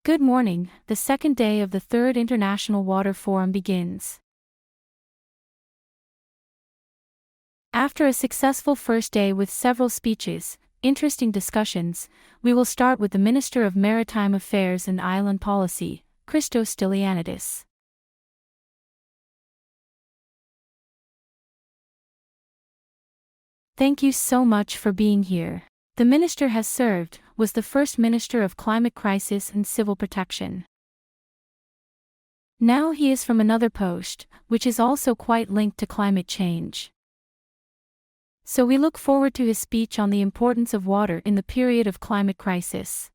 Good morning. The second day of the Third International Water Forum begins. After a successful first day with several speeches, interesting discussions, we will start with the Minister of Maritime Affairs and Island Policy, Christos Stylianides. Thank you so much for being here. The minister has served, was the first Minister of Climate Crisis and Civil Protection. Now he is from another post, which is also quite linked to climate change. So we look forward to his speech on the importance of water in the period of climate crisis.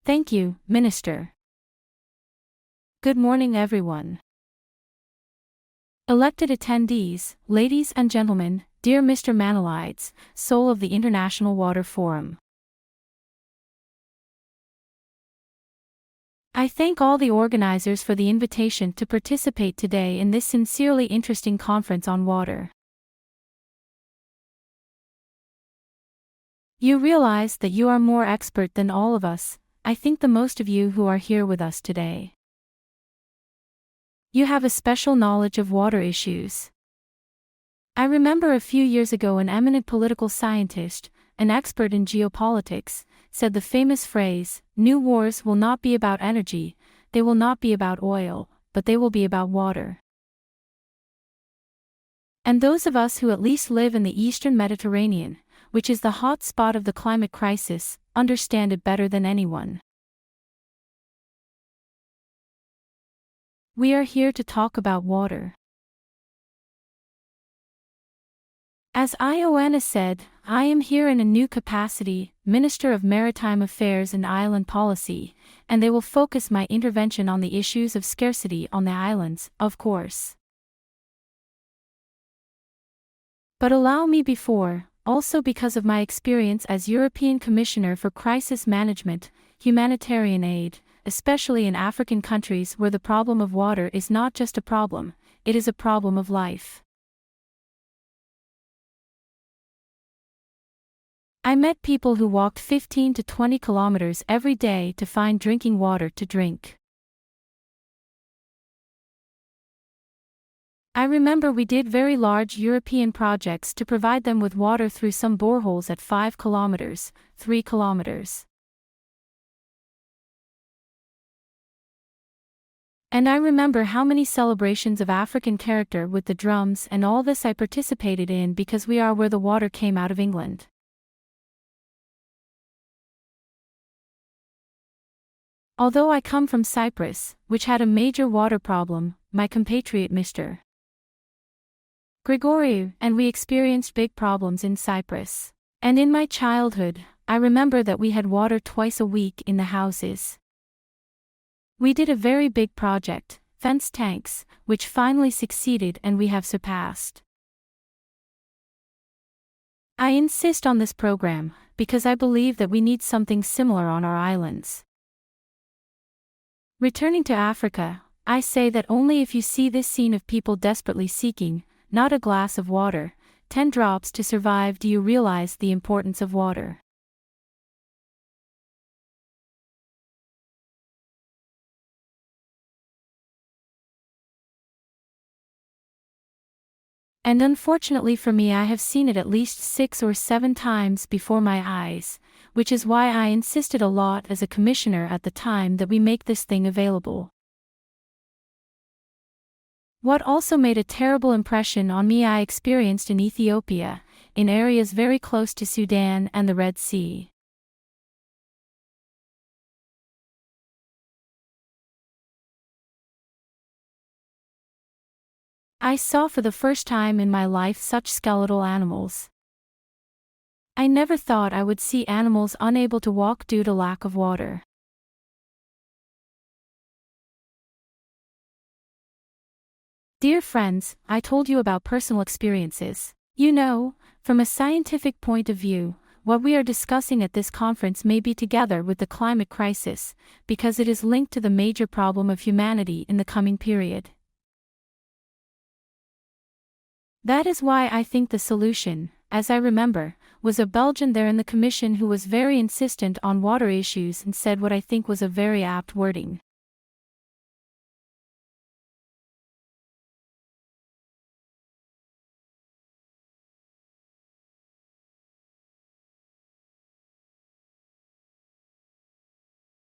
Thank you, Minister. Good morning, everyone. Elected attendees, ladies and gentlemen, dear Mr. Manolides, soul of the International Water Forum. I thank all the organizers for the invitation to participate today in this sincerely interesting conference on water. You realize that you are more expert than all of us, I think the most of you who are here with us today. You have a special knowledge of water issues. I remember a few years ago an eminent political scientist, an expert in geopolitics, said the famous phrase, "New wars will not be about energy, they will not be about oil, but they will be about water." And those of us who at least live in the Eastern Mediterranean, which is the hot spot of the climate crisis, understand it better than anyone. We are here to talk about water. As Ioanna said, I am here in a new capacity, Minister of Maritime Affairs and Island Policy, and they will focus my intervention on the issues of scarcity on the islands, of course. But allow me before, also because of my experience as European Commissioner for Crisis Management, Humanitarian Aid, especially in African countries where the problem of water is not just a problem, it is a problem of life. I met people who walked 15 to 20 kilometers every day to find drinking water to drink. I remember we did very large European projects to provide them with water through some boreholes at 5 kilometers, 3 kilometers. And I remember how many celebrations of African character with the drums and all this I participated in because we are where the water came out of England. Although I come from Cyprus, which had a major water problem, my compatriot Mr. Grigoriou and we experienced big problems in Cyprus. And in my childhood, I remember that we had water twice a week in the houses. We did a very big project, fence tanks, which finally succeeded and we have surpassed. I insist on this program, because I believe that we need something similar on our islands. Returning to Africa, I say that only if you see this scene of people desperately seeking, not a glass of water, 10 drops to survive do you realize the importance of water. And unfortunately for me I have seen it at least 6 or 7 times before my eyes, which is why I insisted a lot as a commissioner at the time that we make this thing available. What also made a terrible impression on me I experienced in Ethiopia, in areas very close to Sudan and the Red Sea. I saw for the first time in my life such skeletal animals. I never thought I would see animals unable to walk due to lack of water. Dear friends, I told you about personal experiences. You know, from a scientific point of view, what we are discussing at this conference may be together with the climate crisis, because it is linked to the major problem of humanity in the coming period. That is why I think the solution, as I remember, was a Belgian there in the commission who was very insistent on water issues and said what I think was a very apt wording.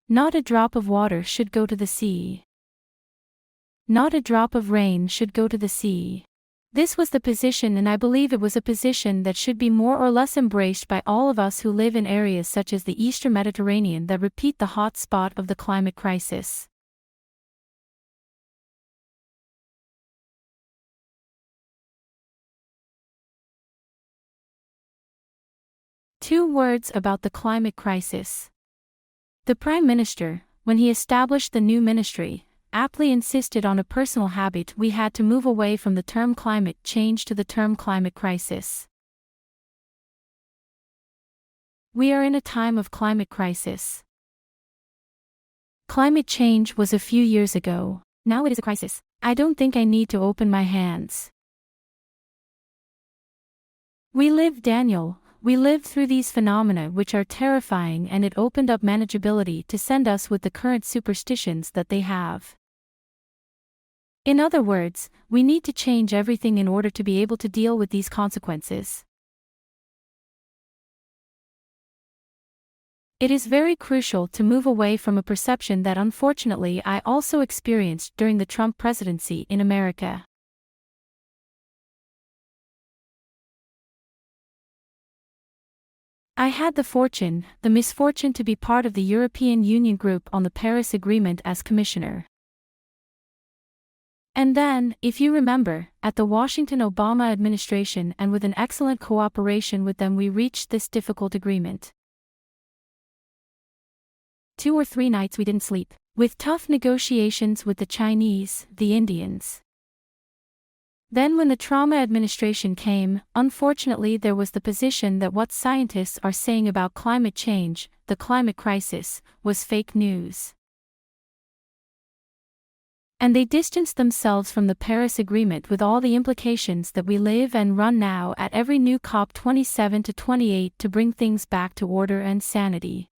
Not a drop of water should go to the sea. Not a drop of rain should go to the sea. This was the position, and I believe it was a position that should be more or less embraced by all of us who live in areas such as the Eastern Mediterranean that repeat the hot spot of the climate crisis. Two words about the climate crisis. The Prime Minister, when he established the new ministry, aptly insisted on a personal habit: we had to move away from the term climate change to the term climate crisis. We are in a time of climate crisis. Climate change was a few years ago. Now it is a crisis. I don't think I need to open my hands. We lived through these phenomena which are terrifying, and it opened up manageability to send us with the current superstitions that they have. In other words, we need to change everything in order to be able to deal with these consequences. It is very crucial to move away from a perception that unfortunately I also experienced during the Trump presidency in America. I had the misfortune to be part of the European Union group on the Paris Agreement as commissioner. And then, if you remember, at the Washington Obama administration and with an excellent cooperation with them, we reached this difficult agreement. 2 or 3 nights we didn't sleep, with tough negotiations with the Chinese, the Indians. Then when the Trump administration came, unfortunately there was the position that what scientists are saying about climate change, the climate crisis, was fake news. And they distanced themselves from the Paris Agreement with all the implications that we live and run now at every new COP27 to 28 to bring things back to order and sanity.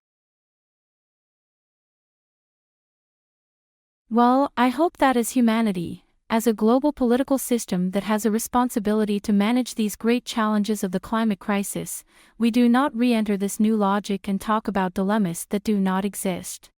Well, I hope that as humanity, as a global political system that has a responsibility to manage these great challenges of the climate crisis, we do not re-enter this new logic and talk about dilemmas that do not exist.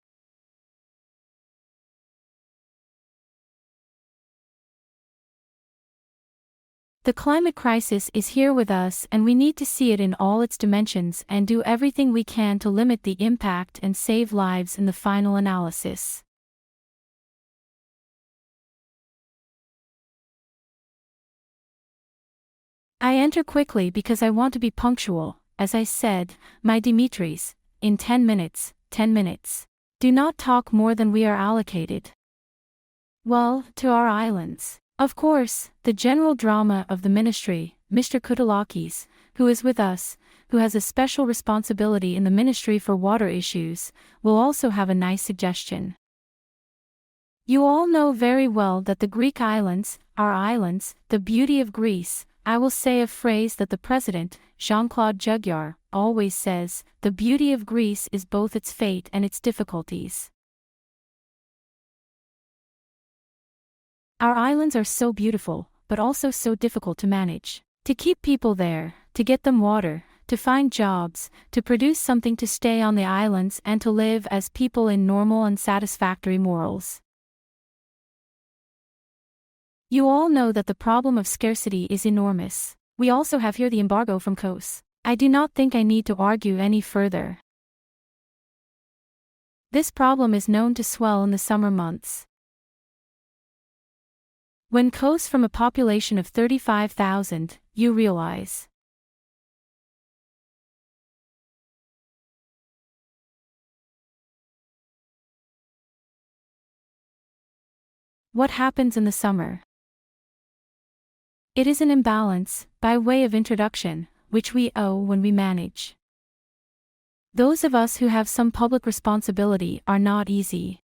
The climate crisis is here with us, and we need to see it in all its dimensions and do everything we can to limit the impact and save lives in the final analysis. I enter quickly because I want to be punctual. As I said, my Dimitris, in 10 minutes, 10 minutes. Do not talk more than we are allocated. Well, to our islands. Of course, the general drama of the ministry, Mr. Koutalakis, who is with us, who has a special responsibility in the Ministry for Water Issues, will also have a nice suggestion. You all know very well that the Greek islands, our islands, the beauty of Greece. I will say a phrase that the President, Jean-Claude Juncker, always says: the beauty of Greece is both its fate and its difficulties. Our islands are so beautiful, but also so difficult to manage. To keep people there, to get them water, to find jobs, to produce something to stay on the islands and to live as people in normal and satisfactory morals. You all know that the problem of scarcity is enormous. We also have here the embargo from COS. I do not think I need to argue any further. This problem is known to swell in the summer months. When COS from a population of 35,000, you realize. What happens in the summer? It is an imbalance, by way of introduction, which we owe when we manage. Those of us who have some public responsibility are not easy.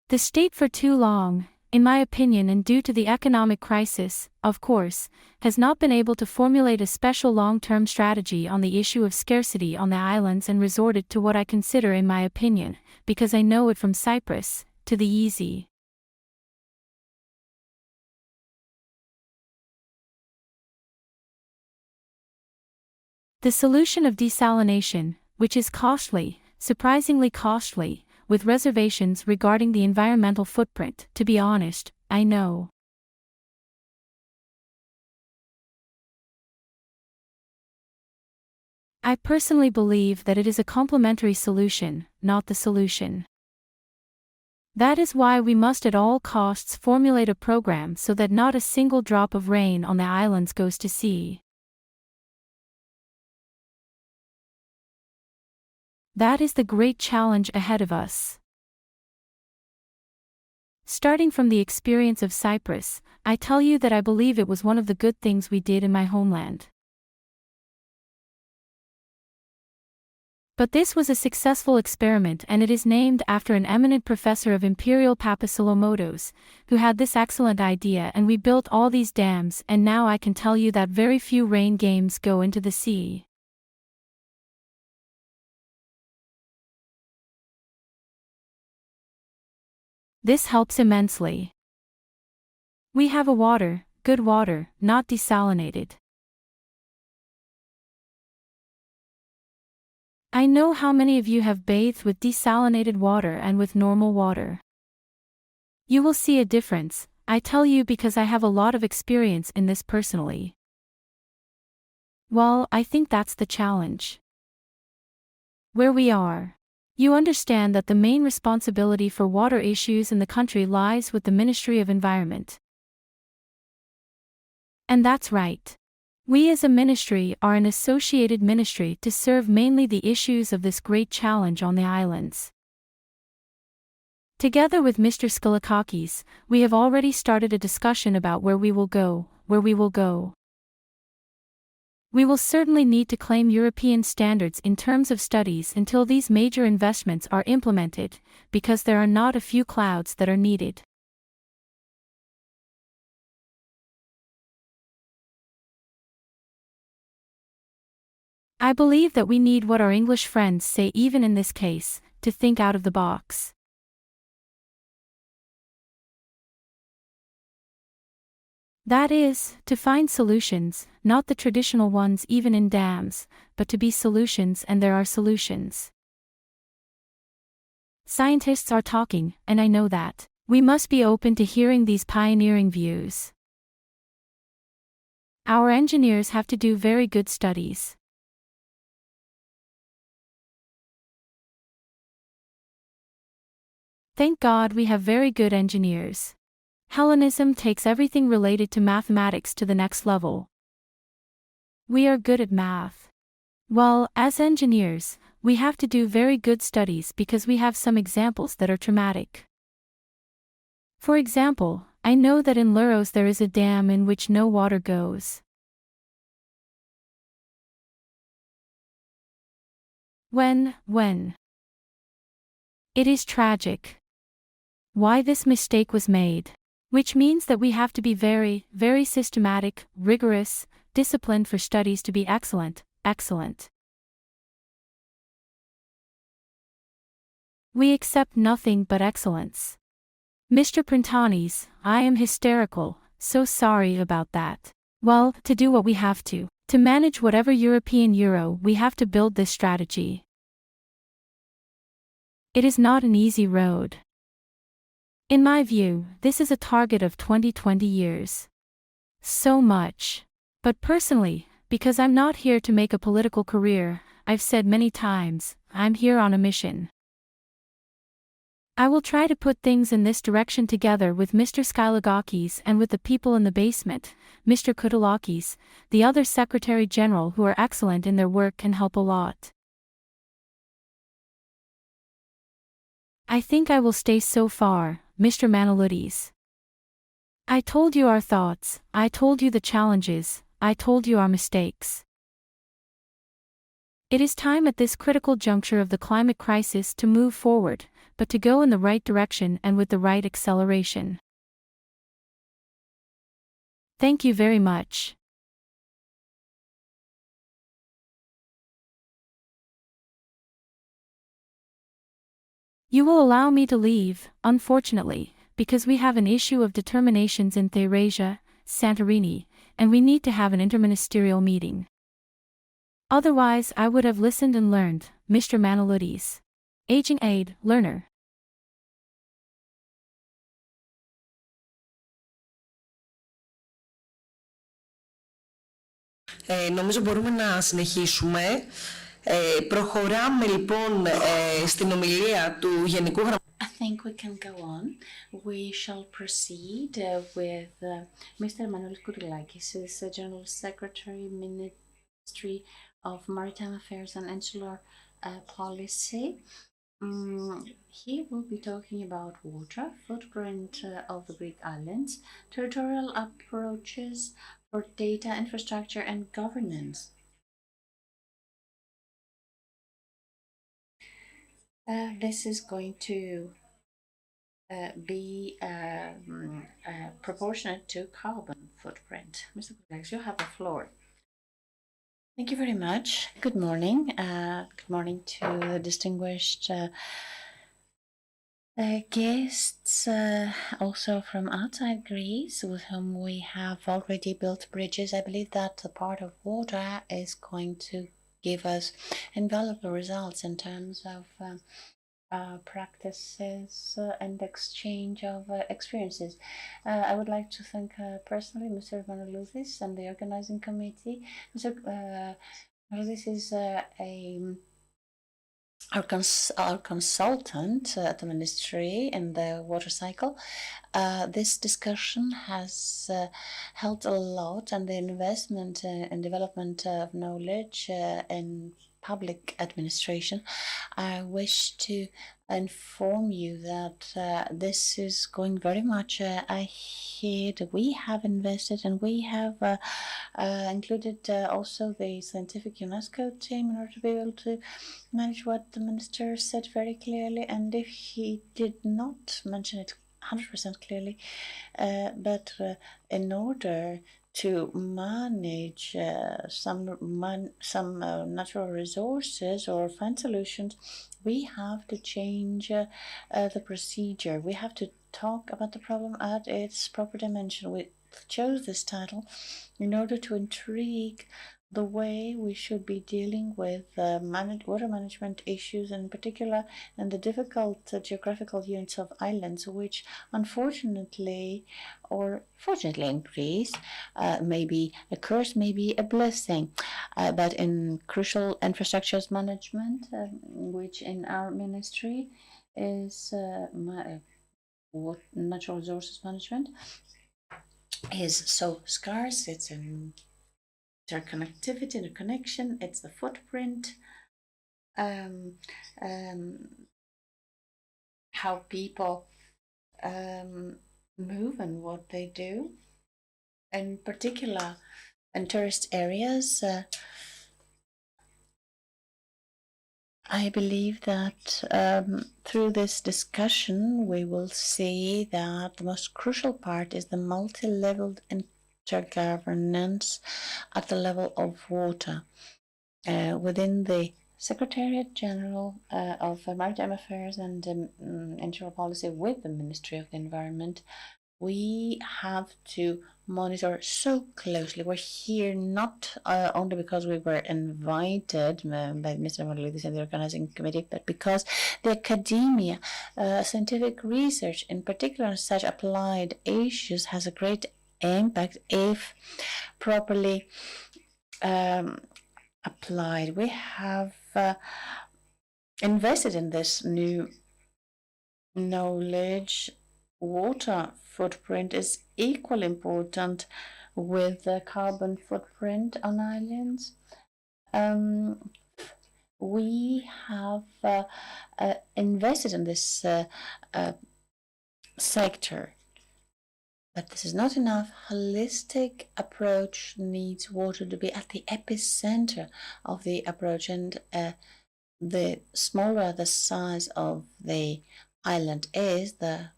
The state for too long, in my opinion, and due to the economic crisis, of course, has not been able to formulate a special long-term strategy on the issue of scarcity on the islands and resorted to what I consider, in my opinion, because I know it from Cyprus, to the easy. The solution of desalination, which is costly, surprisingly costly, with reservations regarding the environmental footprint, to be honest, I know. I personally believe that it is a complementary solution, not the solution. That is why we must at all costs formulate a program so that not a single drop of rain on the islands goes to sea. That is the great challenge ahead of us. Starting from the experience of Cyprus, I tell you that I believe it was one of the good things we did in my homeland. But this was a successful experiment, and it is named after an eminent professor of Imperial Papasilomotos, who had this excellent idea, and we built all these dams, and now I can tell you that very few rain games go into the sea. This helps immensely. We have a water, good water, not desalinated. I know how many of you have bathed with desalinated water and with normal water. You will see a difference, I tell you, because I have a lot of experience in this personally. Well, I think that's the challenge. Where we are. You understand that the main responsibility for water issues in the country lies with the Ministry of Environment. And that's right. We as a ministry are an associated ministry to serve mainly the issues of this great challenge on the islands. Together with Mr. Skylakakis, we have already started a discussion about where we will go. We will certainly need to claim European standards in terms of studies until these major investments are implemented, because there are not a few clouds that are needed. I believe that we need what our English friends say, even in this case, to think out of the box. That is, to find solutions, not the traditional ones even in dams, but to be solutions, and there are solutions. Scientists are talking, and I know that. We must be open to hearing these pioneering views. Our engineers have to do very good studies. Thank God we have very good engineers. Hellenism takes everything related to mathematics to the next level. We are good at math. Well, as engineers, we have to do very good studies because we have some examples that are traumatic. For example, I know that in Luros there is a dam in which no water goes. When? It is tragic. Why this mistake was made. Which means that we have to be very, very systematic, rigorous, disciplined for studies to be excellent. We accept nothing but excellence. Mr. Printanis, I am hysterical, so sorry about that. Well, to do what we have to manage whatever European euro, we have to build this strategy. It is not an easy road. In my view, this is a target of 20 years. So much. But personally, because I'm not here to make a political career, I've said many times, I'm here on a mission. I will try to put things in this direction together with Mr. Skylakakis and with the people in the basement, Mr. Koutoulakis, the other Secretary General, who are excellent in their work and help a lot. I think I will stay so far, Mr. Manouloudis. I told you our thoughts, I told you the challenges, I told you our mistakes. It is time at this critical juncture of the climate crisis to move forward, but to go in the right direction and with the right acceleration. Thank you very much. You will allow me to leave, unfortunately, because we have an issue of determinations in Therasia, Santorini, and we need to have an interministerial meeting. Otherwise, I would have listened and learned, Mr. Manolides. Aging aid, learner. Νομίζω μπορούμε να συνεχίσουμε. Προχωράμε λοιπόν στην ομιλία του Γενικού Γραμματέα. I think we can go on. We shall proceed with Mr. Manolis Koutoulakis, who is General Secretary, Ministry of Maritime Affairs and Insular Policy. He will be talking about water, footprint of the Greek islands, territorial approaches for data infrastructure and governance. This is going to be proportionate to carbon footprint. Mr. Koutoulakis, you have the floor. Thank you very much. Good morning. Good morning to the distinguished guests, also from outside Greece, with whom we have already built bridges. I believe that the part of water is going to give us invaluable results in terms of practices and exchange of experiences. I would like to thank personally Mr. Manolides and the organizing committee. Mr. Manolides is our consultant at the ministry in the water cycle. This discussion has helped a lot, and the investment and development of knowledge in public administration. I wish to inform you that this is going very much ahead. We have invested, and we have included also the scientific UNESCO team in order to be able to manage what the minister said very clearly. And if he did not mention it 100% clearly, but in order to manage some natural resources or find solutions, we have to change the procedure. We have to talk about the problem at its proper dimension. We chose this title in order to intrigue the way we should be dealing with water management issues, in particular in the difficult geographical units of islands, which unfortunately or fortunately in Greece may be a curse, may be a blessing. But in crucial infrastructures management, which in our ministry is natural resources management, is so scarce. It's in interconnectivity, interconnection, it's the footprint, how people move and what they do. In particular, in tourist areas, I believe that through this discussion, we will see that the most crucial part is the multi-leveled intergovernance at the level of water. Within the Secretariat General of Maritime Affairs and Insular Policy with the Ministry of the Environment, we have to monitor so closely. We're here not only because we were invited by Mr. Manolides and the organizing committee, but because the academia, scientific research, in particular on such applied issues, has a great impact if properly applied. We have invested in this new knowledge. Water footprint is equally important with the carbon footprint on islands. We have invested in this sector. But this is not enough. Holistic approach needs water to be at the epicenter of the approach, and the smaller the size of the island is, the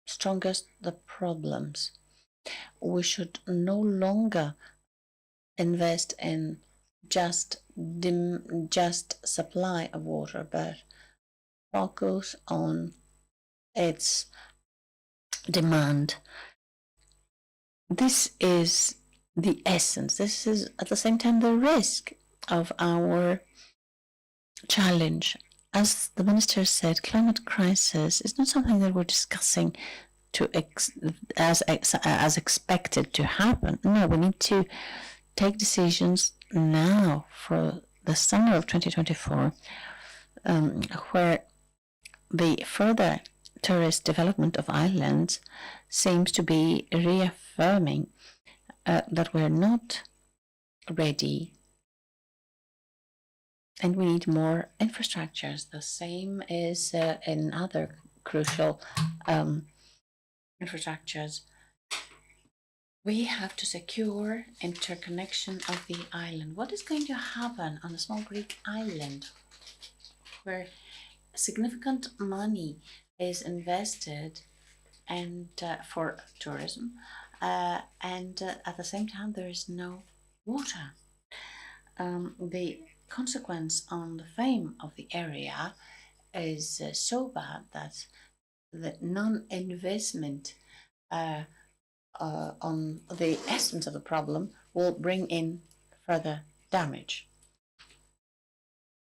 strongest the problems. We should no longer invest in just supply of water, but focus on its demand. This is the essence. This is at the same time the risk of our challenge. As the minister said, climate crisis is not something that we're discussing as expected to happen. No, we need to take decisions now for the summer of 2024, where the further tourist development of islands seems to be reaffirming that we're not ready and we need more infrastructures. The same is in other crucial infrastructures. We have to secure interconnection of the island. What is going to happen on a small Greek island where significant money is invested and for tourism, and at the same time there is no water? The consequence on the fame of the area is so bad that the non-investment on the essence of the problem will bring in further damage.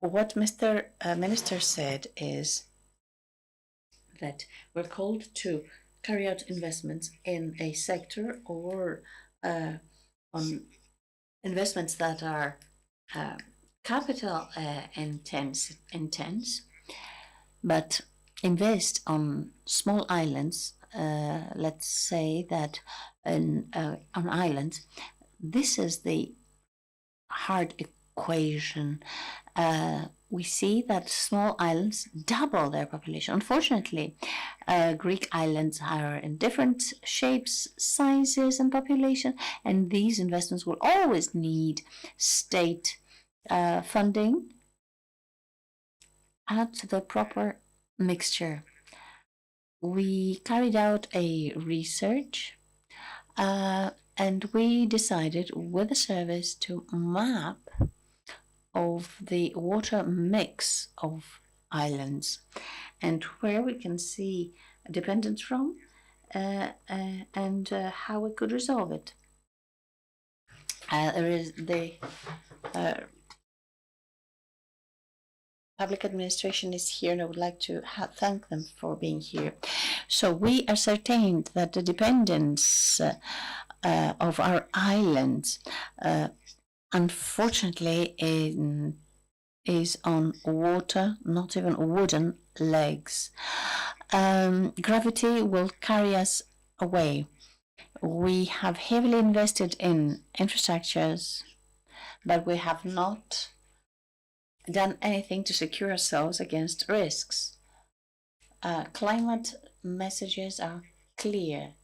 What Mr. Minister said is that we're called to carry out investments in a sector or on investments that are capital intense, but invest on small islands. Let's say that on islands, this is the hard equation. We see that small islands double their population. Unfortunately, Greek islands are in different shapes, sizes, and population, and these investments will always need state funding at the proper mixture. We carried out a research and we decided with the service to map of the water mix of islands and where we can see dependence from and how we could resolve it. There is the public administration is here, and I would like to thank them for being here. So we ascertained that the dependence of our islands, unfortunately, is on water, not even wooden legs. Gravity will carry us away. We have heavily invested in infrastructures, but we have not done anything to secure ourselves against risks. Climate messages are clear.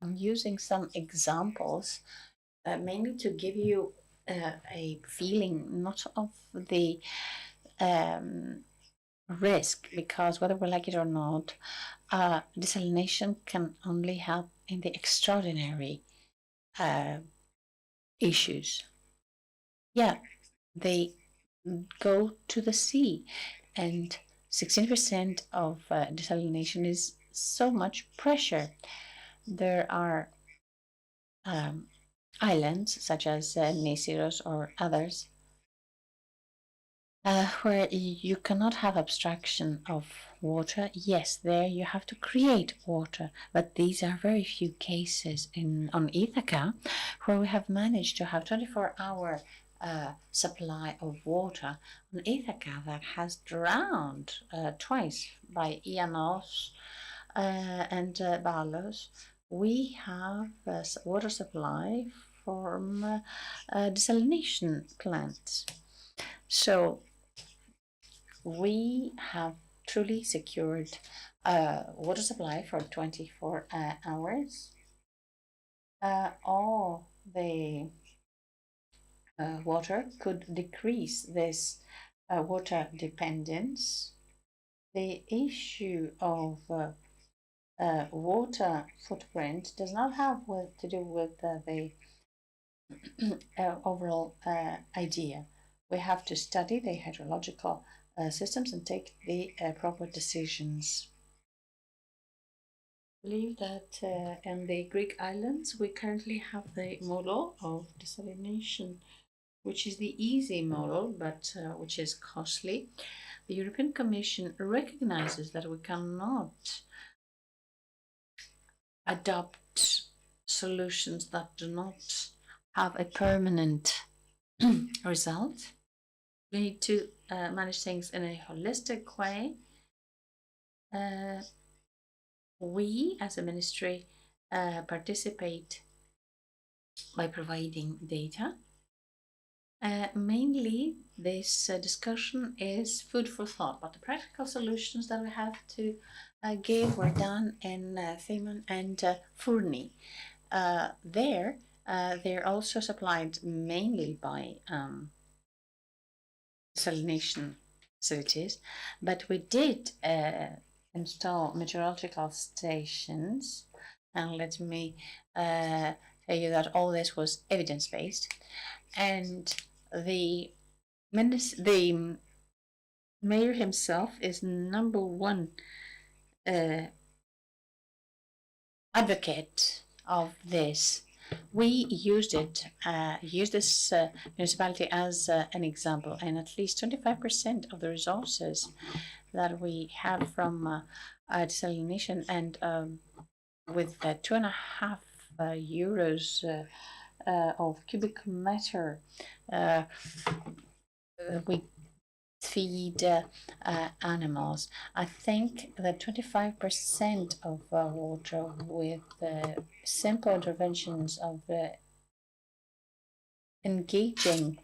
I'm using some examples mainly to give you a feeling not of the risk, because whether we like it or not, desalination can only help in the extraordinary issues. Yeah, they go to the sea, and 16% of desalination is so much pressure. There are islands such as Nisiros or others where you cannot have abstraction of water. Yes, there you have to create water, but these are very few cases on Ithaca where we have managed to have 24-hour supply of water. On Ithaca that has drowned twice by Ianos and Balos. We have water supply from desalination plants. So we have truly secured water supply for 24 hours. All the water could decrease this water dependence. The issue of water footprint does not have to do with the overall idea. We have to study the hydrological systems and take the proper decisions. I believe that in the Greek islands we currently have the model of desalination, which is the easy model, but which is costly. The European Commission recognizes that we cannot adopt solutions that do not have a permanent result. We need to manage things in a holistic way. We, as a ministry, participate by providing data. Mainly, this discussion is food for thought, but the practical solutions that we have to give were done in Theman and Furni. They're also supplied mainly by desalination facilities, but we did install meteorological stations, and let me tell you that all this was evidence-based, and the mayor himself is number one advocate of this. We used this municipality as an example, and at least 25% of the resources that we have from desalination, and with 2.5 euros of cubic meter, we feed animals. I think that 25% of water with simple interventions of engaging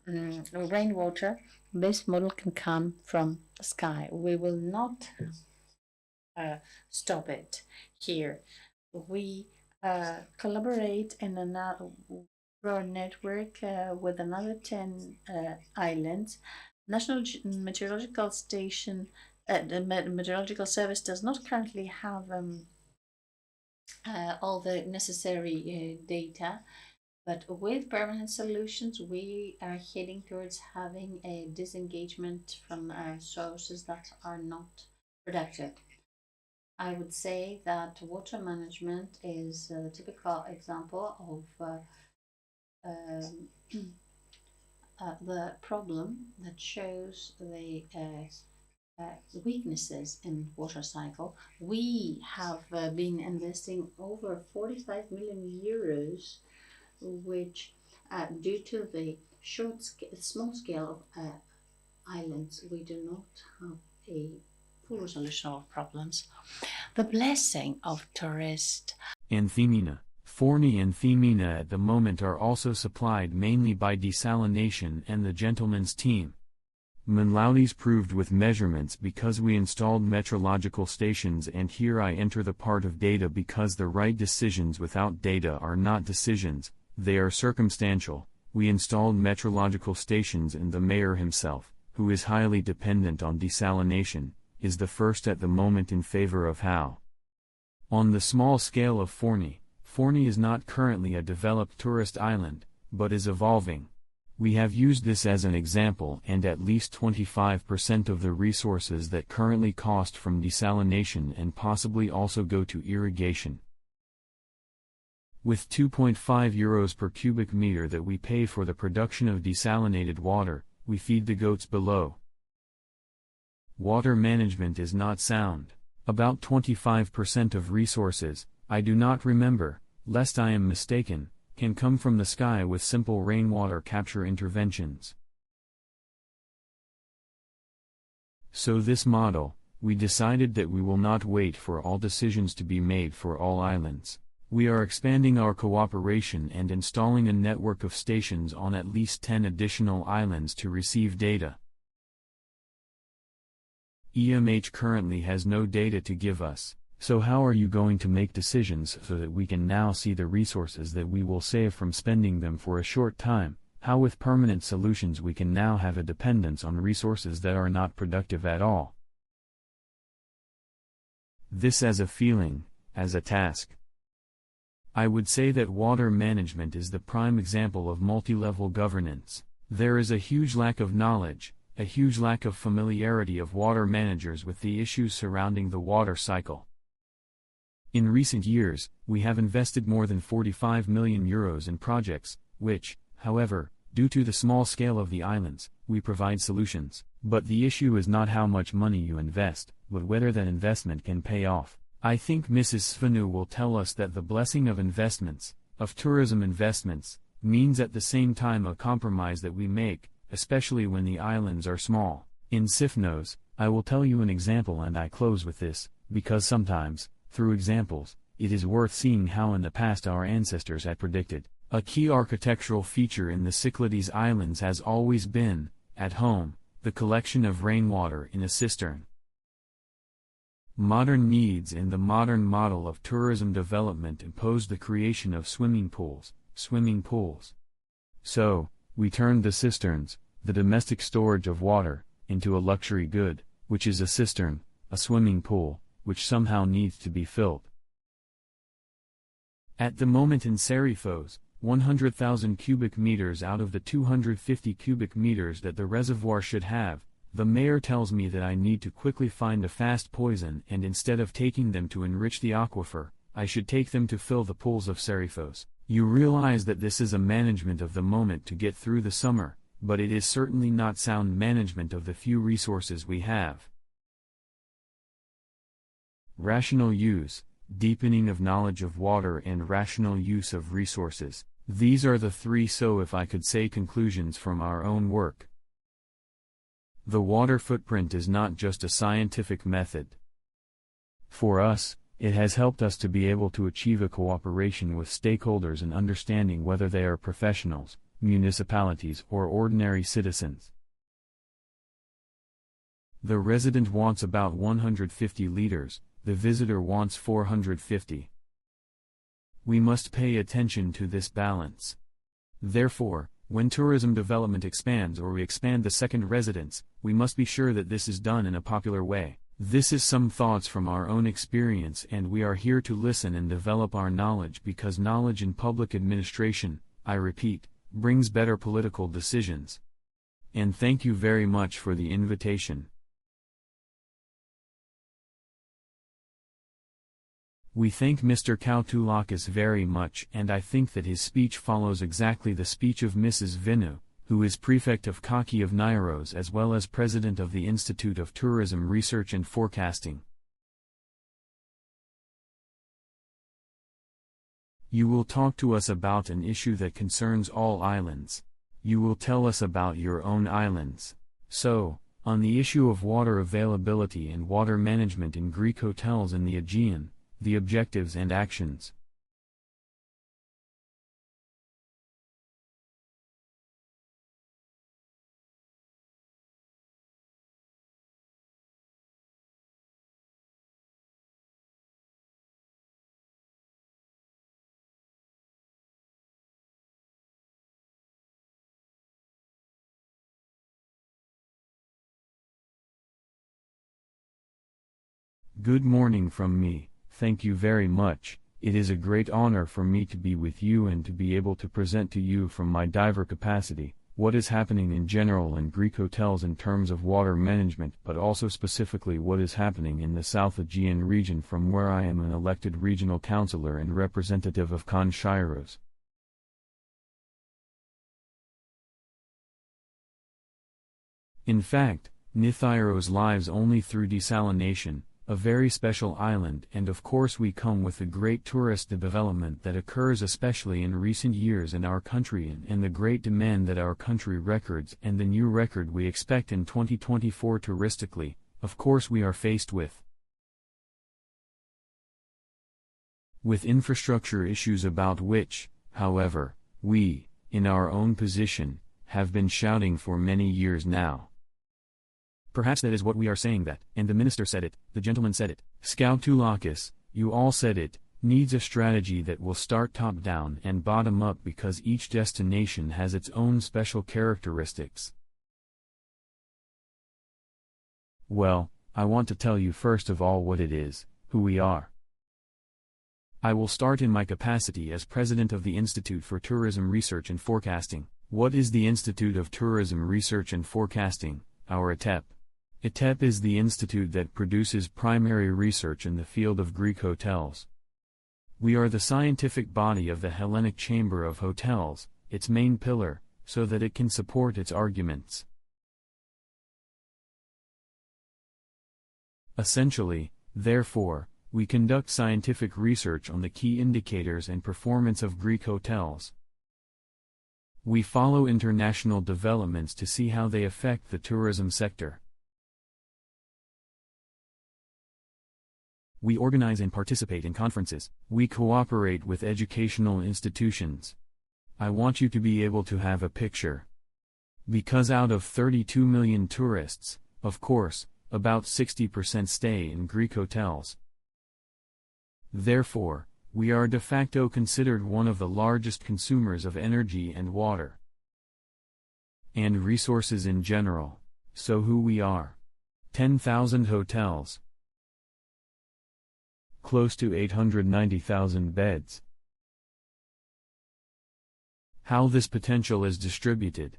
rainwater, this model can come from the sky. We will not stop it here. We collaborate in another network with another 10 islands. National Meteorological Station, the Meteorological Service does not currently have all the necessary data, but with permanent solutions, we are heading towards having a disengagement from sources that are not productive. I would say that water management is a typical example of the problem that shows the weaknesses in water cycle. We have been investing over 45 million euros, which due to the small scale of islands, we do not have a full resolution of problems. The blessing of tourists. Anthemina, Forni and Themina at the moment are also supplied mainly by desalination and the gentleman's team. Manlaudes proved with measurements because we installed metrological stations, and here I enter the part of data, because the right decisions without data are not decisions, they are circumstantial. We installed metrological stations, and the mayor himself, who is highly dependent on desalination, is the first at the moment in favor of how. On the small scale of Forni, Forni is not currently a developed tourist island, but is evolving. We have used this as an example, and at least 25% of the resources that currently cost from desalination and possibly also go to irrigation. With 2.5 euros per cubic meter that we pay for the production of desalinated water, we feed the goats below. Water management is not sound. About 25% of resources, I do not remember, lest I am mistaken, can come from the sky with simple rainwater capture interventions. So this model, we decided that we will not wait for all decisions to be made for all islands. We are expanding our cooperation and installing a network of stations on at least 10 additional islands to receive data. EMH currently has no data to give us. So how are you going to make decisions so that we can now see the resources that we will save from spending them for a short time? How with permanent solutions we can now have a dependence on resources that are not productive at all? This as a feeling, as a task. I would say that water management is the prime example of multi-level governance. There is a huge lack of knowledge, a huge lack of familiarity of water managers with the issues surrounding the water cycle. In recent years, we have invested more than 45 million euros in projects, which, however, due to the small scale of the islands, we provide solutions. But the issue is not how much money you invest, but whether that investment can pay off. I think Mrs. Svenu will tell us that the blessing of investments, of tourism investments, means at the same time a compromise that we make, especially when the islands are small. In Sifnos, I will tell you an example and I close with this, because sometimes, through examples, it is worth seeing how in the past our ancestors had predicted. A key architectural feature in the Cyclades Islands has always been, at home, the collection of rainwater in a cistern. Modern needs in the modern model of tourism development imposed the creation of swimming pools. So, we turned the cisterns, the domestic storage of water, into a luxury good, which is a cistern, a swimming pool, which somehow needs to be filled. At the moment in Serifos, 100,000 cubic meters out of the 250 cubic meters that the reservoir should have, the mayor tells me that I need to quickly find a fast poison and instead of taking them to enrich the aquifer, I should take them to fill the pools of Serifos. You realize that this is a management of the moment to get through the summer, but it is certainly not sound management of the few resources we have. Rational use, deepening of knowledge of water and rational use of resources. These are the three, so if I could say, conclusions from our own work. The water footprint is not just a scientific method. For us, it has helped us to be able to achieve a cooperation with stakeholders and understanding whether they are professionals, municipalities or ordinary citizens. The resident wants about 150 liters, the visitor wants 450. We must pay attention to this balance. Therefore, when tourism development expands or we expand the second residence, we must be sure that this is done in a popular way. This is some thoughts from our own experience, and we are here to listen and develop our knowledge, because knowledge in public administration, I repeat, brings better political decisions. And thank you very much for the invitation. We thank Mr. Koutoulas very much, and I think that his speech follows exactly the speech of Mrs. Vinu, who is prefect of Kaki of Nairos as well as president of the Institute of Tourism Research and Forecasting. You will talk to us about an issue that concerns all islands. You will tell us about your own islands. So, on the issue of water availability and water management in Greek hotels in the Aegean, the objectives and actions. Good morning from me. Thank you very much. It is a great honor for me to be with you and to be able to present to you from my diver capacity, what is happening in general in Greek hotels in terms of water management, but also specifically what is happening in the South Aegean region from where I am an elected regional councillor and representative of Kon Shiros. In fact, Nithyros lives only through desalination, a very special island, and of course we come with the great tourist development that occurs especially in recent years in our country and the great demand that our country records and the new record we expect in 2024 touristically, of course we are faced with infrastructure issues about which, however, we, in our own position, have been shouting for many years now. Perhaps that is what we are saying that, and the minister said it, the gentleman said it, Skoutulakis, you all said it, needs a strategy that will start top down and bottom up because each destination has its own special characteristics. Well, I want to tell you first of all what it is, who we are. I will start in my capacity as president of the Institute for Tourism Research and Forecasting. What is the Institute of Tourism Research and Forecasting, our ITEP? ITEP is the institute that produces primary research in the field of Greek hotels. We are the scientific body of the Hellenic Chamber of Hotels, its main pillar, so that it can support its arguments. Essentially, therefore, we conduct scientific research on the key indicators and performance of Greek hotels. We follow international developments to see how they affect the tourism sector. We organize and participate in conferences. We cooperate with educational institutions. I want you to be able to have a picture. Because out of 32 million tourists, of course, about 60% stay in Greek hotels. Therefore, we are de facto considered one of the largest consumers of energy and water and resources in general. So who we are? 10,000 hotels. Close to 890,000 beds. How this potential is distributed.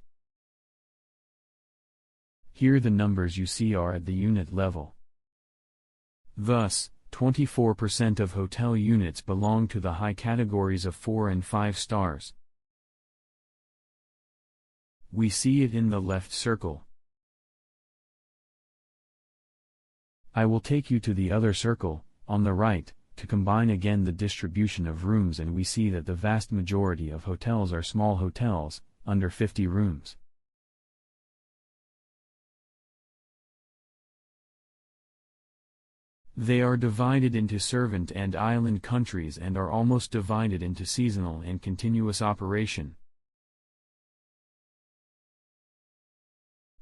Here the numbers you see are at the unit level. Thus, 24% of hotel units belong to the high categories of 4 and 5 stars. We see it in the left circle. I will take you to the other circle, on the right, to combine again the distribution of rooms, and we see that the vast majority of hotels are small hotels, under 50 rooms. They are divided into servant and island countries and are almost divided into seasonal and continuous operation.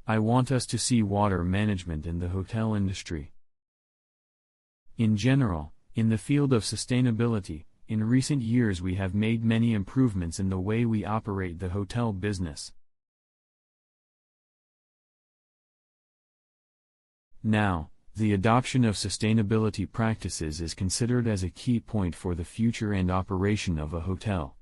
I want us to see water management in the hotel industry. In general, in the field of sustainability, in recent years we have made many improvements in the way we operate the hotel business. Now, the adoption of sustainability practices is considered as a key point for the future and operation of a hotel.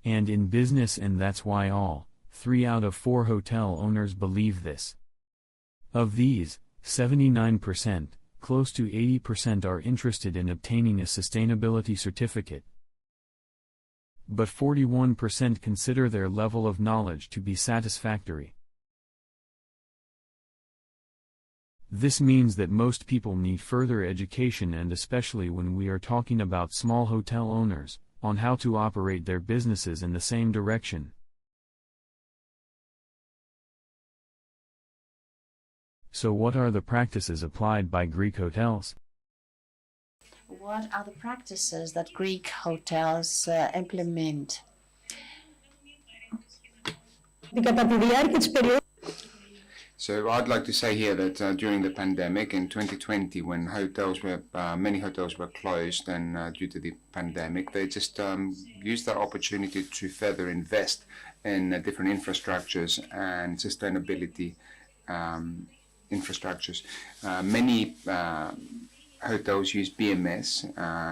And in business, and that's why all 3 out of 4 hotel owners believe this. Of these, 79%, close to 80% are interested in obtaining a sustainability certificate. But 41% consider their level of knowledge to be satisfactory. This means that most people need further education, and especially when we are talking about small hotel owners, on how to operate their businesses in the same direction. So what are the practices applied by Greek hotels? What are the practices that Greek hotels implement? So I'd like to say here that during the pandemic in 2020, when many hotels were closed and due to the pandemic, they just used that opportunity to further invest in different infrastructures and sustainability infrastructures. Many hotels use BMS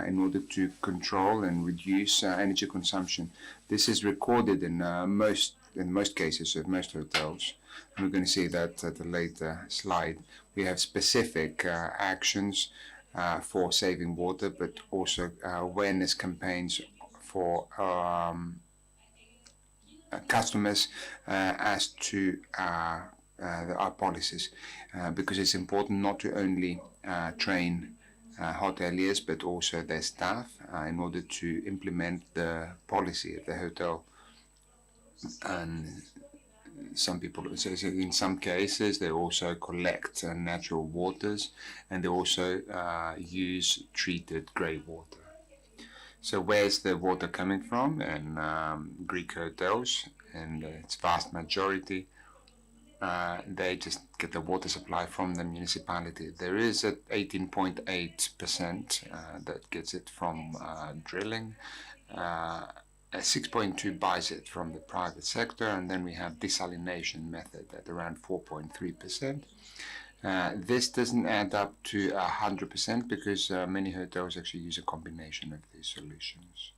in order to control and reduce energy consumption. This is recorded in most cases of most hotels. And we're going to see that at a later slide. We have specific actions for saving water, but also awareness campaigns for customers as to our policies, because it's important not to only train hoteliers but also their staff in order to implement the policy of the hotel. And some people, so in some cases, they also collect natural waters, and they also use treated grey water. So where's the water coming from? In Greek hotels, and its vast majority, they just get the water supply from the municipality. There is at 18.8% that gets it from drilling. 6.2 buys it from the private sector, and then we have desalination method at around 4.3%. This doesn't add up to 100% because many hotels actually use a combination of these solutions.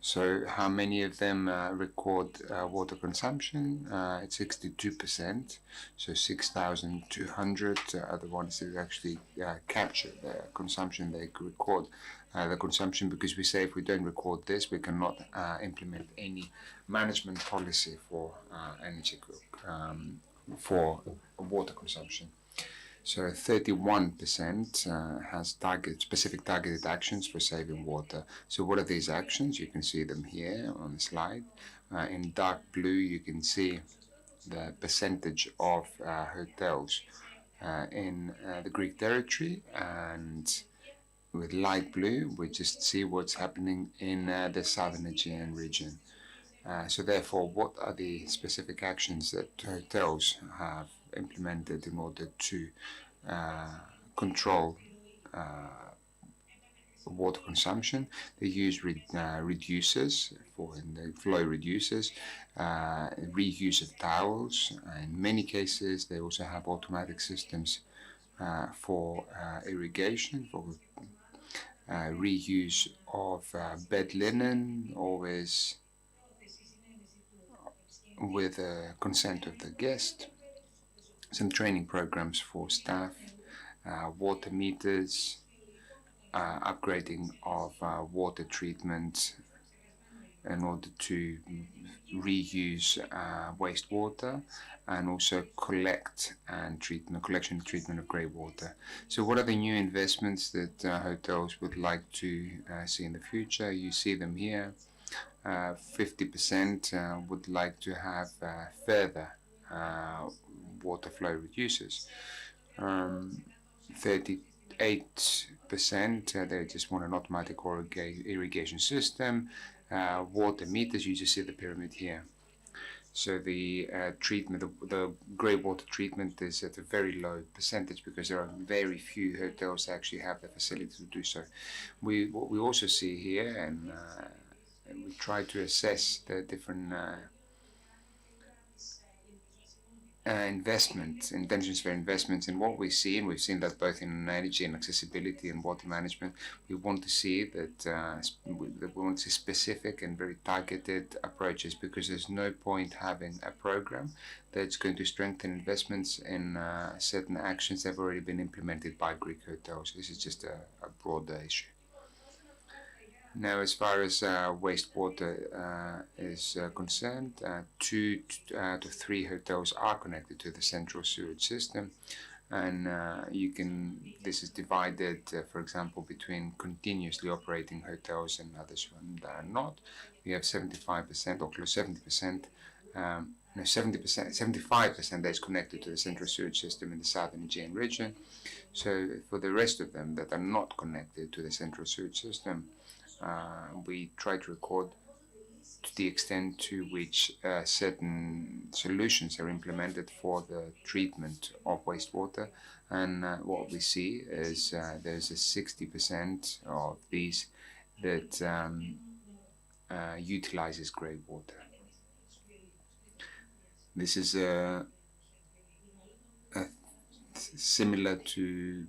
So how many of them record water consumption? It's 62%, so 6,200 are the ones that actually capture the consumption. They record the consumption, because we say if we don't record this, we cannot implement any management policy for energy for water consumption. So 31% has specific targeted actions for saving water. So what are these actions? You can see them here on the slide. In dark blue, you can see the percentage of hotels in the Greek territory, and with light blue, we just see what's happening in the southern Aegean region. So therefore, what are the specific actions that hotels have implemented in order to control water consumption? They use reducers in the flow reducers, reuse of towels. In many cases, they also have automatic systems for irrigation, for reuse of bed linen, always with consent of the guest. Some training programs for staff, water meters, upgrading of water treatment in order to reuse wastewater, and also collection and treatment of grey water. So what are the new investments that hotels would like to see in the future? You see them here. 50% would like to have further water flow reducers. 38% they just want an automatic irrigation system. Water meters, you just see the pyramid here. So the treatment, the grey water treatment is at a very low percentage because there are very few hotels that actually have the facility to do so. What we also see here, and we try to assess the different intentions for investments, and what we see, and we've seen that both in energy and accessibility and water management, we want to see that we want to see specific and very targeted approaches, because there's no point having a program that's going to strengthen investments in certain actions that have already been implemented by Greek hotels. This is just a broader issue. Now, as far as wastewater is concerned, 2 to 3 hotels are connected to the central sewage system, and this is divided, for example, between continuously operating hotels and others that are not. We have 75% or close to 70%. 75% that is connected to the central sewage system in the southern Aegean region. So for the rest of them that are not connected to the central sewage system, we try to record to the extent to which certain solutions are implemented for the treatment of wastewater, and what we see is there's a 60% of these that utilizes grey water. This is similar to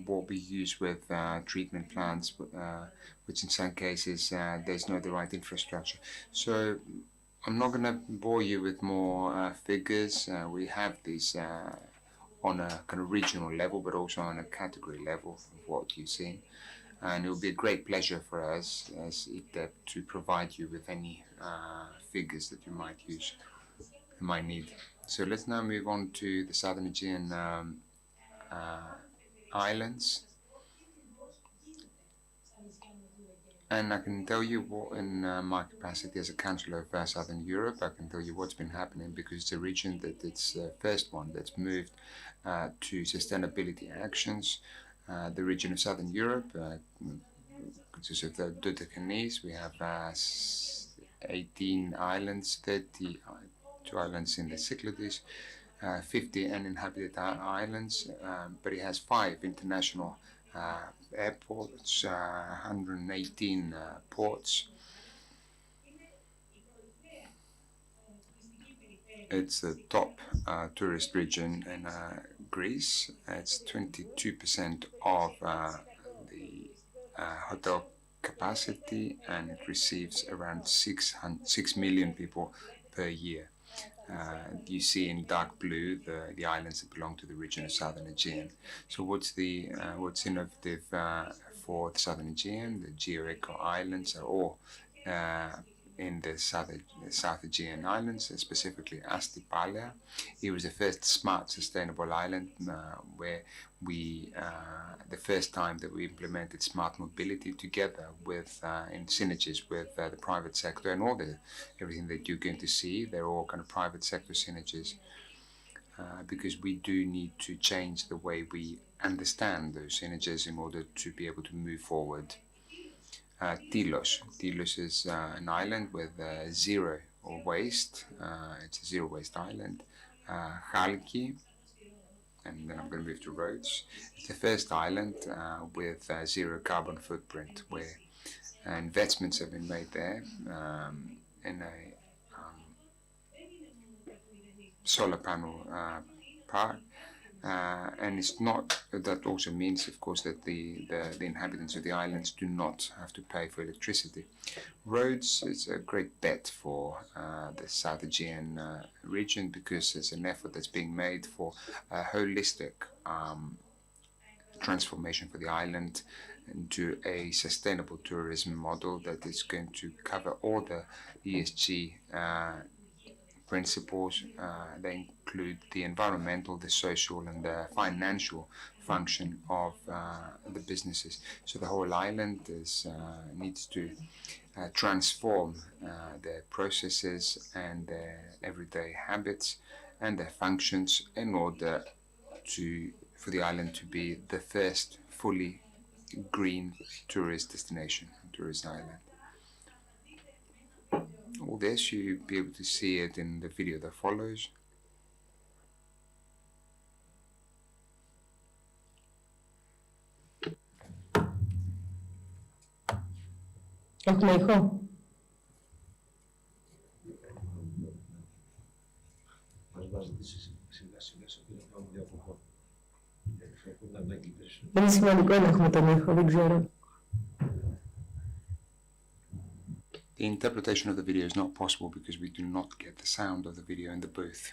what we use with treatment plants, which in some cases there's not the right infrastructure. So I'm not going to bore you with more figures. We have these on a kind of regional level, but also on a category level of what you've seen. And it will be a great pleasure for us as ICDEP to provide you with any figures that you might need. So let's now move on to the Southern Aegean islands. And I can tell you what, in my capacity as a Councillor of Southern Europe, I can tell you what's been happening, because it's a region that it's the first one that's moved to sustainability actions. The region of Southern Europe consists of the Dodecanese. We have 18 islands, 32 islands in the Cyclades, 50 uninhabited islands, but it has 5 international airports, 118 ports. It's the top tourist region in Greece. It's 22% of the hotel capacity, and it receives around 6 million people per year. You see in dark blue the islands that belong to the region of Southern Aegean. So what's innovative for the Southern Aegean? The Geo-Eco Islands are all in the South Aegean Islands, specifically Asti-Palea. It was the first smart, sustainable island where we, the first time that we implemented smart mobility together with, in synergies with the private sector, and everything that you're going to see, they're all kind of private sector synergies, because we do need to change the way we understand those synergies in order to be able to move forward. Tilos. Tilos is an island with zero waste. It's a zero waste island. Chalki, and then I'm going to move to Rhodes. It's the first island with zero carbon footprint, where investments have been made there in a solar panel park. And it's not, that also means, of course, that the inhabitants of the islands do not have to pay for electricity. Rhodes is a great bet for the South Aegean region, because there's an effort that's being made for a holistic transformation for the island into a sustainable tourism model that is going to cover all the ESG principles. They include the environmental, the social, and the financial function of the businesses. So the whole island needs to transform their processes and their everyday habits and their functions in order for the island to be the first fully green tourist destination, tourist island. All this, you'll be able to see it in the video that follows. Έχουμε ήχο. Είναι σημαντικό να έχουμε τον ήχο, δεν ξέρω. The interpretation of the video is not possible because we do not get the sound of the video in the booth.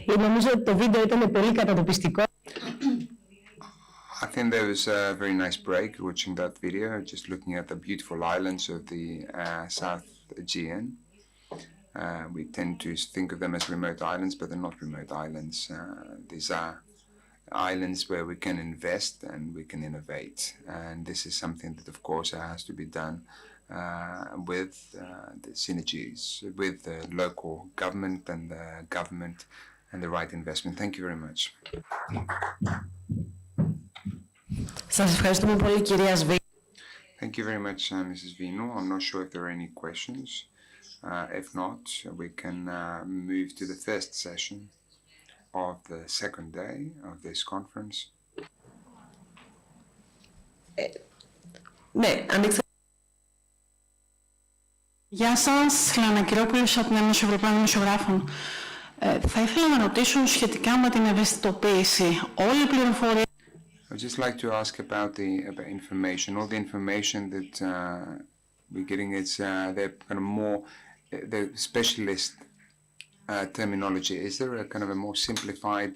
Νομίζω ότι το βίντεο ήταν πολύ κατατοπιστικό. I think there was a very nice break watching that video, just looking at the beautiful islands of the South Aegean. We tend to think of them as remote islands, but they're not remote islands. These are islands where we can invest and we can innovate. And this is something that, of course, has to be done with the synergies with the local government and the government and the right investment. Thank you very much. Σας ευχαριστούμε πολύ, κυρία Σβή. Thank you very much, Mrs. Vino. I'm not sure if there are any questions. If not, we can move to the first session of the second day of this conference. Ναι, ανοίξτε. Γεια σας, Λάνα Κυρόπουλος από την Ένωση Ευρωπαίων Δημοσιογράφων. Θα ήθελα να ρωτήσω σχετικά με την ευαισθητοποίηση. Όλη η πληροφορία... I'd just like to ask about about information. All the information that we're getting, it's the kind of more the specialist terminology. Is there a kind of a more simplified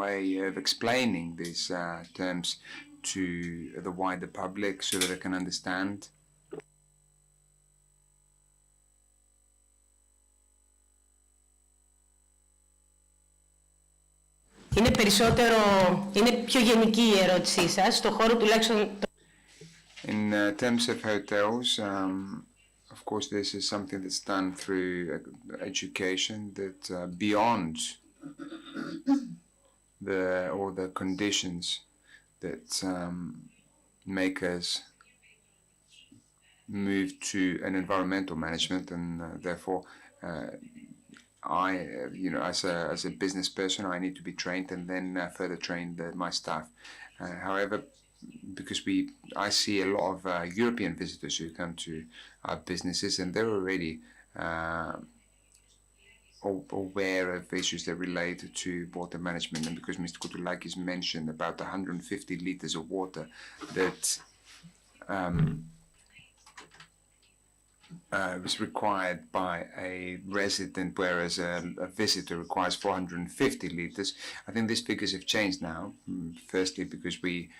way of explaining these terms to the wider public so that they can understand? Είναι πιο γενική η ερώτησή σας, στο χώρο τουλάχιστον... In terms of hotels, of course, this is something that's done through education that beyond all the conditions that make us move to an environmental management, and therefore I, as a business person, I need to be trained and then further train my staff. However, because I see a lot of European visitors who come to our businesses, and they're already aware of issues that relate to water management. And because Mr. Koutoulakis mentioned about 150 liters of water that was required by a resident, whereas a visitor requires 450 liters. I think these figures have changed now, firstly because we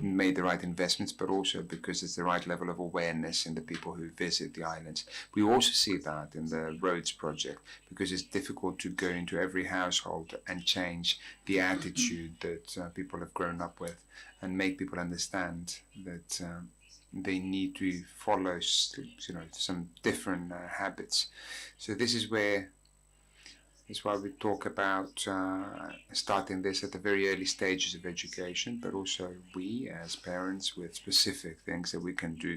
made the right investments, but also because it's the right level of awareness in the people who visit the islands. We also see that in the roads project, because it's difficult to go into every household and change the attitude that people have grown up with and make people understand that they need to follow, some different habits. So this is why we talk about starting this at the very early stages of education, but also we as parents with specific things that we can do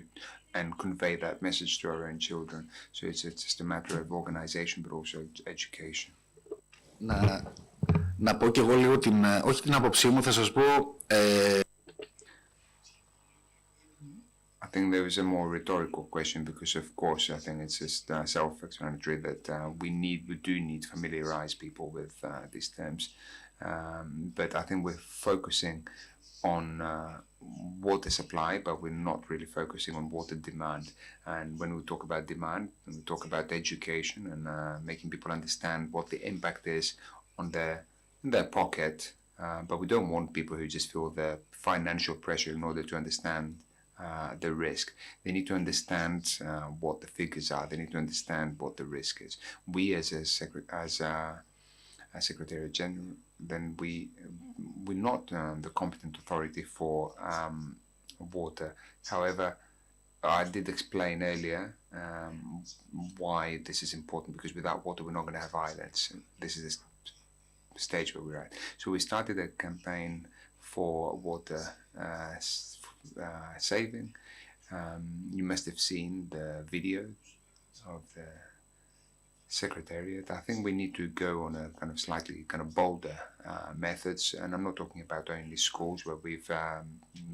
and convey that message to our own children. So it's just a matter of organization, but also education. Να πω και εγώ λίγο όχι την άποψή μου, θα σας πω... I think there is a more rhetorical question because, of course, I think it's just self-explanatory that we do need to familiarize people with these terms. But I think we're focusing on water supply, but we're not really focusing on water demand. And when we talk about demand, we talk about education and making people understand what the impact is on their pocket. But we don't want people who just feel the financial pressure in order to understand the risk. They need to understand what the figures are. They need to understand what the risk is. We, as a Secretary General, then we're not the competent authority for water. However, I did explain earlier why this is important, because without water we're not going to have islands. This is the stage where we're at. So we started a campaign for water saving. You must have seen the video of Secretariat, I think we need to go on a kind of slightly kind of bolder methods, and I'm not talking about only schools where we've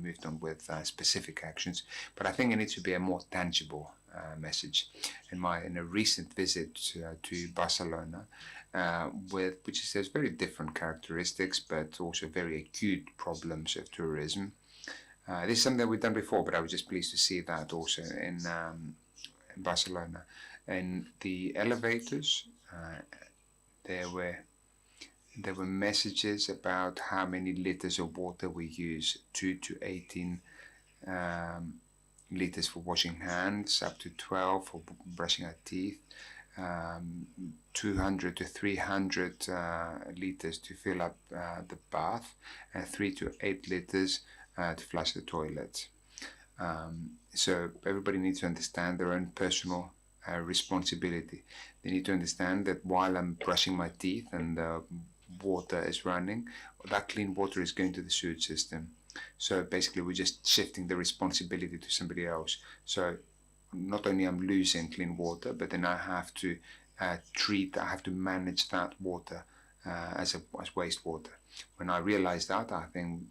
moved on with specific actions, but I think it needs to be a more tangible message. In a recent visit to Barcelona, which has very different characteristics, but also very acute problems of tourism. This is something that we've done before, but I was just pleased to see that also in Barcelona. And the elevators, there were messages about how many liters of water we use, 2 to 18 liters for washing hands, up to 12 for brushing our teeth, 200 to 300 liters to fill up the bath, and 3 to 8 liters to flush the toilet. So everybody needs to understand their own personal responsibility. They need to understand that while I'm brushing my teeth and the water is running, that clean water is going to the sewage system. So basically we're just shifting the responsibility to somebody else. So not only I'm losing clean water, but then I have to I have to manage that water as wastewater. When I realized that, I think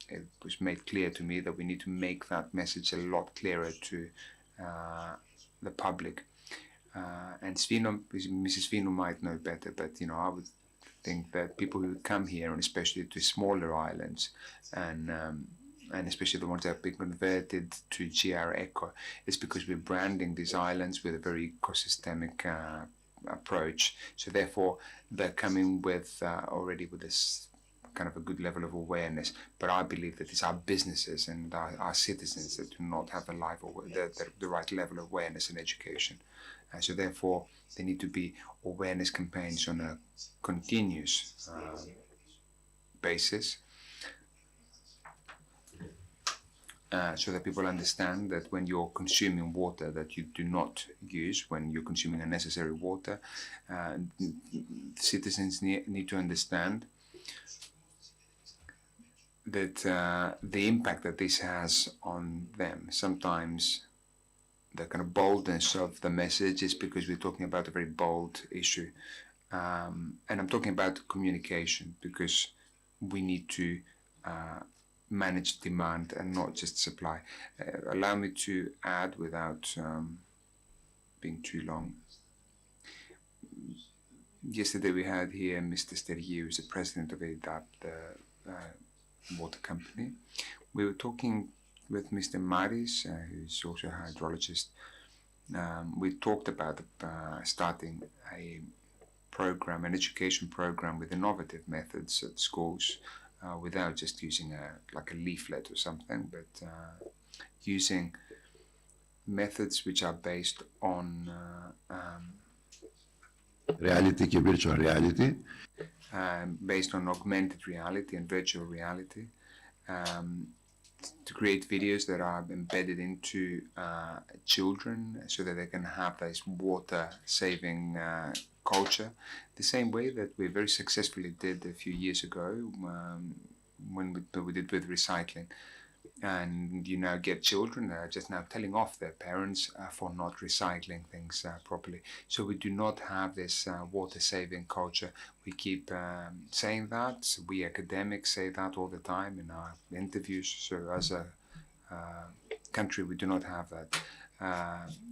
it was made clear to me that we need to make that message a lot clearer to the public. And Mrs. Svino might know better, but I would think that people who come here, and especially to smaller islands, and especially the ones that have been converted to GR Eco, it's because we're branding these islands with a very ecosystemic approach. So therefore, they're coming with already with this kind of a good level of awareness. But I believe that it's our businesses and our citizens that do not have the right level of awareness and education. So therefore, there need to be awareness campaigns on a continuous basis, so that people understand that when you're consuming water that you do not use, when you're consuming unnecessary water, citizens need to understand that the impact that this has on them. Sometimes the kind of boldness of the message is because we're talking about a very bold issue. And I'm talking about communication, because we need to manage demand and not just supply. Allow me to add, without being too long. Yesterday we had here Mr. Stergiou, who's the president of EDAP, the water company. We were talking with Mr. Maris, who's also a hydrologist. We talked about starting a program, an education program with innovative methods at schools, without just using like a leaflet or something, but using methods which are based on reality και virtual reality. Based on augmented reality and virtual reality, to create videos that are embedded into children so that they can have this water-saving culture, the same way that we very successfully did a few years ago when we did with recycling. And you now get children that are just now telling off their parents for not recycling things properly. So we do not have this water-saving culture. We keep saying that. We academics say that all the time in our interviews. So as a country, we do not have that.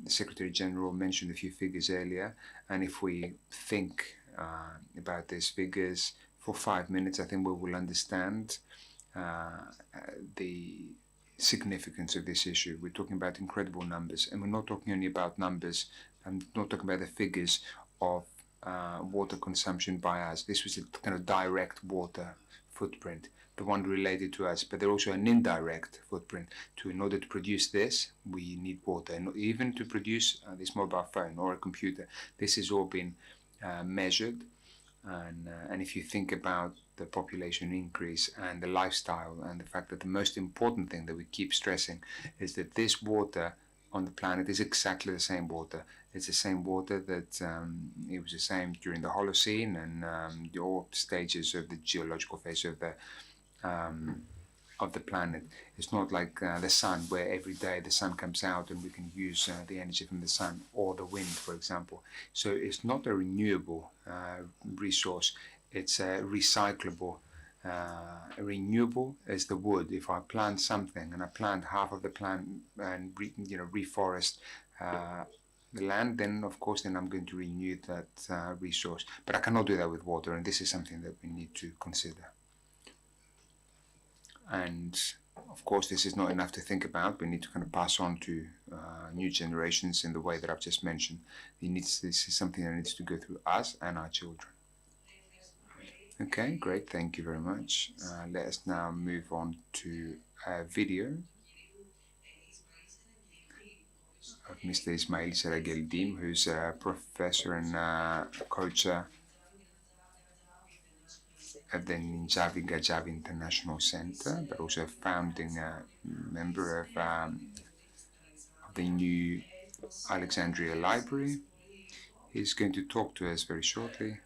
The Secretary General mentioned a few figures earlier, and if we think about these figures for 5 minutes, I think we will understand the significance of this issue. We're talking about incredible numbers, and we're not talking only about numbers. I'm not talking about the figures of water consumption by us. This was a kind of direct water footprint, the one related to us, but there's also an indirect footprint. In order to produce this, we need water, and even to produce this mobile phone or a computer, this has all been measured. And if you think about the population increase and the lifestyle, and the fact that the most important thing that we keep stressing is that this water on the planet is exactly the same water. It's the same water that it was the same during the Holocene and all stages of the geological phase of the of the planet. It's not like the sun, where every day the sun comes out and we can use the energy from the sun, or the wind, for example. So it's not a renewable resource. It's a recyclable. Renewable is the wood. If I plant something and I plant half of the plant and reforest the land, then of course then I'm going to renew that resource. But I cannot do that with water, and this is something that we need to consider. And of course this is not enough to think about. We need to kind of pass on to new generations in the way that I've just mentioned. This is something that needs to go through us and our children. Okay, great, thank you very much. Let us now move on to a video of Mr. Ismail Serageldim, who's a professor and coach at the Ninjavi Gajavi International Center, but also a founding member of the new Alexandria Library. He's going to talk to us very shortly.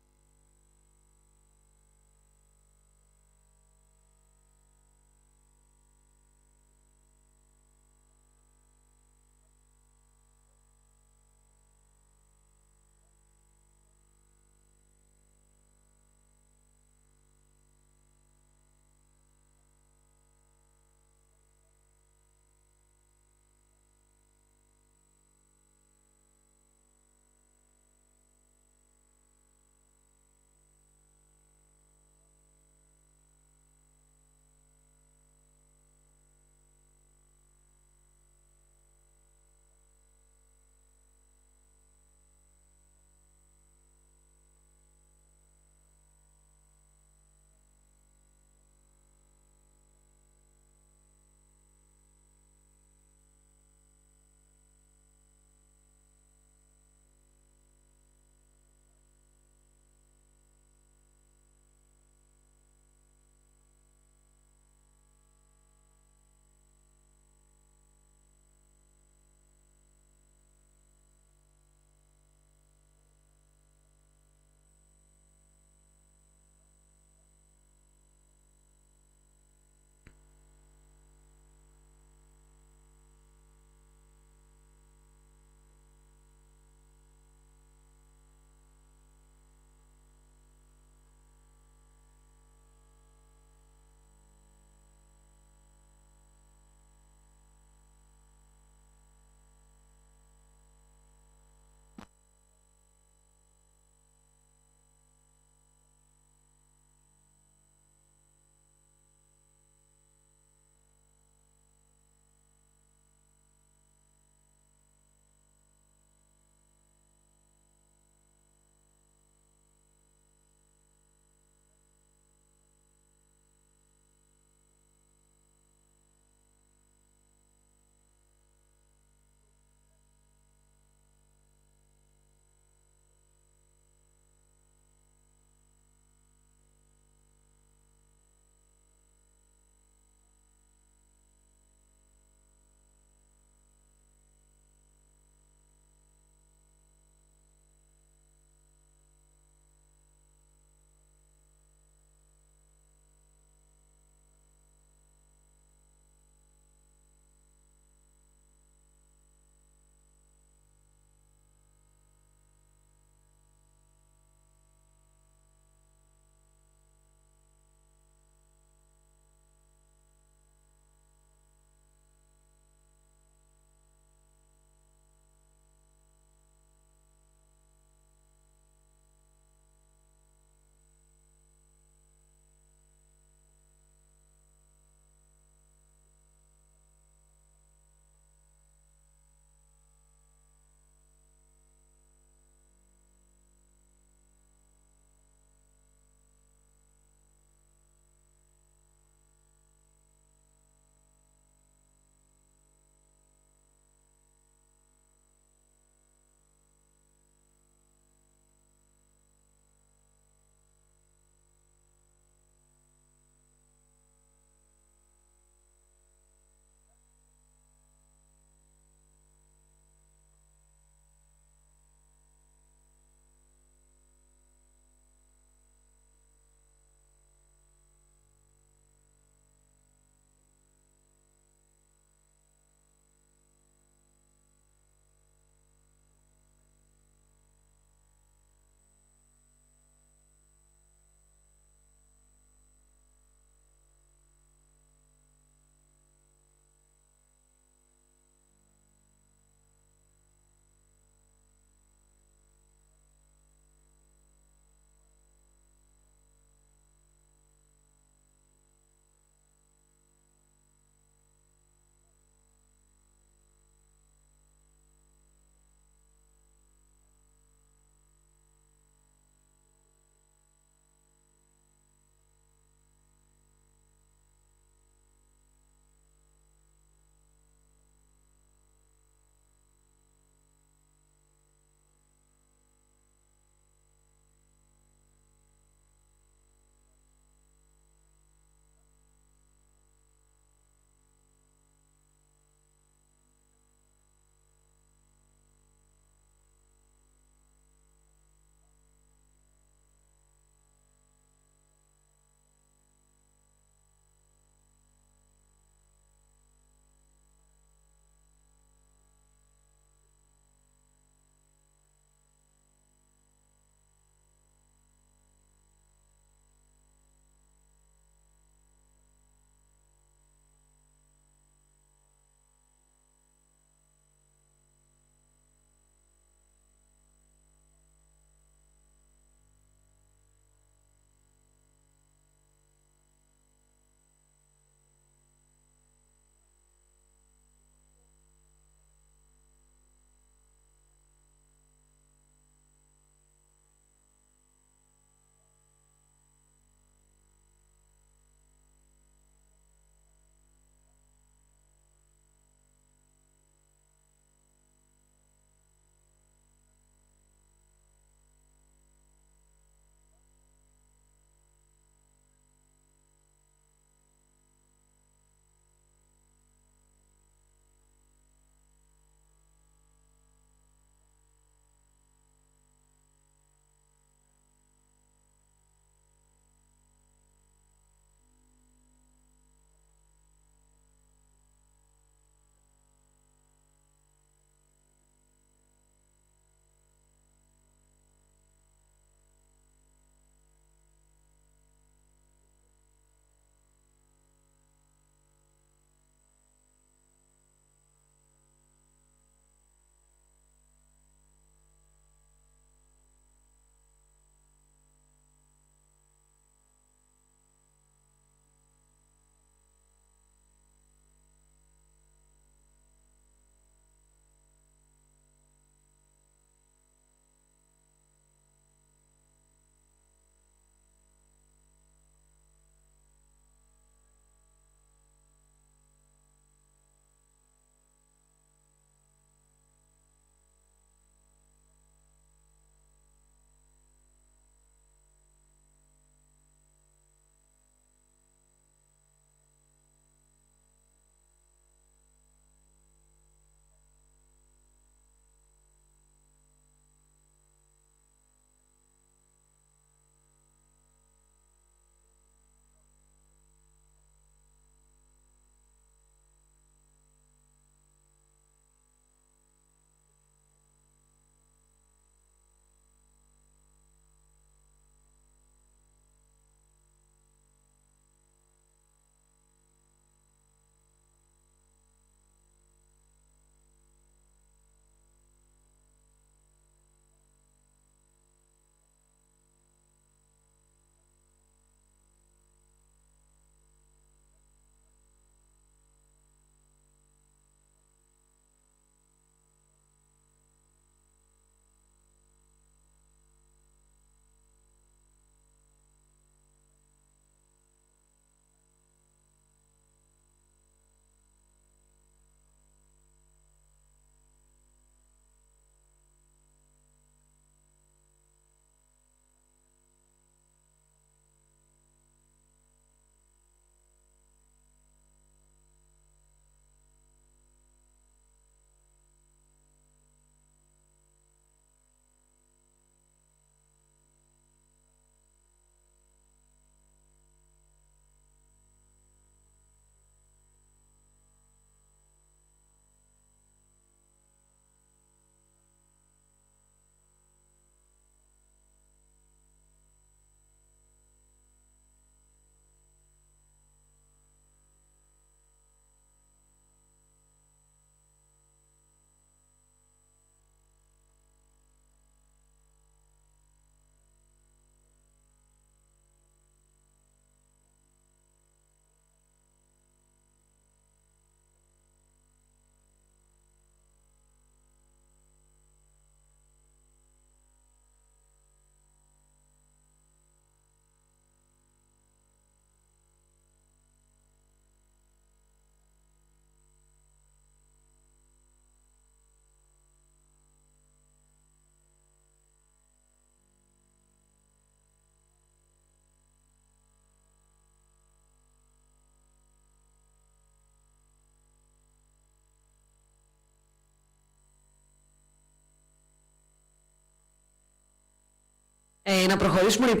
Να προχωρήσουμε λοιπόν.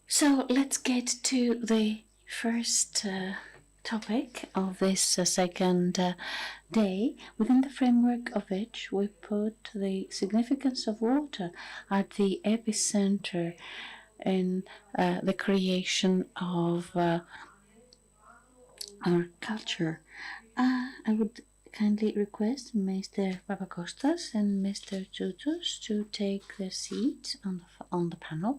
So let's get to the first topic of this second day, within the framework of which we put the significance of water at the epicenter in the creation of our culture. I would kindly request Mr. Papakostas and Mr. Tsoutsous to take their seats on the panel.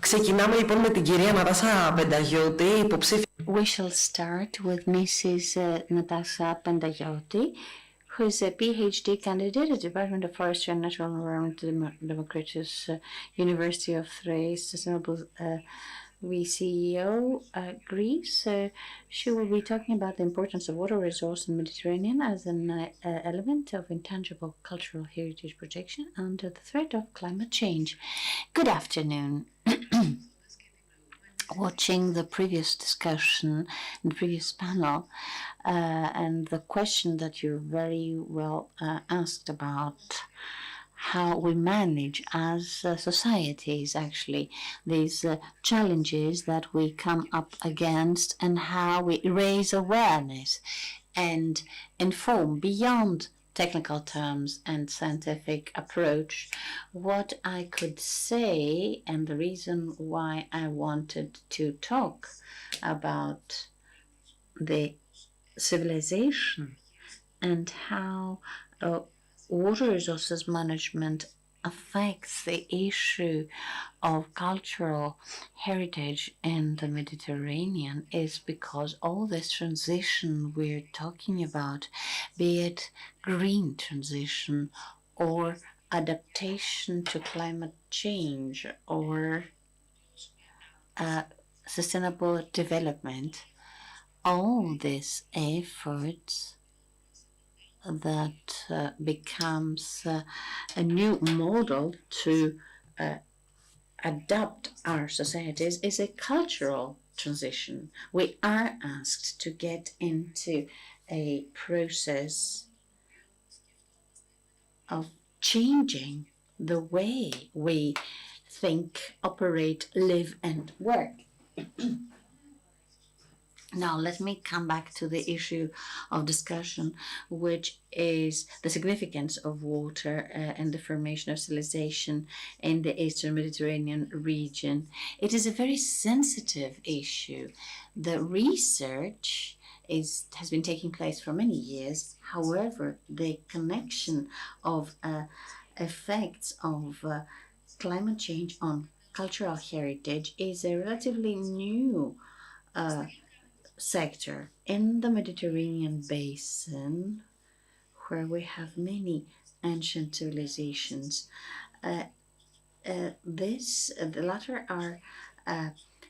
Ξεκινάμε λοιπόν με την κυρία Νατάσα Πενταγιώτη, υποψήφια. We shall start with Mrs. Natasha Pendayoti, who is a PhD candidate at the Department of Forestry and Natural Environment at Democritus University of Thrace, Sustainable VCEO, Greece. She will be talking about the importance of water resource in the Mediterranean as an element of intangible cultural heritage protection under the threat of climate change. Good afternoon. Watching the previous discussion in the previous panel and the question that you very well asked about how we manage as societies actually these challenges that we come up against and how we raise awareness and inform beyond technical terms and scientific approach, what I could say, and the reason why I wanted to talk about the civilization and how water resources management affects the issue of cultural heritage in the Mediterranean is because all this transition we're talking about, be it green transition or adaptation to climate change or sustainable development, all these efforts that becomes a new model to adapt our societies is a cultural transition. We are asked to get into a process of changing the way we think, operate, live, and work. Now, let me come back to the issue of discussion, which is the significance of water and the formation of civilization in the Eastern Mediterranean region. It is a very sensitive issue. The research has been taking place for many years. However, the connection of effects of climate change on cultural heritage is a relatively new sector in the Mediterranean basin, where we have many ancient civilizations. The latter are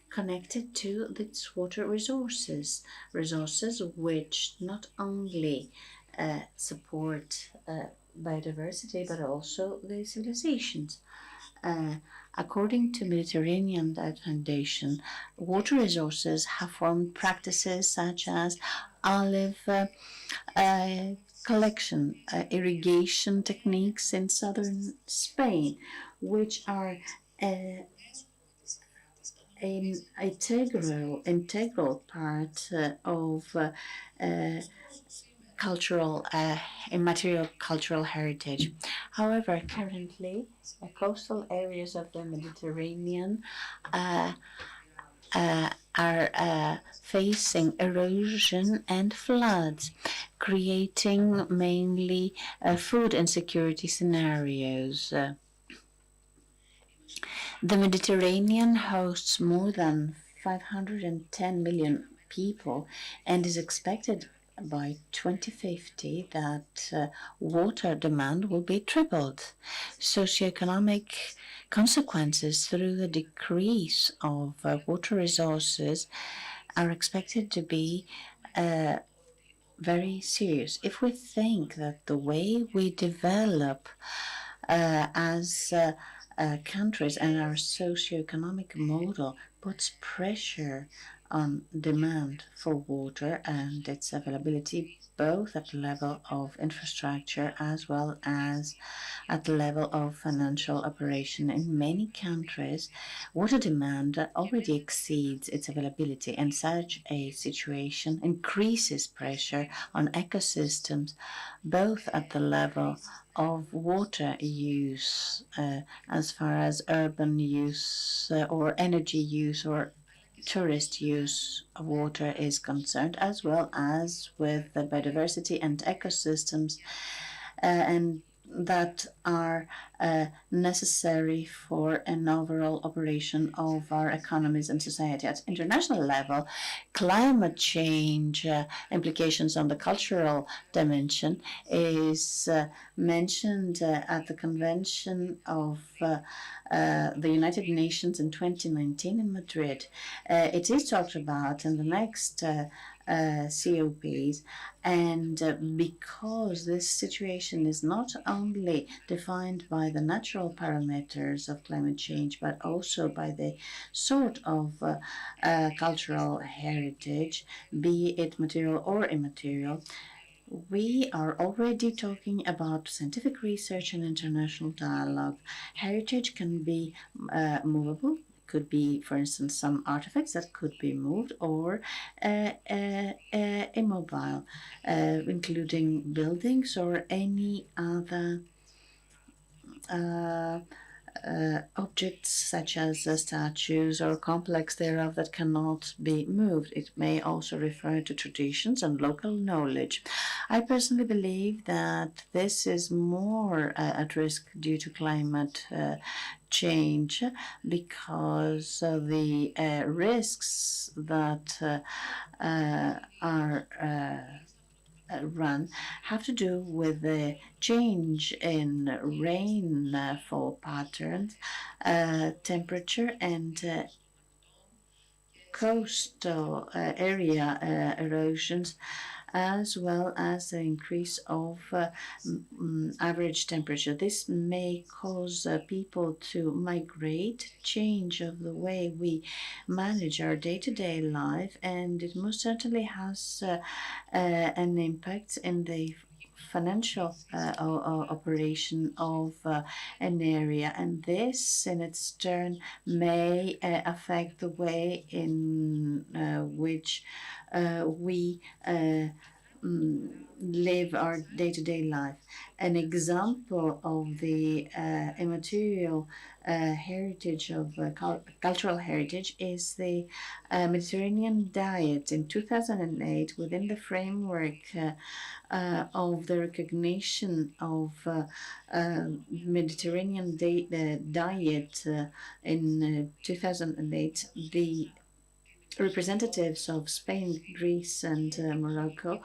connected to its water resources which not only support biodiversity but also the civilizations. According to Mediterranean Foundation, water resources have formed practices such as olive collection, irrigation techniques in southern Spain, which are an integral part of cultural, immaterial cultural heritage. However, currently, the coastal areas of the Mediterranean are facing erosion and floods, creating mainly food insecurity scenarios. The Mediterranean hosts more than 510 million people and is expected by 2050 that water demand will be tripled. Socioeconomic consequences through the decrease of water resources are expected to be very serious. If we think that the way we develop as countries and our socioeconomic model puts pressure on demand for water and its availability, both at the level of infrastructure as well as at the level of financial operation. In many countries, water demand already exceeds its availability, and such a situation increases pressure on ecosystems, both at the level of water use as far as urban use or energy use or tourist use of water is concerned, as well as with the biodiversity and ecosystems and that are necessary for an overall operation of our economies and society. At international level, climate change implications on the cultural dimension is mentioned at the Convention of the United Nations in 2019 in Madrid. It is talked about in the next COPs, and because this situation is not only defined by the natural parameters of climate change, but also by the sort of cultural heritage, be it material or immaterial, we are already talking about scientific research and international dialogue. Heritage can be movable. Could be, for instance, some artifacts that could be moved, or immobile, including buildings or any other objects such as statues or complex thereof that cannot be moved. It may also refer to traditions and local knowledge. I personally believe that this is more at risk due to climate change, because the risks that are run have to do with the change in rainfall patterns, temperature, and coastal area erosions, as well as the increase of average temperature. This may cause people to migrate, change of the way we manage our day-to-day life, and it most certainly has an impact in the financial operation of an area, and this in its turn may affect the way in which we live our day-to-day life. An example of the immaterial heritage of cultural heritage is the Mediterranean diet. In 2008, within the framework of the recognition of Mediterranean diet in 2008, the representatives of Spain, Greece, and Morocco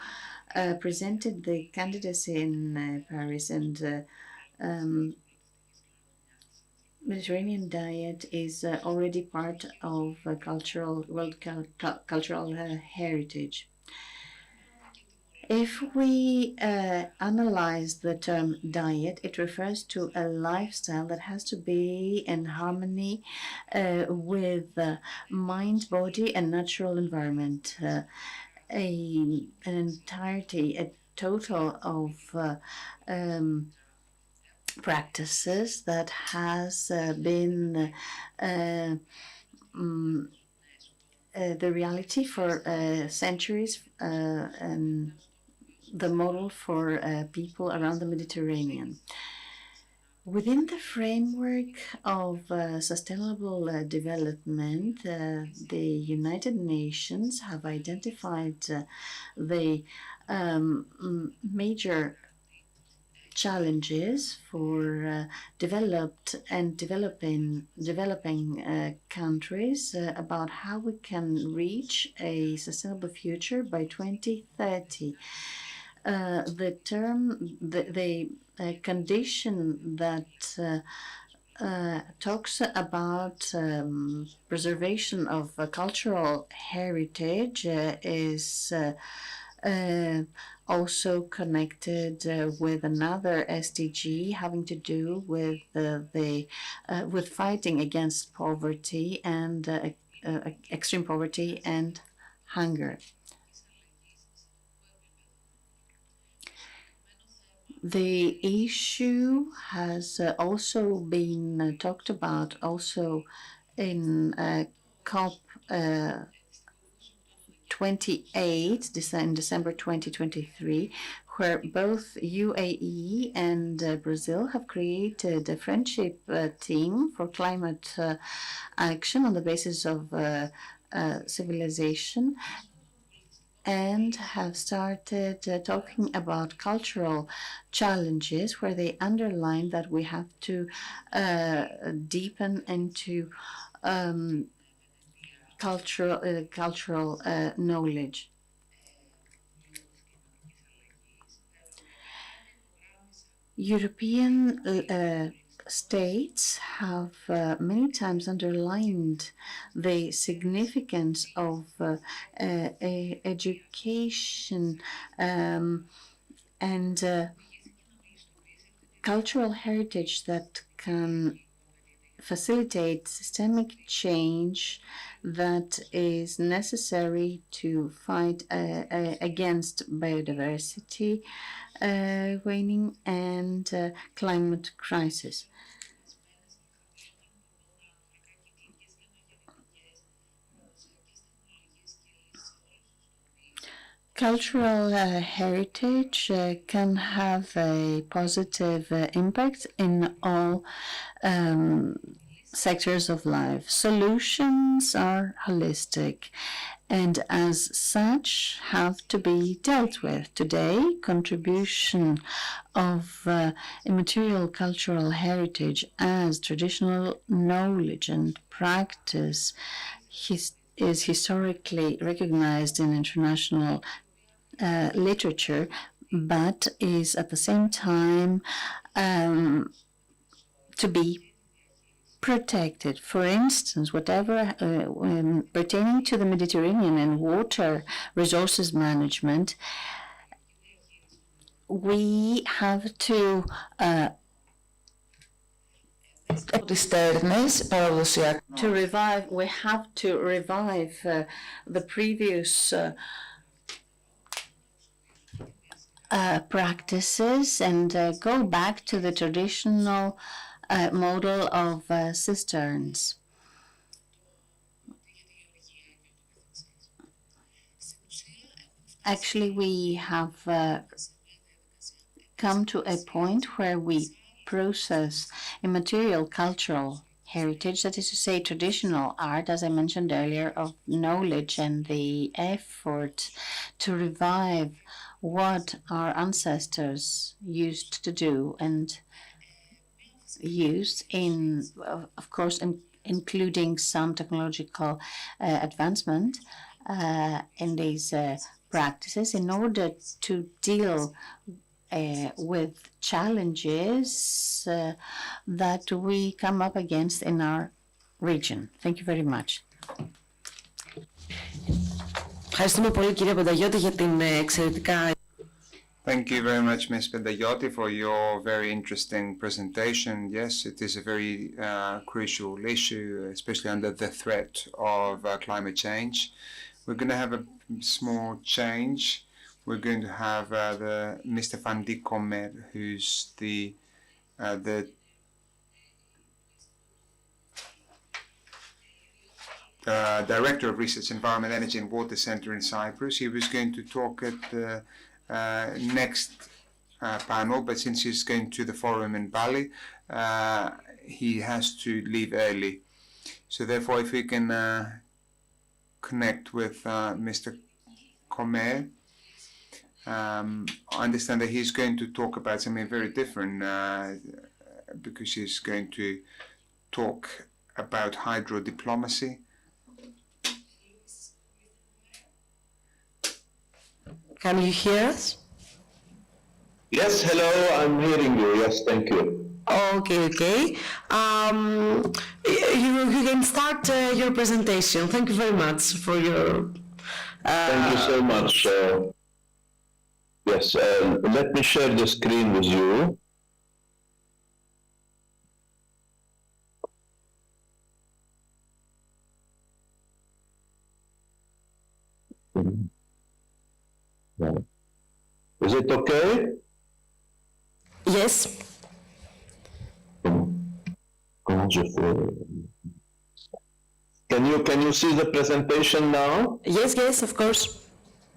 presented the candidacy in Paris, and Mediterranean diet is already part of world cultural heritage. If we analyze the term diet, it refers to a lifestyle that has to be in harmony with mind, body, and natural environment. An entirety, a total of practices that has been the reality for centuries and the model for people around the Mediterranean. Within the framework of sustainable development, the United Nations have identified the major challenges for developed and developing countries about how we can reach a sustainable future by 2030. The condition that talks about preservation of cultural heritage is also connected with another SDG having to do with with fighting against poverty and extreme poverty and hunger. The issue has also been talked about also in COP 28 in December 2023, where both UAE and Brazil have created a friendship team for climate action on the basis of civilization, and have started talking about cultural challenges, where they underline that we have to deepen into cultural knowledge. European states have many times underlined the significance of education and cultural heritage that can facilitate systemic change that is necessary to fight against biodiversity waning and climate crisis. Cultural heritage can have a positive impact in all sectors of life. Solutions are holistic and as such have to be dealt with. Today, contribution of immaterial cultural heritage as traditional knowledge and practice is historically recognized in international literature, but is at the same time to be protected. For instance, whatever pertaining to the Mediterranean and water resources management, we have to revive. We have to revive the previous practices and go back to the traditional model of cisterns. Actually, we have come to a point where we process immaterial cultural heritage, that is to say traditional art, as I mentioned earlier, of knowledge and the effort to revive what our ancestors used to do and used in, of course, including some technological advancement in these practices in order to deal with challenges that we come up against in our region. Thank you very much. Ευχαριστούμε πολύ κύριε Πενταγιώτη για την εξαιρετικά. Thank you very much, Ms. Pendayotti, for your very interesting presentation. Yes, it is a very crucial issue, especially under the threat of climate change. We're going to have a small change. We're going to have Mr. Fandi Komer, who's the Director of Research, Environment, Energy and Water Center in Cyprus. He was going to talk at the next panel, but since he's going to the forum in Bali, he has to leave early. So therefore, if we can connect with Mr. Komer, I understand that he's going to talk about something very different because he's going to talk about hydro diplomacy. Can you hear us? Yes, hello, I'm hearing you. Yes, thank you. Okay. You can start your presentation. Thank you very much for your... Thank you so much. Yes, let me share the screen with you. Is it okay? Yes. Can you see the presentation now? Yes, of course.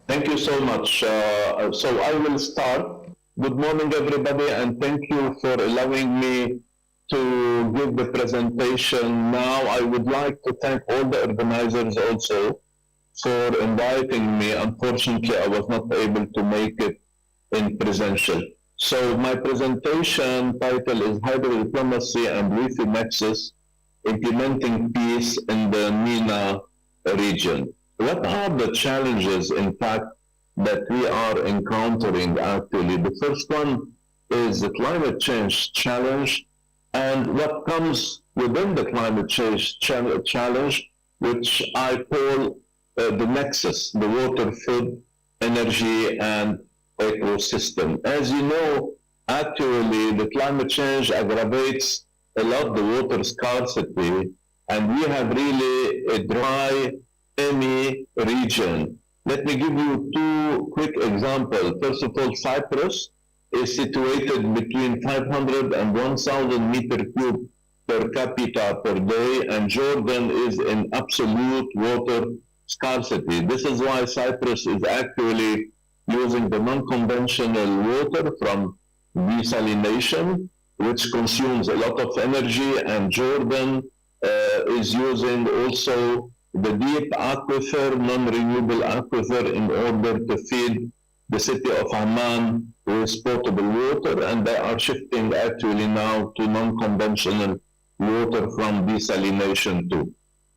Thank you so much. So I will start. Good morning, everybody, and thank you for allowing me to give the presentation now. I would like to thank all the organizers also for inviting me. Unfortunately, I was not able to make it in presential. So my presentation title is Hydro Diplomacy and WiFi Nexus, Implementing Peace in the MENA region. What are the challenges, in fact, that we are encountering actually? The first one is the climate change challenge, and what comes within the climate change challenge, which I call the nexus, the water, food, energy, and ecosystem. As you know, actually, the climate change aggravates a lot the water scarcity, and we have really a dry, EMI region. Let me give you two quick examples. First of all, Cyprus is situated between 500 and 1,000 meter cube per capita per day, and Jordan is in absolute water scarcity. This is why Cyprus is actually using the non-conventional water from desalination, which consumes a lot of energy, and Jordan is using also the deep aquifer, non-renewable aquifer, in order to feed the city of Amman with potable water, and they are shifting actually now to non-conventional water from desalination too.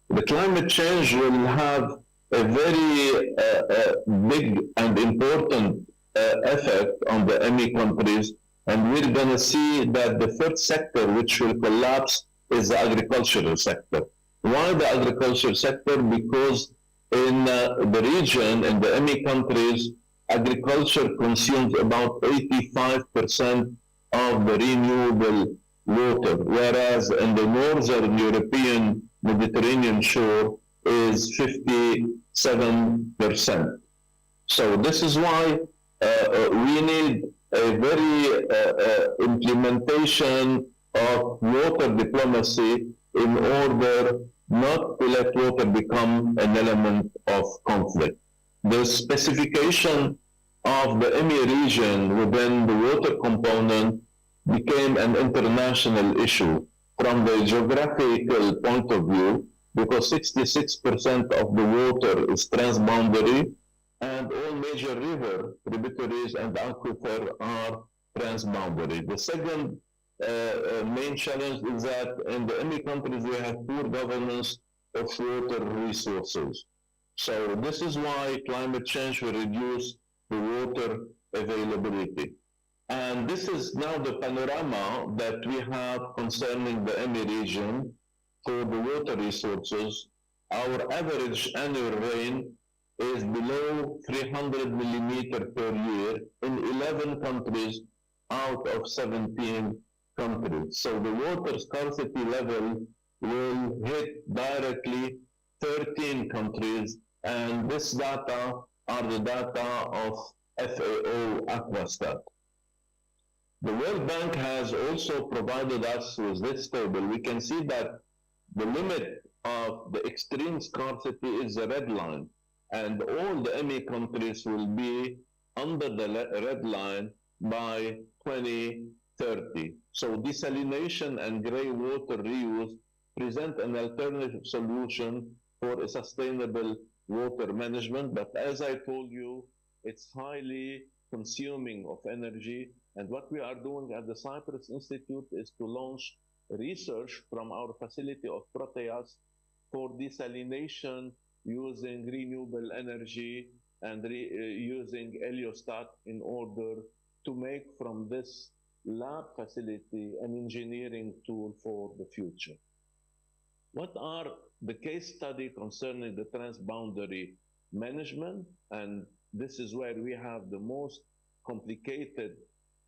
The climate change will have a very big and important effect on the EMI countries, and we're going to see that the first sector which will collapse is the agricultural sector. Why the agricultural sector? Because in the region, in the EMI countries, agriculture consumes about 85% of the renewable water, whereas in the northern European Mediterranean shore is 57%. So this is why we need a very implementation of water diplomacy in order not to let water become an element of conflict. The specification of the EMI region within the water component became an international issue from the geographical point of view, because 66% of the water is transboundary, and all major river tributaries and aquifer are transboundary. The second main challenge is that in the EMI countries we have poor governance of water resources. So this is why climate change will reduce the water availability. And this is now the panorama that we have concerning the EMI region for the water resources. Our average annual rain is below 300 millimeter per year in 11 countries out of 17 countries. So the water scarcity level will hit directly 13 countries, and this data are the data of FAO Aquastat. The World Bank has also provided us with this table. We can see that the limit of the extreme scarcity is the red line, and all the EMI countries will be under the red line by 2030. So desalination and grey water reuse present an alternative solution for a sustainable water management, but as I told you, it's highly consuming of energy. And what we are doing at the Cyprus Institute is to launch research from our facility of Proteas for desalination using renewable energy and using heliostat in order to make from this lab facility an engineering tool for the future. What are the case study concerning the transboundary management? And this is where we have the most complicated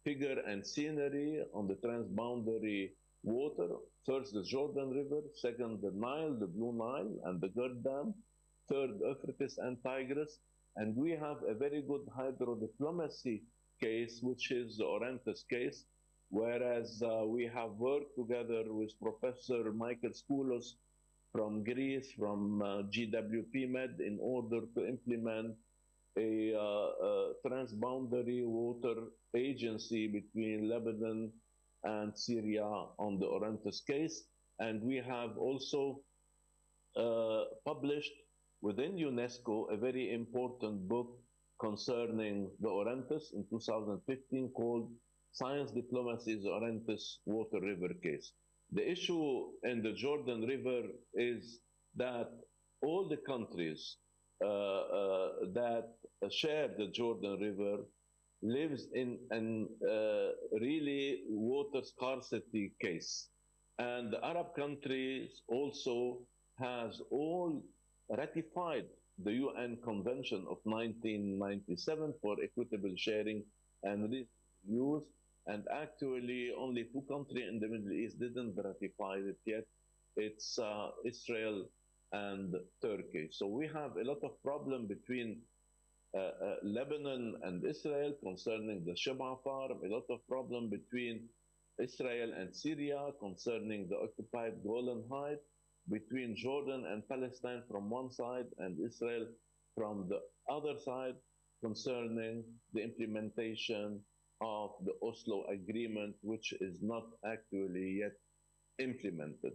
figure and scenery on the transboundary water. First, the Jordan River. Second, the Nile, the Blue Nile, and the Gerd Dam. Third, Euphrates and Tigris. And we have a very good hydrodiplomacy case, which is the Orontes case, whereas we have worked together with Professor Michael Skoulos from Greece, from GWP Med, in order to implement a transboundary water agency between Lebanon and Syria on the Orontes case. And we have also published within UNESCO a very important book concerning the Orontes in 2015 called Science Diplomacy's Orontes Water River Case. The issue in the Jordan River is that all the countries that share the Jordan River lives in an really water scarcity case. And the Arab countries also has all ratified the UN Convention of 1997 for equitable sharing and reuse. And actually, only two countries in the Middle East didn't ratify it yet. It's Israel and Turkey. So we have a lot of problem between Lebanon and Israel concerning the Shebaa farm, a lot of problem between Israel and Syria concerning the occupied Golan Heights, between Jordan and Palestine from one side and Israel from the other side concerning the implementation of the Oslo Agreement, which is not actually yet implemented.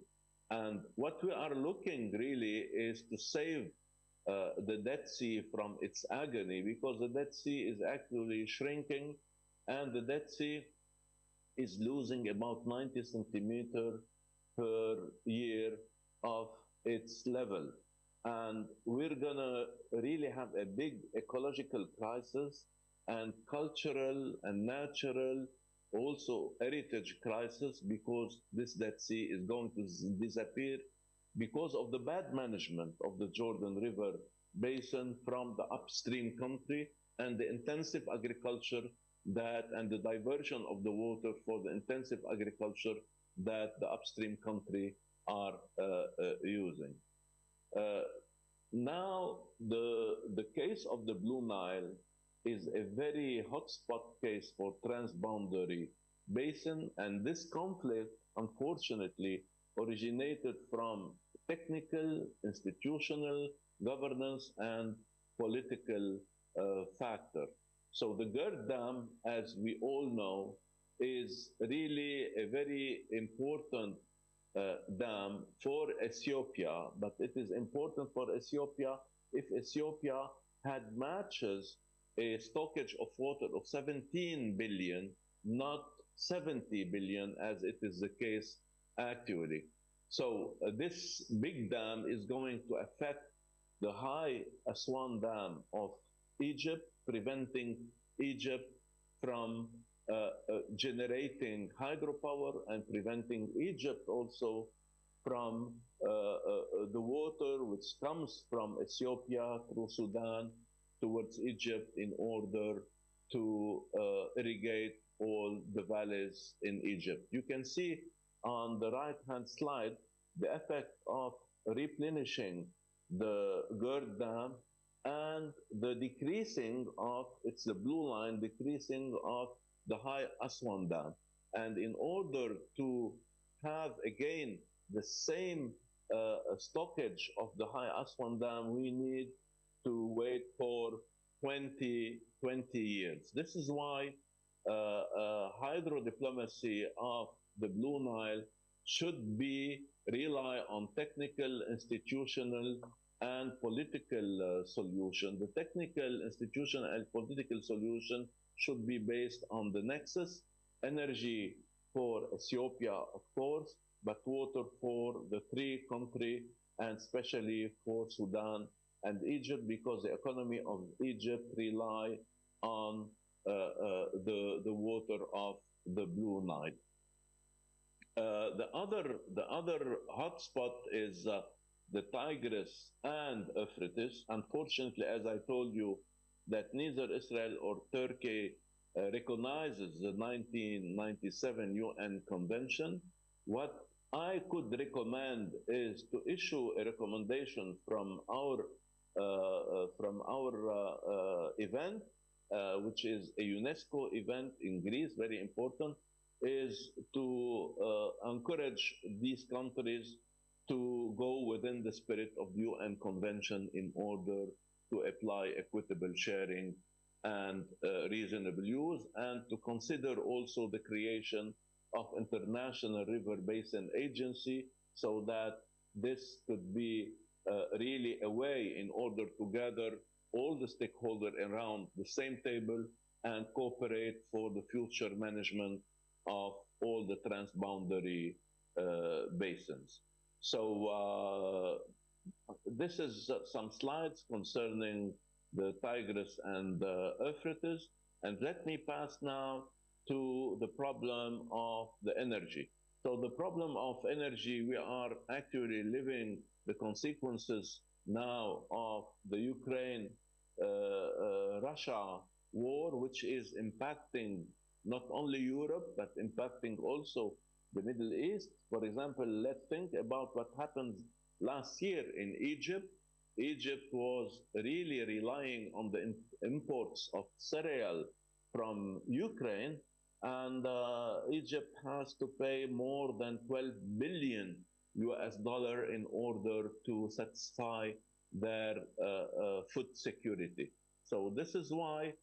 And what we are looking really is to save the Dead Sea from its agony, because the Dead Sea is actually shrinking, and the Dead Sea is losing about 90 centimeters per year of its level. And we're gonna really have a big ecological crisis and cultural and natural, also heritage crisis, because this Dead Sea is going to disappear because of the bad management of the Jordan River basin from the upstream country and the intensive agriculture that, and the diversion of the water for the intensive agriculture that the upstream country are using. Now, the case of the Blue Nile is a very hotspot case for transboundary basin, and this conflict, unfortunately, originated from technical, institutional, governance, and political factor. So the Gerd Dam, as we all know, is really a very important dam for Ethiopia, but it is important for Ethiopia if Ethiopia had matches a stockage of water of 17 billion, not 70 billion, as it is the case actually. So this big dam is going to affect the high Aswan Dam of Egypt, preventing Egypt from generating hydropower and preventing Egypt also from the water which comes from Ethiopia through Sudan towards Egypt in order to irrigate all the valleys in Egypt. You can see on the right-hand slide the effect of replenishing the Gerd Dam and the decreasing of, it's the blue line, decreasing of the high Aswan Dam. And in order to have again the same stockage of the high Aswan Dam, we need to wait for 20 years. This is why hydrodiplomacy of the Blue Nile should be rely on technical, institutional, and political solution. The technical, institutional, and political solution should be based on the nexus, energy for Ethiopia, of course, but water for the three countries, and especially for Sudan and Egypt, because the economy of Egypt rely on the water of the Blue Nile. The other hotspot is the Tigris and Euphrates. Unfortunately, as I told you, that neither Israel or Turkey recognizes the 1997 UN Convention. What I could recommend is to issue a recommendation from our event, which is a UNESCO event in Greece, very important, is to encourage these countries to go within the spirit of the UN Convention in order to apply equitable sharing and reasonable use, and to consider also the creation of International River Basin Agency, so that this could be really a way in order to gather all the stakeholders around the same table and cooperate for the future management of all the transboundary basins. So this is some slides concerning the Tigris and the Euphrates. And let me pass now to the problem of the energy. So the problem of energy, we are actually living the consequences now of the Ukraine-Russia war, which is impacting not only Europe, but impacting also the Middle East. For example, let's think about what happened last year in Egypt. Egypt was really relying on the imports of cereal from Ukraine, and Egypt has to pay more than 12 billion US dollar in order to satisfy their food security. So this is why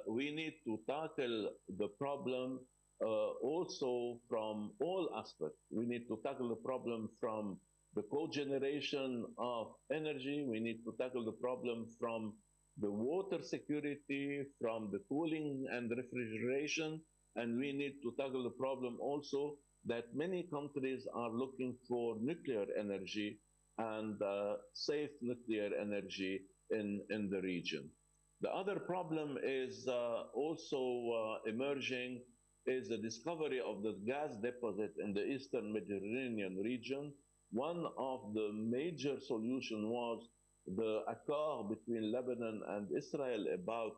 we need to tackle the problem also from all aspects. We need to tackle the problem from the cogeneration of energy. We need to tackle the problem from the water security, from the cooling and refrigeration, and we need to tackle the problem also that many countries are looking for nuclear energy and safe nuclear energy in the region. The other problem is also emerging is the discovery of the gas deposit in the Eastern Mediterranean region. One of the major solutions was the accord between Lebanon and Israel about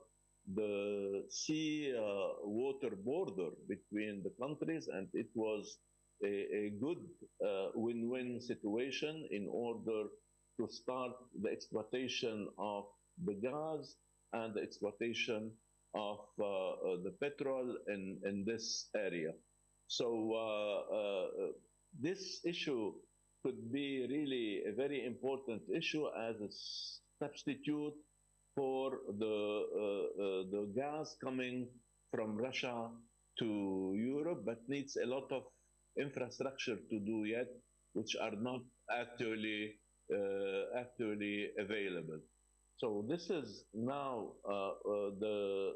the sea water border between the countries, and it was a good win-win situation in order to start the exploitation of the gas and the exploitation of the petrol in this area. So this issue could be really a very important issue as a substitute for the gas coming from Russia to Europe, but needs a lot of infrastructure to do yet, which are not actually available. So this is now the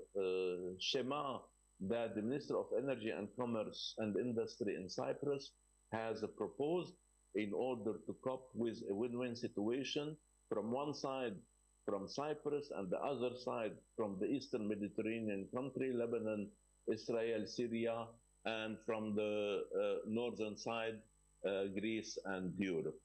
schema that the Minister of Energy and Commerce and Industry in Cyprus has proposed in order to cope with a win-win situation from one side from Cyprus and the other side from the Eastern Mediterranean country, Lebanon, Israel, Syria, and from the northern side, Greece and Europe.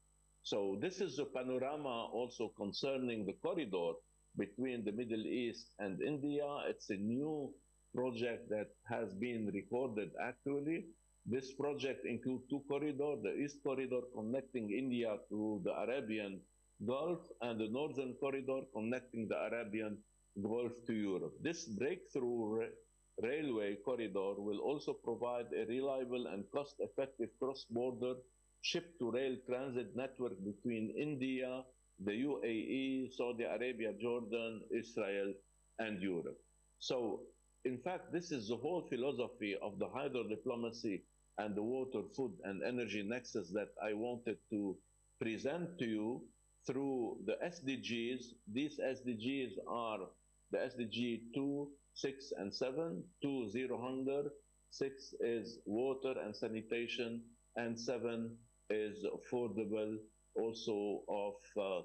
So this is a panorama also concerning the corridor between the Middle East and India. It's a new project that has been recorded actually. This project includes two corridors, the East Corridor connecting India to the Arabian Gulf and the Northern Corridor connecting the Arabian Gulf to Europe. This breakthrough railway corridor will also provide a reliable and cost-effective cross-border ship-to-rail transit network between India, the UAE, Saudi Arabia, Jordan, Israel, and Europe. So, in fact, this is the whole philosophy of the hydro-diplomacy and the water, food, and energy nexus that I wanted to present to you through the SDGs. These SDGs are the SDG 2, 6 and 7. 2, zero hunger. 6 is water and sanitation. And 7 is affordable, also of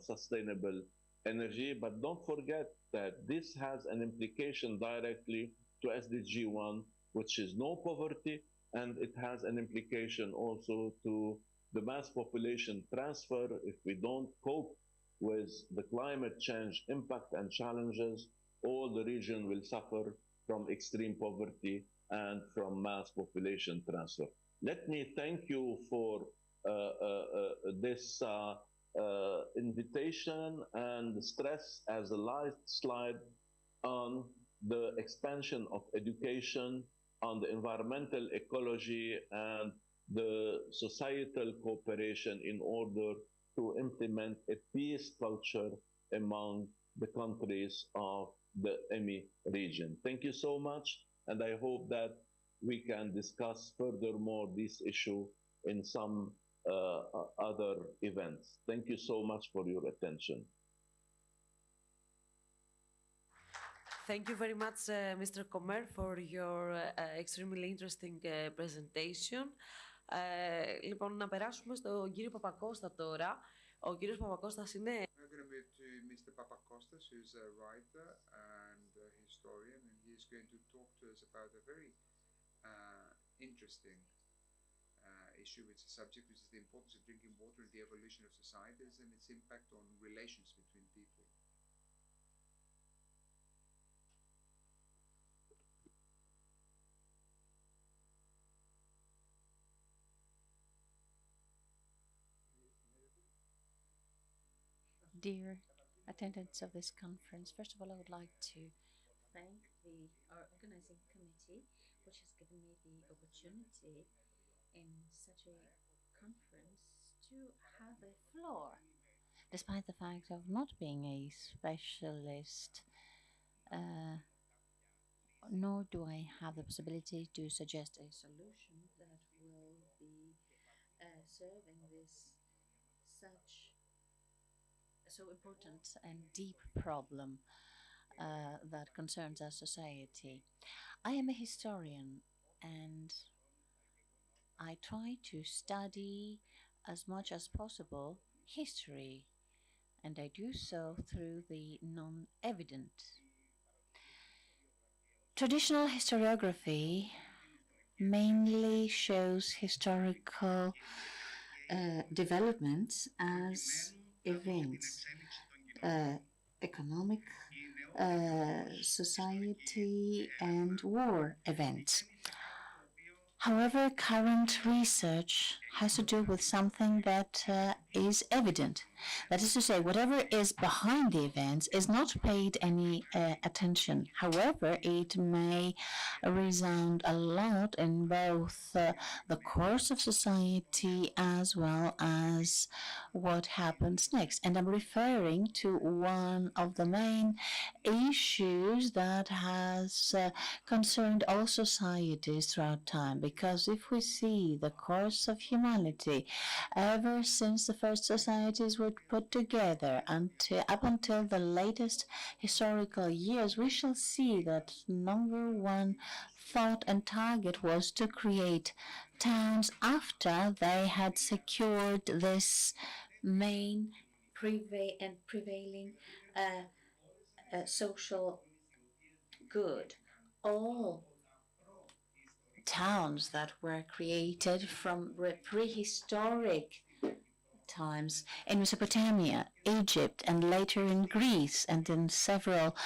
sustainable energy. But don't forget that this has an implication directly to SDG 1, which is no poverty, and it has an implication also to the mass population transfer. If we don't cope with the climate change impact and challenges, all the region will suffer from extreme poverty and from mass population transfer. Let me thank you for this invitation and stress as a last slide on the expansion of education, on the environmental ecology and the societal cooperation in order to implement a peace culture among the countries of the EMI region. Thank you so much, and I hope that we can discuss furthermore this issue in some other events. Thank you so much for your attention. Thank you very much, Mr. Comer, for your extremely interesting presentation. Λοιπόν, να περάσουμε στον κύριο Παπακώστα τώρα. Ο κύριος Παπακώστας είναι... We're going to move to Mr. Papakostas, who's a writer and a historian, and he's going to talk to us about a very interesting issue. It's a subject which is the importance of drinking water and the evolution of societies and its impact on relations between people. Dear attendants of this conference, first of all, I would like to thank the organizing committee, which has given me the opportunity in such a conference to have a floor. Despite the fact of not being a specialist, nor do I have the possibility to suggest a solution that will be serving this so important and deep problem that concerns our society. I am a historian, and I try to study as much as possible history, and I do so through the non-evident. Traditional historiography mainly shows historical developments as events, economic, society, and war events. However, current research has to do with something that is evident. That is to say, whatever is behind the events is not paid any attention. However, it may resound a lot in both the course of society as well as what happens next. And I'm referring to one of the main issues that has concerned all societies throughout time. Because if we see the course of humanity ever since the first societies were put together up until the latest historical years, we shall see that number one thought and target was to create towns after they had secured this main prevailing social good. All towns that were created from prehistoric times in Mesopotamia, Egypt, and later in Greece and in several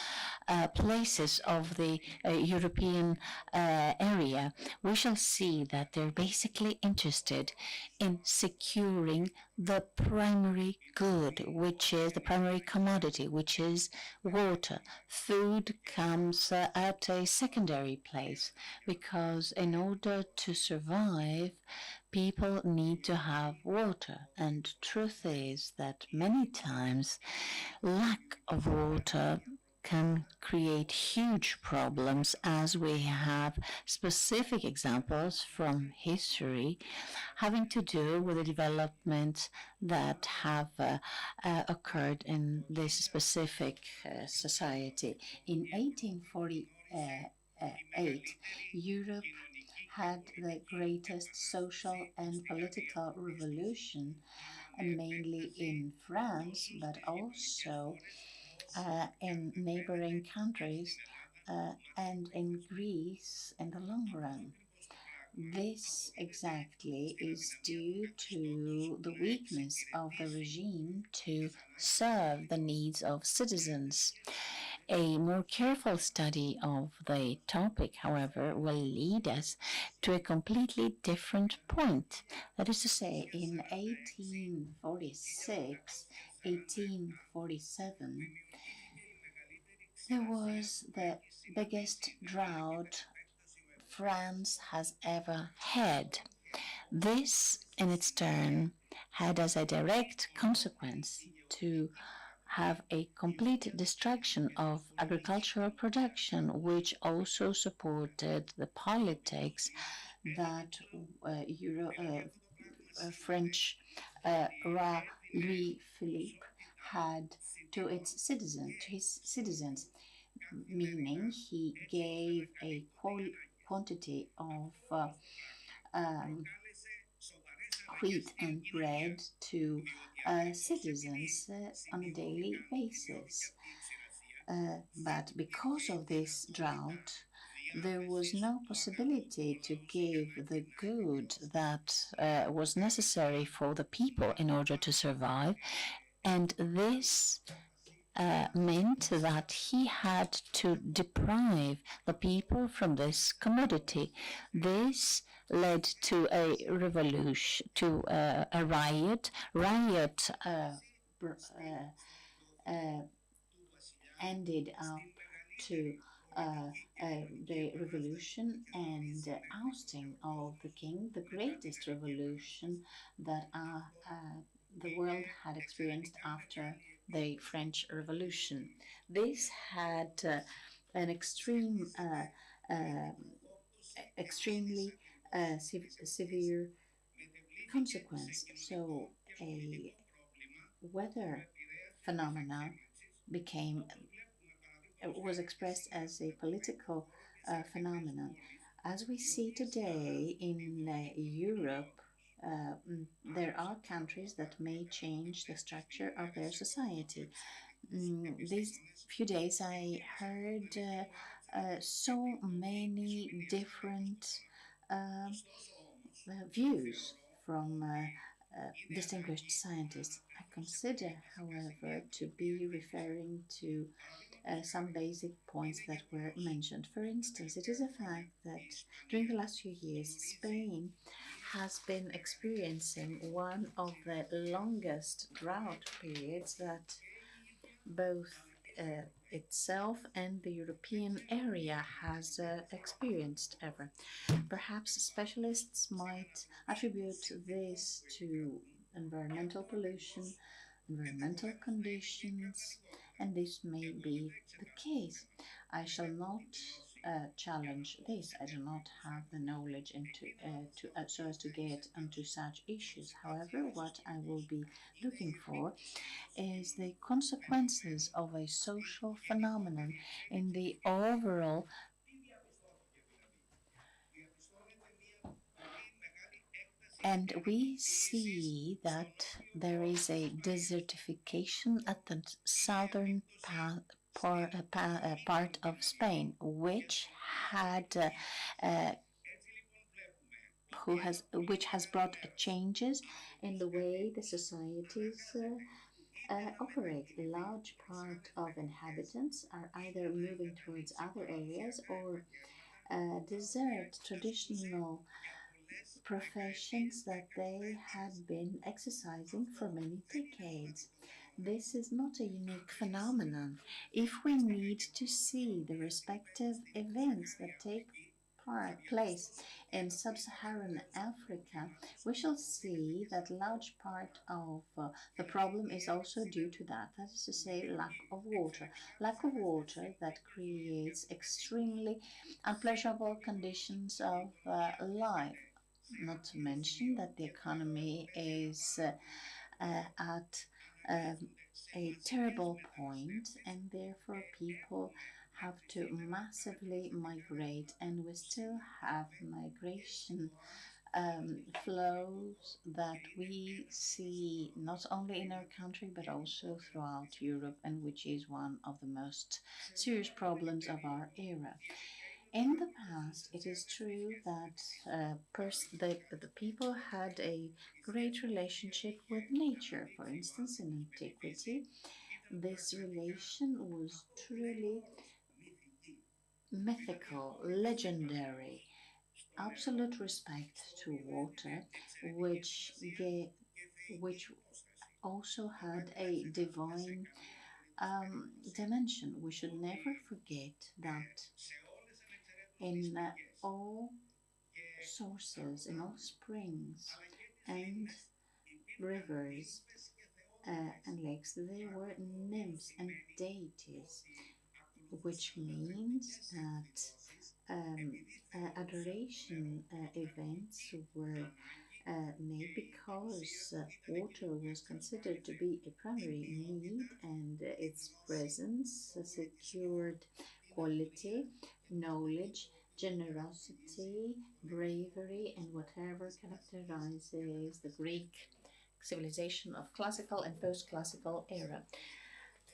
places of the European area, we shall see that they're basically interested in securing the primary good, which is the primary commodity, which is water. Food comes at a secondary place because in order to survive, people need to have water. And truth is that many times lack of water can create huge problems, as we have specific examples from history having to do with the developments that have occurred in this specific society. In 1848, Europe had the greatest social and political revolution, mainly in France, but also in neighboring countries and in Greece in the long run. This exactly is due to the weakness of the regime to serve the needs of citizens. A more careful study of the topic, however, will lead us to a completely different point. That is to say, in 1846, 1847, there was the biggest drought France has ever had. This, in its turn, had as a direct consequence to have a complete destruction of agricultural production, which also supported the politics that French Roi Louis Philippe had to his citizens, meaning he gave a quantity of wheat and bread to citizens on a daily basis. But because of this drought, there was no possibility to give the good that was necessary for the people in order to survive, and this meant that he had to deprive the people from this commodity. This led to a revolution, to a riot. Ended up to the revolution and ousting of the king, the greatest revolution that the world had experienced after the French Revolution. This had an extremely severe consequence. So a weather phenomena was expressed as a political phenomenon. As we see today in Europe, there are countries that may change the structure of their society. These few days I heard so many different views from distinguished scientists. I consider, however, to be referring to some basic points that were mentioned. For instance, it is a fact that during the last few years, Spain has been experiencing one of the longest drought periods that both itself and the European area has experienced ever. Perhaps specialists might attribute this to environmental pollution, environmental conditions, and this may be the case. I shall not challenge this. I do not have the knowledge so as to get onto such issues. However, what I will be looking for is the consequences of a social phenomenon in the overall and we see that there is a desertification at the southern part of Spain, which has brought changes in the way the societies operate. A large part of inhabitants are either moving towards other areas or desert traditional professions that they had been exercising for many decades. This is not a unique phenomenon. If we need to see the respective events that take place in sub-Saharan Africa, we shall see that large part of the problem is also due to that. That is to say, lack of water. Lack of water that creates extremely unpleasurable conditions of life. Not to mention that the economy is at a terrible point, and therefore people have to massively migrate, and we still have migration flows that we see not only in our country but also throughout Europe, and which is one of the most serious problems of our era. In the past, it is true that the people had a great relationship with nature. For instance, in antiquity, this relation was truly mythical, legendary, absolute respect to water, which also had a divine dimension. We should never forget that in all sources, in all springs and rivers and lakes, there were nymphs and deities, which means that adoration events were made because water was considered to be a primary need, and its presence secured quality, knowledge, generosity, bravery, and whatever characterizes the Greek civilization of classical and post-classical era.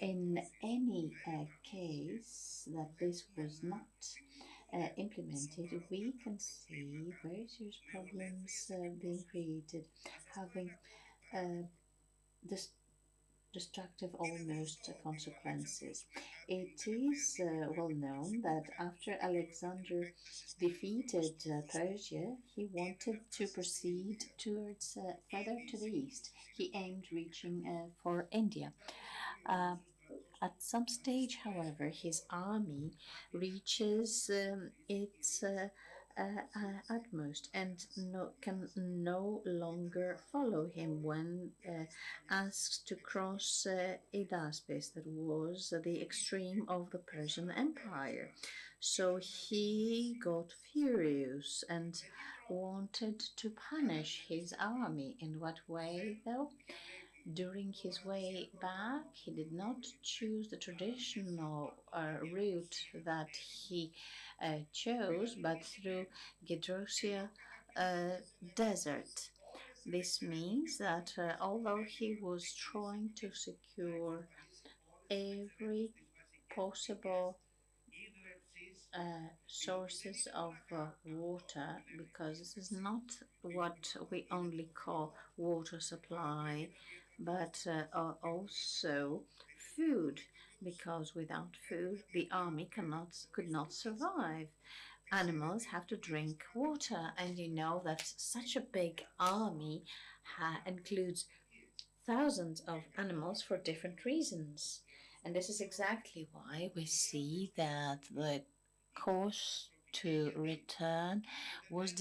In any case that this was not implemented, we can see very serious problems being created, having destructive almost consequences. It is well known that after Alexander defeated Persia, he wanted to proceed towards further to the east. He aimed reaching for India. At some stage, however, his army reaches its utmost and can no longer follow him when asked to cross Hydaspes, that was the extreme of the Persian Empire. So he got furious and wanted to punish his army. In what way, though? During his way back, he did not choose the traditional route that he chose, but through Gedrosia desert. This means that although he was trying to secure every possible sources of water, because this is not what we only call water supply, but also food, because without food the army could not survive. Animals have to drink water, and you know that such a big army includes thousands of animals for different reasons. And this is exactly why we see that the course to return was a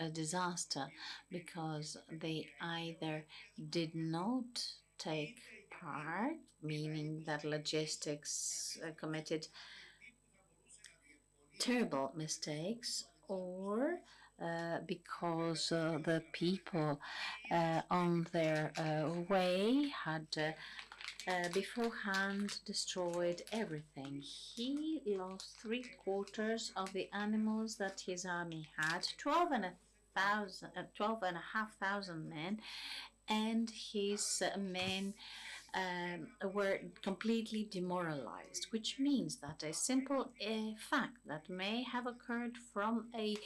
disaster, because they either did not take part, meaning that logistics committed terrible mistakes, or because the people on their way had beforehand destroyed everything. He lost 3/4 of the animals that his army had, 12,500 men, and his men were completely demoralized, which means that a simple fact that may have occurred from an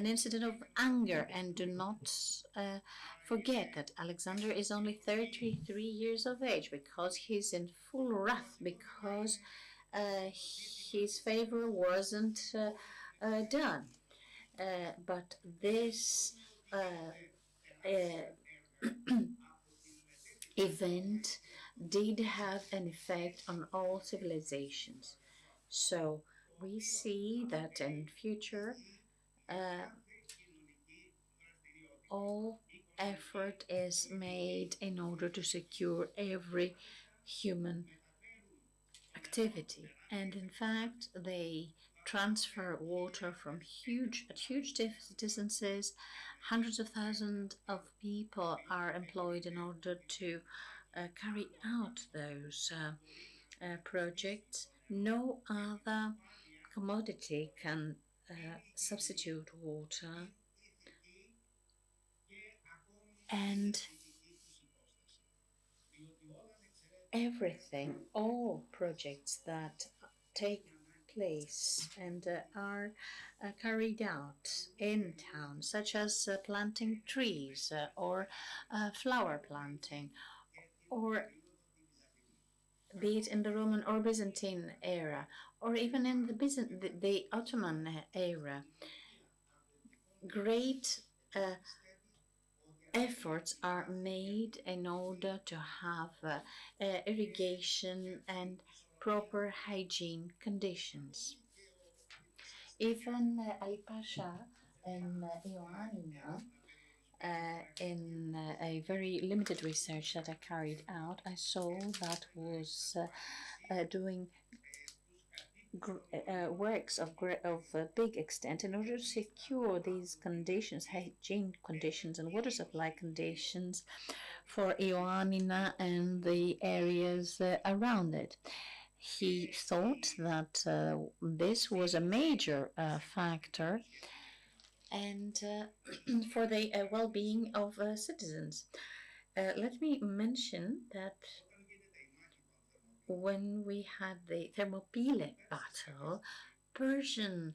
incident of anger, and do not forget that Alexander is only 33 years of age, because he's in full wrath, because his favor wasn't done. But this event did have an effect on all civilizations. So we see that in future all effort is made in order to secure every human activity. And in fact, they transfer water from huge distances. Hundreds of thousands of people are employed in order to carry out those projects, No other commodity can substitute water, and everything, all projects that take place and are carried out in town, such as planting trees or flower planting, or be it in the Roman or Byzantine era, or even in the Ottoman era, great efforts are made in order to have irrigation and proper hygiene conditions. Even Ali Pasha and Ioannina, in a very limited research that I carried out, I saw that was doing works of big extent in order to secure these conditions, hygiene conditions and water supply conditions for Ioannina and the areas around it. He thought that this was a major factor and for the well-being of citizens. Let me mention that when we had the Thermopylae battle, Persian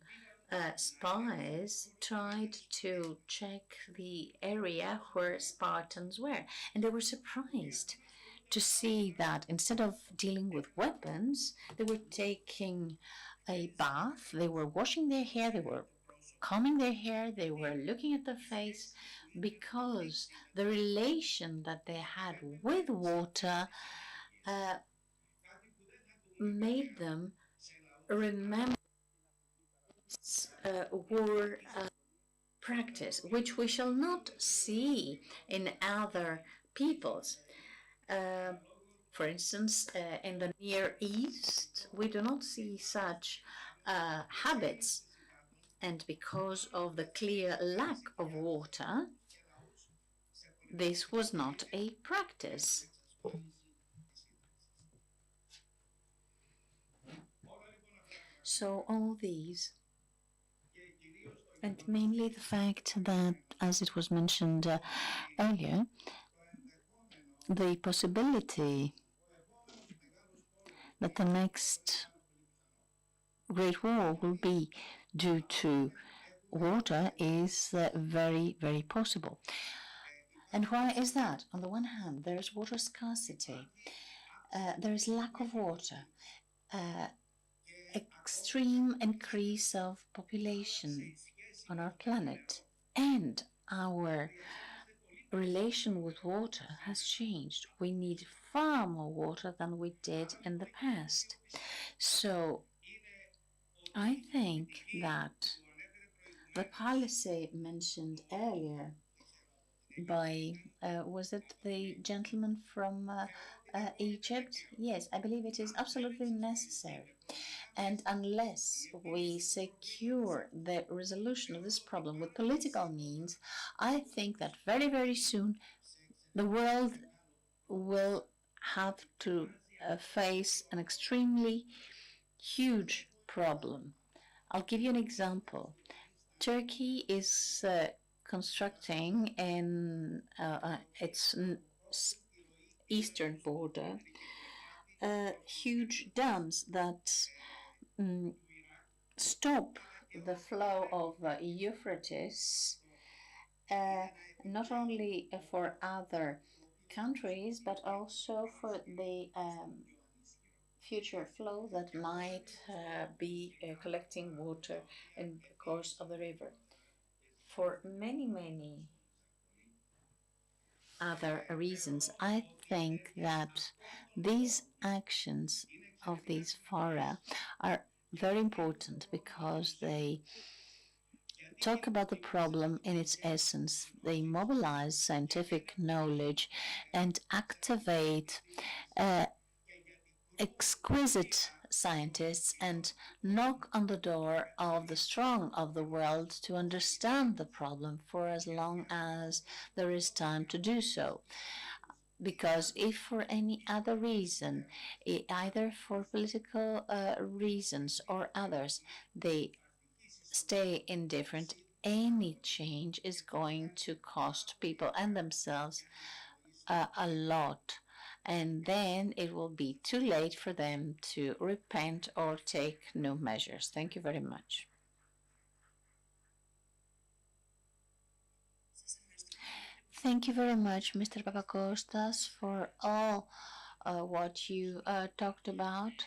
spies tried to check the area where Spartans were, and they were surprised to see that instead of dealing with weapons, they were taking a bath, they were washing their hair, they were combing their hair, they were looking at their face, because the relation that they had with water made them remember war practice, which we shall not see in other peoples. For instance, in the Near East, we do not see such habits, and because of the clear lack of water, this was not a practice. So all these, and mainly the fact that, as it was mentioned earlier, the possibility that the next Great War will be due to water is very, very possible. And why is that? On the one hand, there is water scarcity, there is lack of water, extreme increase of population on our planet, and our relation with water has changed. We need far more water than we did in the past. So I think that the policy mentioned earlier by, was it the gentleman from Egypt? Yes, I believe it is absolutely necessary. And unless we secure the resolution of this problem with political means, I think that very, very soon the world will have to face an extremely huge problem. I'll give you an example. Turkey is constructing in its eastern border huge dams that stop the flow of Euphrates, not only for other countries, but also for the future flow that might be collecting water in the course of the river. For many, many other reasons, I think that these actions of these fora are very important because they talk about the problem in its essence. They mobilize scientific knowledge and activate exquisite scientists and knock on the door of the strong of the world to understand the problem for as long as there is time to do so. Because if for any other reason, either for political reasons or others, they stay indifferent, any change is going to cost people and themselves a lot. And then it will be too late for them to repent or take new measures. Thank you very much. Thank you very much, Mr. Papakostas, for all what you talked about.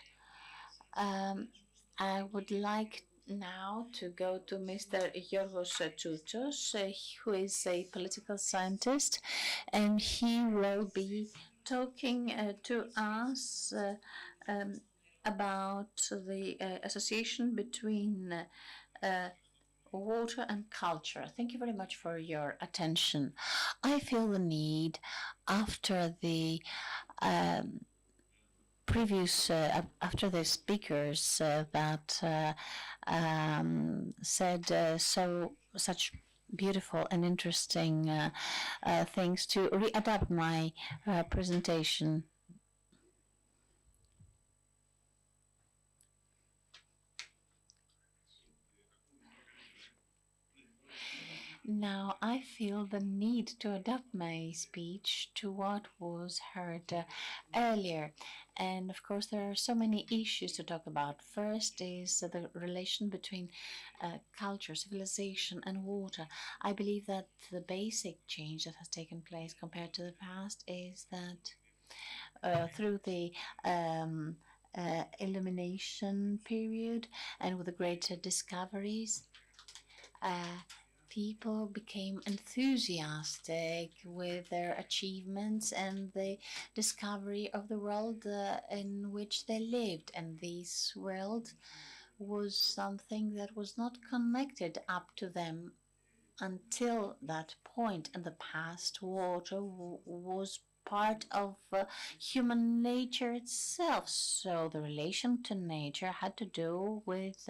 I would like now to go to Mr. Giorgos Tsoutos, who is a political scientist, and he will be talking to us about the association between water and culture. Thank you very much for your attention. I feel the need after the after the speakers that said such beautiful and interesting things to readapt my presentation. Now, I feel the need to adapt my speech to what was heard earlier. And of course, there are so many issues to talk about. First is the relation between culture, civilization, and water. I believe that the basic change that has taken place compared to the past is that through the illumination period and with the greater discoveries, people became enthusiastic with their achievements and the discovery of the world in which they lived. And this world was something that was not connected up to them until that point. In the past, water was part of human nature itself. So the relation to nature had to do with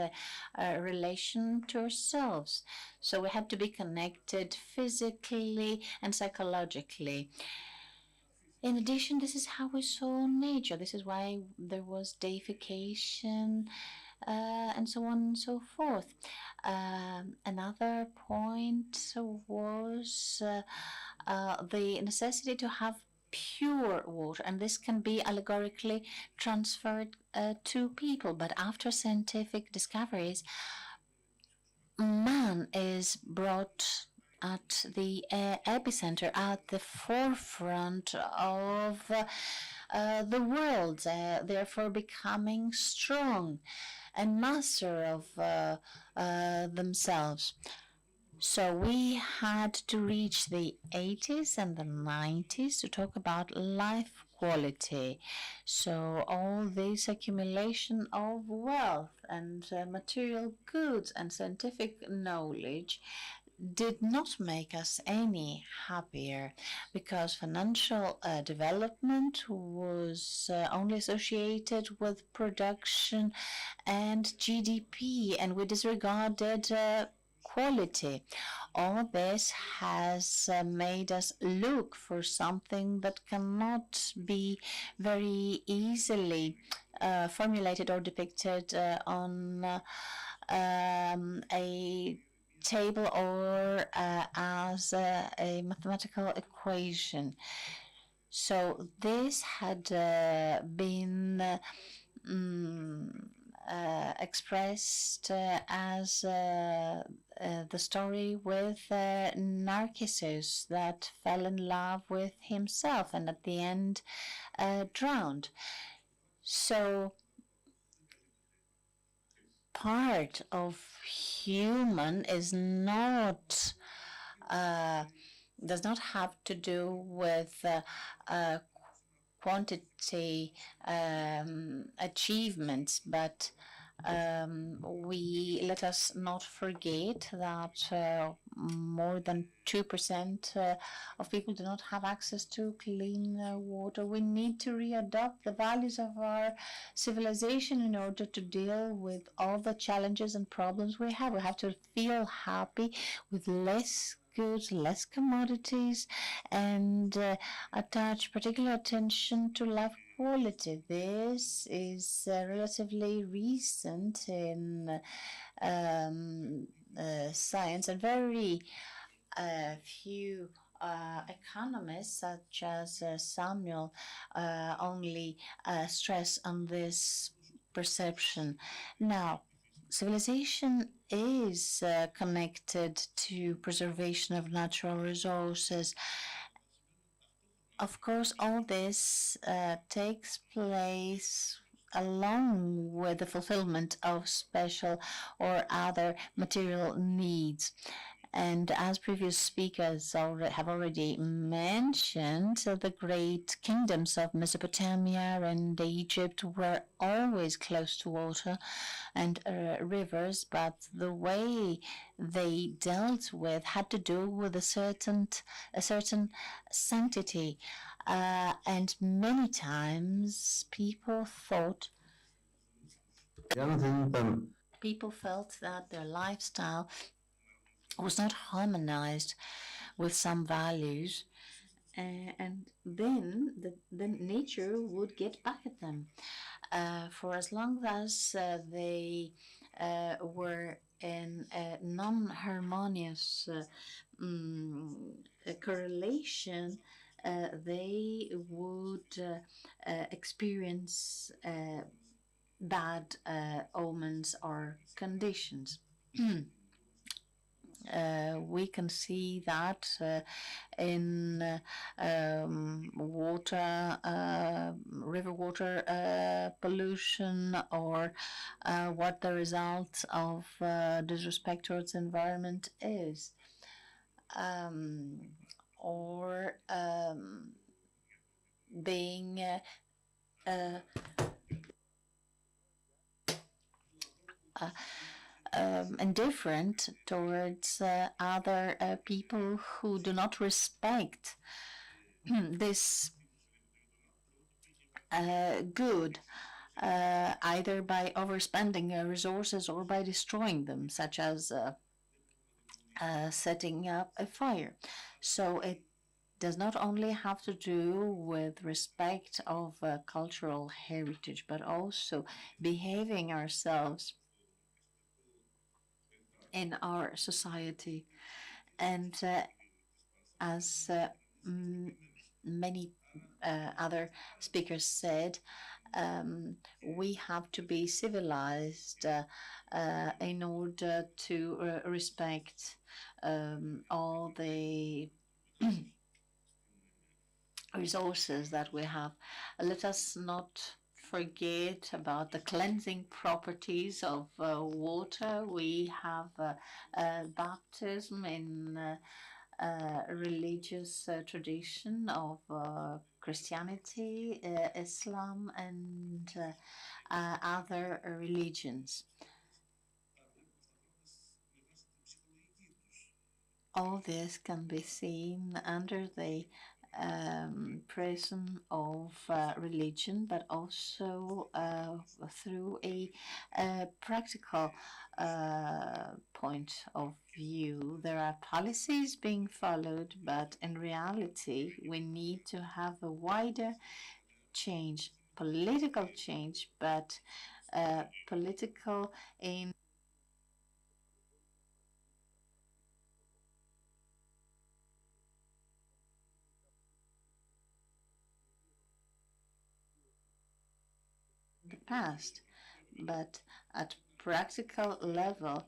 a relation to ourselves. So we had to be connected physically and psychologically. In addition, this is how we saw nature. This is why there was deification and so on and so forth. Another point was the necessity to have pure water, and this can be allegorically transferred to people. But after scientific discoveries, man is brought at the epicenter, at the forefront of the world, therefore becoming strong and master of themselves. So we had to reach the 80s and the 90s to talk about life quality. So all this accumulation of wealth and material goods and scientific knowledge did not make us any happier, because financial development was only associated with production and GDP, and we disregarded quality. All this has made us look for something that cannot be very easily formulated or depicted on a table or as a mathematical equation. So this had been expressed as the story with Narcissus that fell in love with himself and at the end drowned. So part of human is not does not have to do with quantity achievements, but let us not forget that more than 2% of people do not have access to clean water. We need to readopt the values of our civilization in order to deal with all the challenges and problems we have. We have to feel happy with less goods, less commodities, and attach particular attention to life quality. This is relatively recent in science, and very few economists, such as Samuel, only stress on this perception. Now, civilization is connected to preservation of natural resources. Of course, all this takes place along with the fulfillment of special or other material needs. And as previous speakers have already mentioned, the great kingdoms of Mesopotamia and Egypt were always close to water and rivers, but the way they dealt with had to do with a certain sanctity. And many times people felt that their lifestyle was not harmonized with some values, and then nature would get back at them. For as long as they were in a non-harmonious correlation, they would experience bad omens or conditions. We can see that in river water pollution, or what the result of disrespect towards the environment is, or being indifferent towards other people who do not respect this good, either by overspending resources or by destroying them, such as setting up a fire. So it does not only have to do with respect of cultural heritage, but also behaving ourselves in our society. And as many other speakers said, we have to be civilized in order to respect all the resources that we have. Let us not forget about the cleansing properties of water. We have baptism in religious tradition of Christianity, Islam, and other religions. All this can be seen under the prism of religion, but also through a practical point of view. There are policies being followed, but in reality, we need to have a wider change, political change, but political in the past, but at practical level,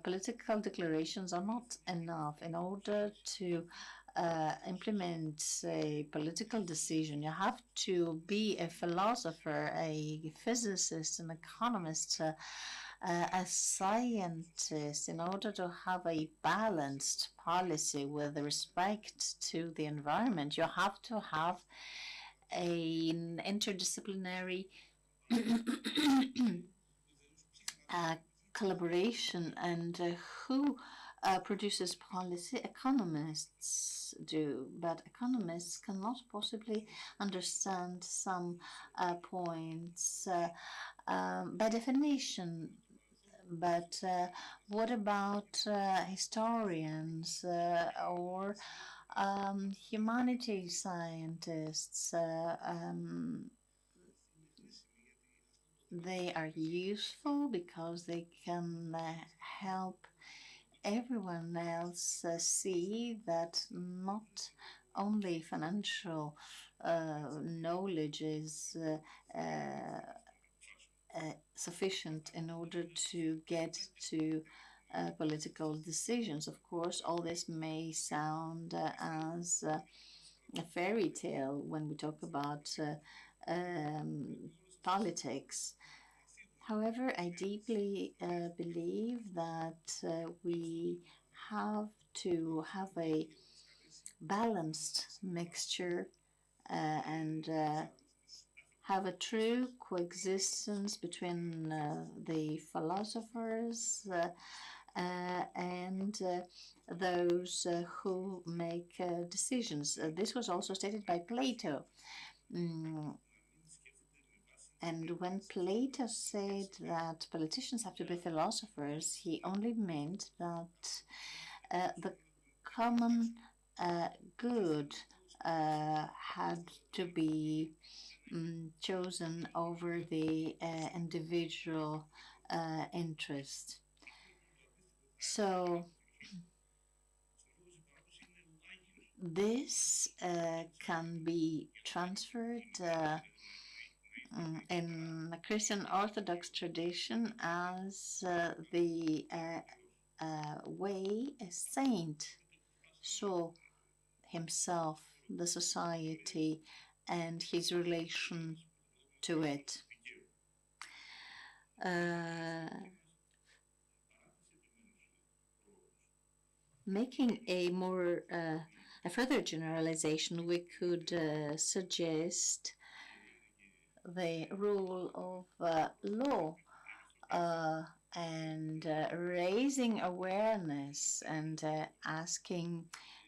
political declarations are not enough. In order to implement a political decision, you have to be a philosopher, a physicist, an economist, a scientist, in order to have a balanced policy with respect to the environment. You have to have an interdisciplinary collaboration. And who produces policy? Economists do, but economists cannot possibly understand some points. By definition, But what about historians or humanities scientists? They are useful because they can help everyone else see that not only financial knowledge is sufficient in order to get to political decisions. Of course, all this may sound as a fairy tale when we talk about politics. However, I deeply believe that we have to have a balanced mixture and have a true coexistence between the philosophers and those who make decisions. This was also stated by Plato. And when Plato said that politicians have to be philosophers, he only meant that the common good had to be chosen over the individual interest. So this can be transferred in the Christian Orthodox tradition as the way a saint saw himself, the society, and his relation to it. Making a more a further generalization, we could suggest the rule of law and raising awareness and asking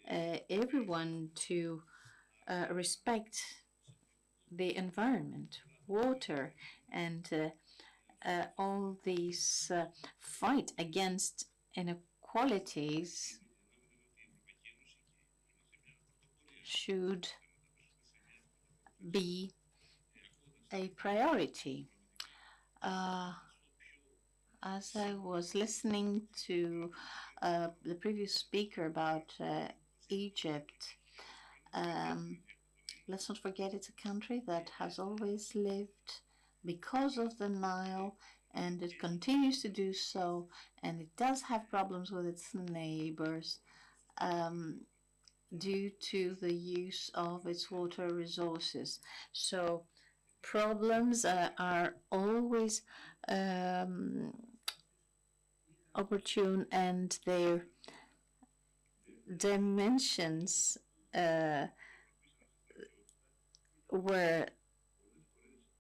everyone to respect the environment, water, and all these fight against inequalities should be a priority. As I was listening to the previous speaker about Egypt, let's not forget it's a country that has always lived because of the Nile, and it continues to do so, and it does have problems with its neighbors due to the use of its water resources. So problems are always opportune, and their dimensions were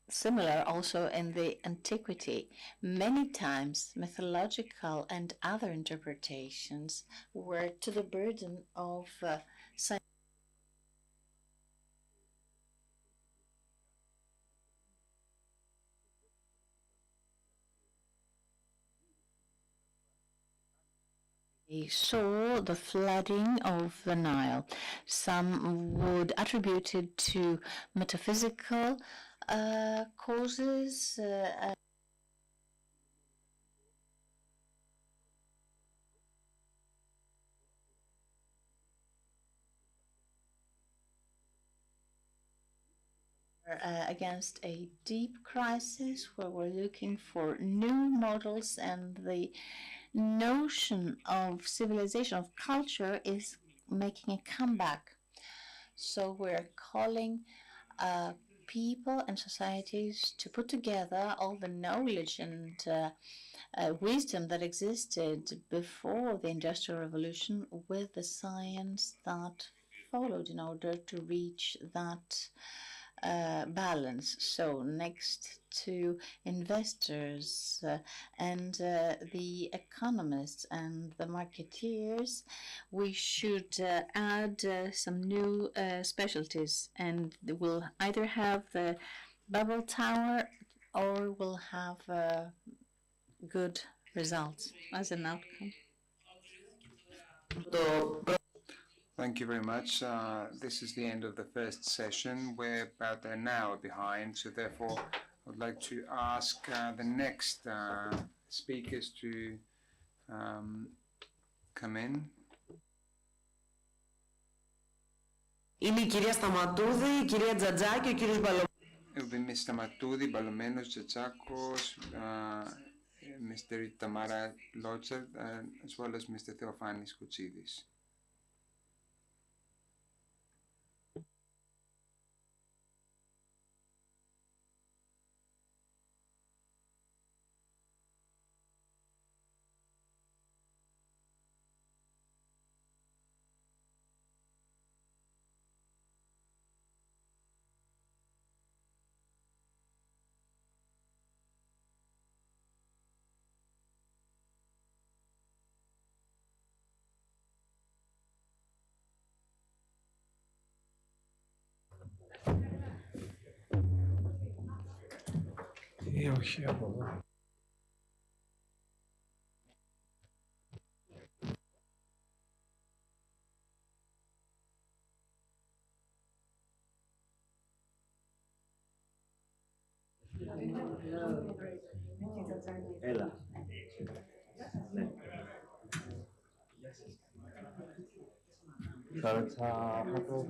similar also in the antiquity. Many times mythological and other interpretations were to the burden of science. They saw the flooding of the Nile. Some would attribute it to metaphysical causes. Against a deep crisis where we're looking for new models, and the notion of civilization, of culture, is making a comeback. So we're calling people and societies to put together all the knowledge and wisdom that existed before the Industrial Revolution with the science that followed in order to reach that balance. So next to investors and the economists and the marketeers, we should add some new specialties, and we'll either have the bubble tower or we'll have good results as an outcome. Thank you very much. This is the end of the first session. We're about an hour behind, so therefore I would like to ask the next speakers to come in. Είναι η κυρία Σταματούδη, η κυρία Τζατζά και ο κύριος Μπαλωμάνος. It will be Mr. Matudi, Balomenos, Jachakos, Mr. Tamara Lotzer, as well as Mr. Theophanis Koutsidis. Όχι από εδώ. Έλα. θα το...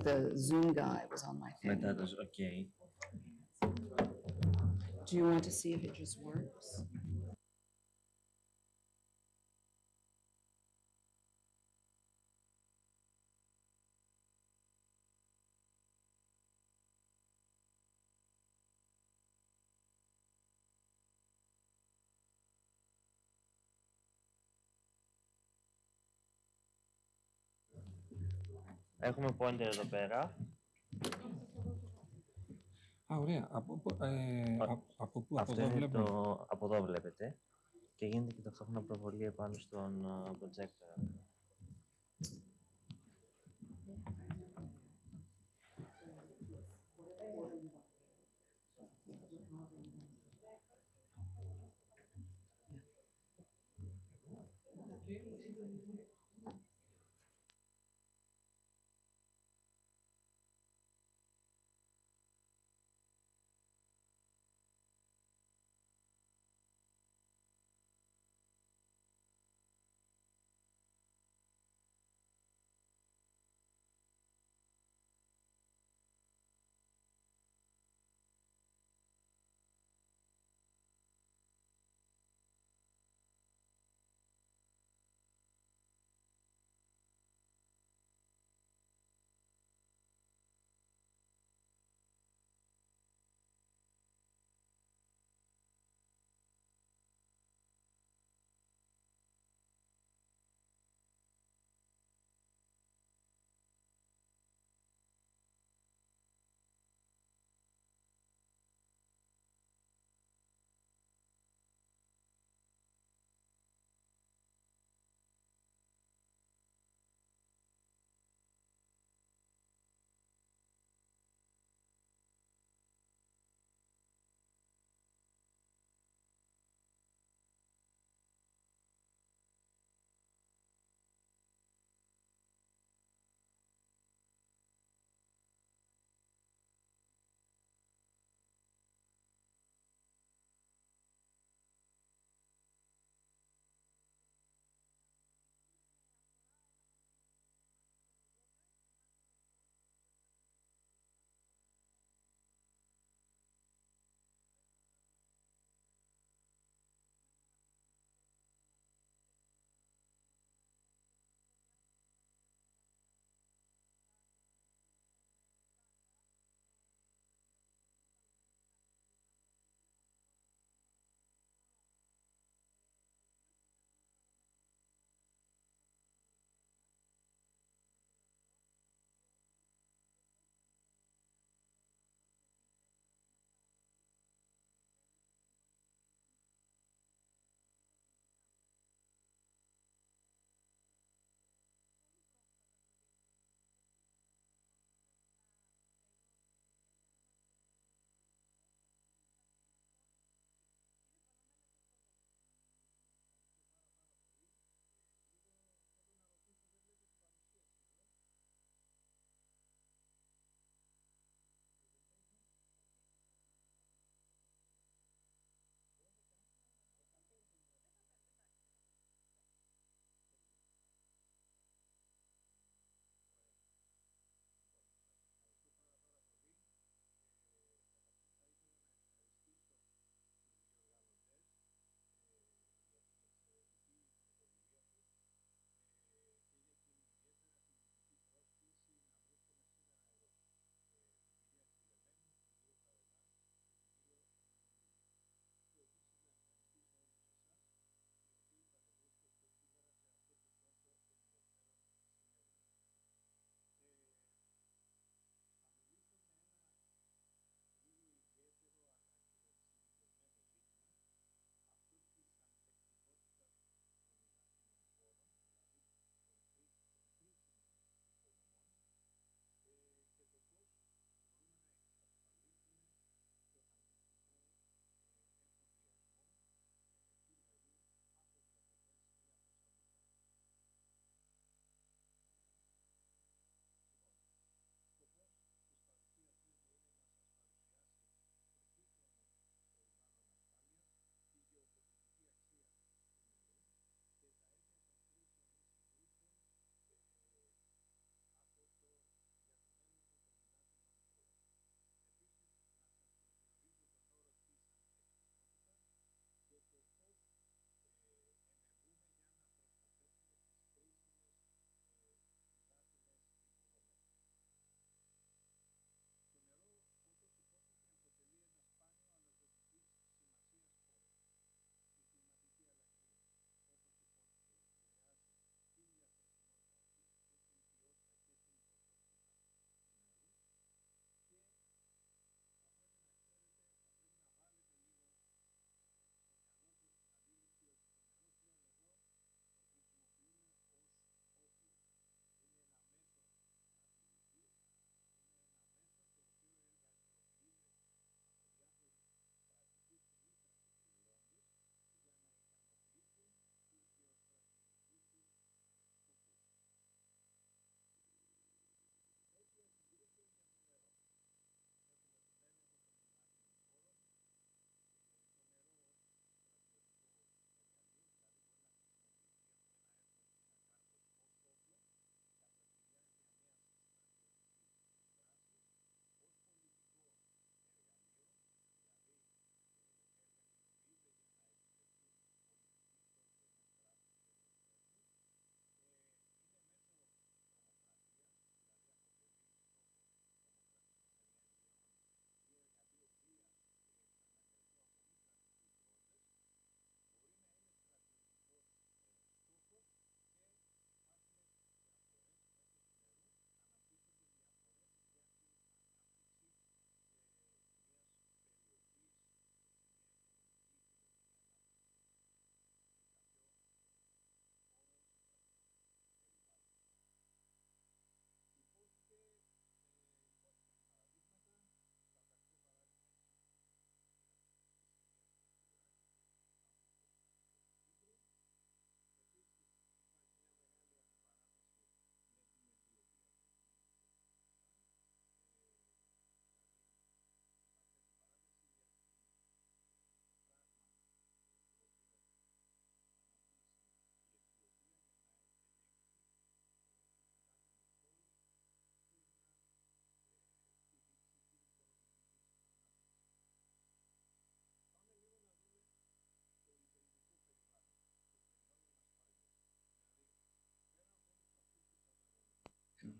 The Zoom guy was on my thing. Μετά το... Okay. Do you want to see if it just works? Έχουμε pointer εδώ πέρα. Α, ωραία. Από πού, από εδώ βλέπουμε. Από εδώ βλέπετε. Και γίνεται και ταυτόχρονα προβολή επάνω στον projector.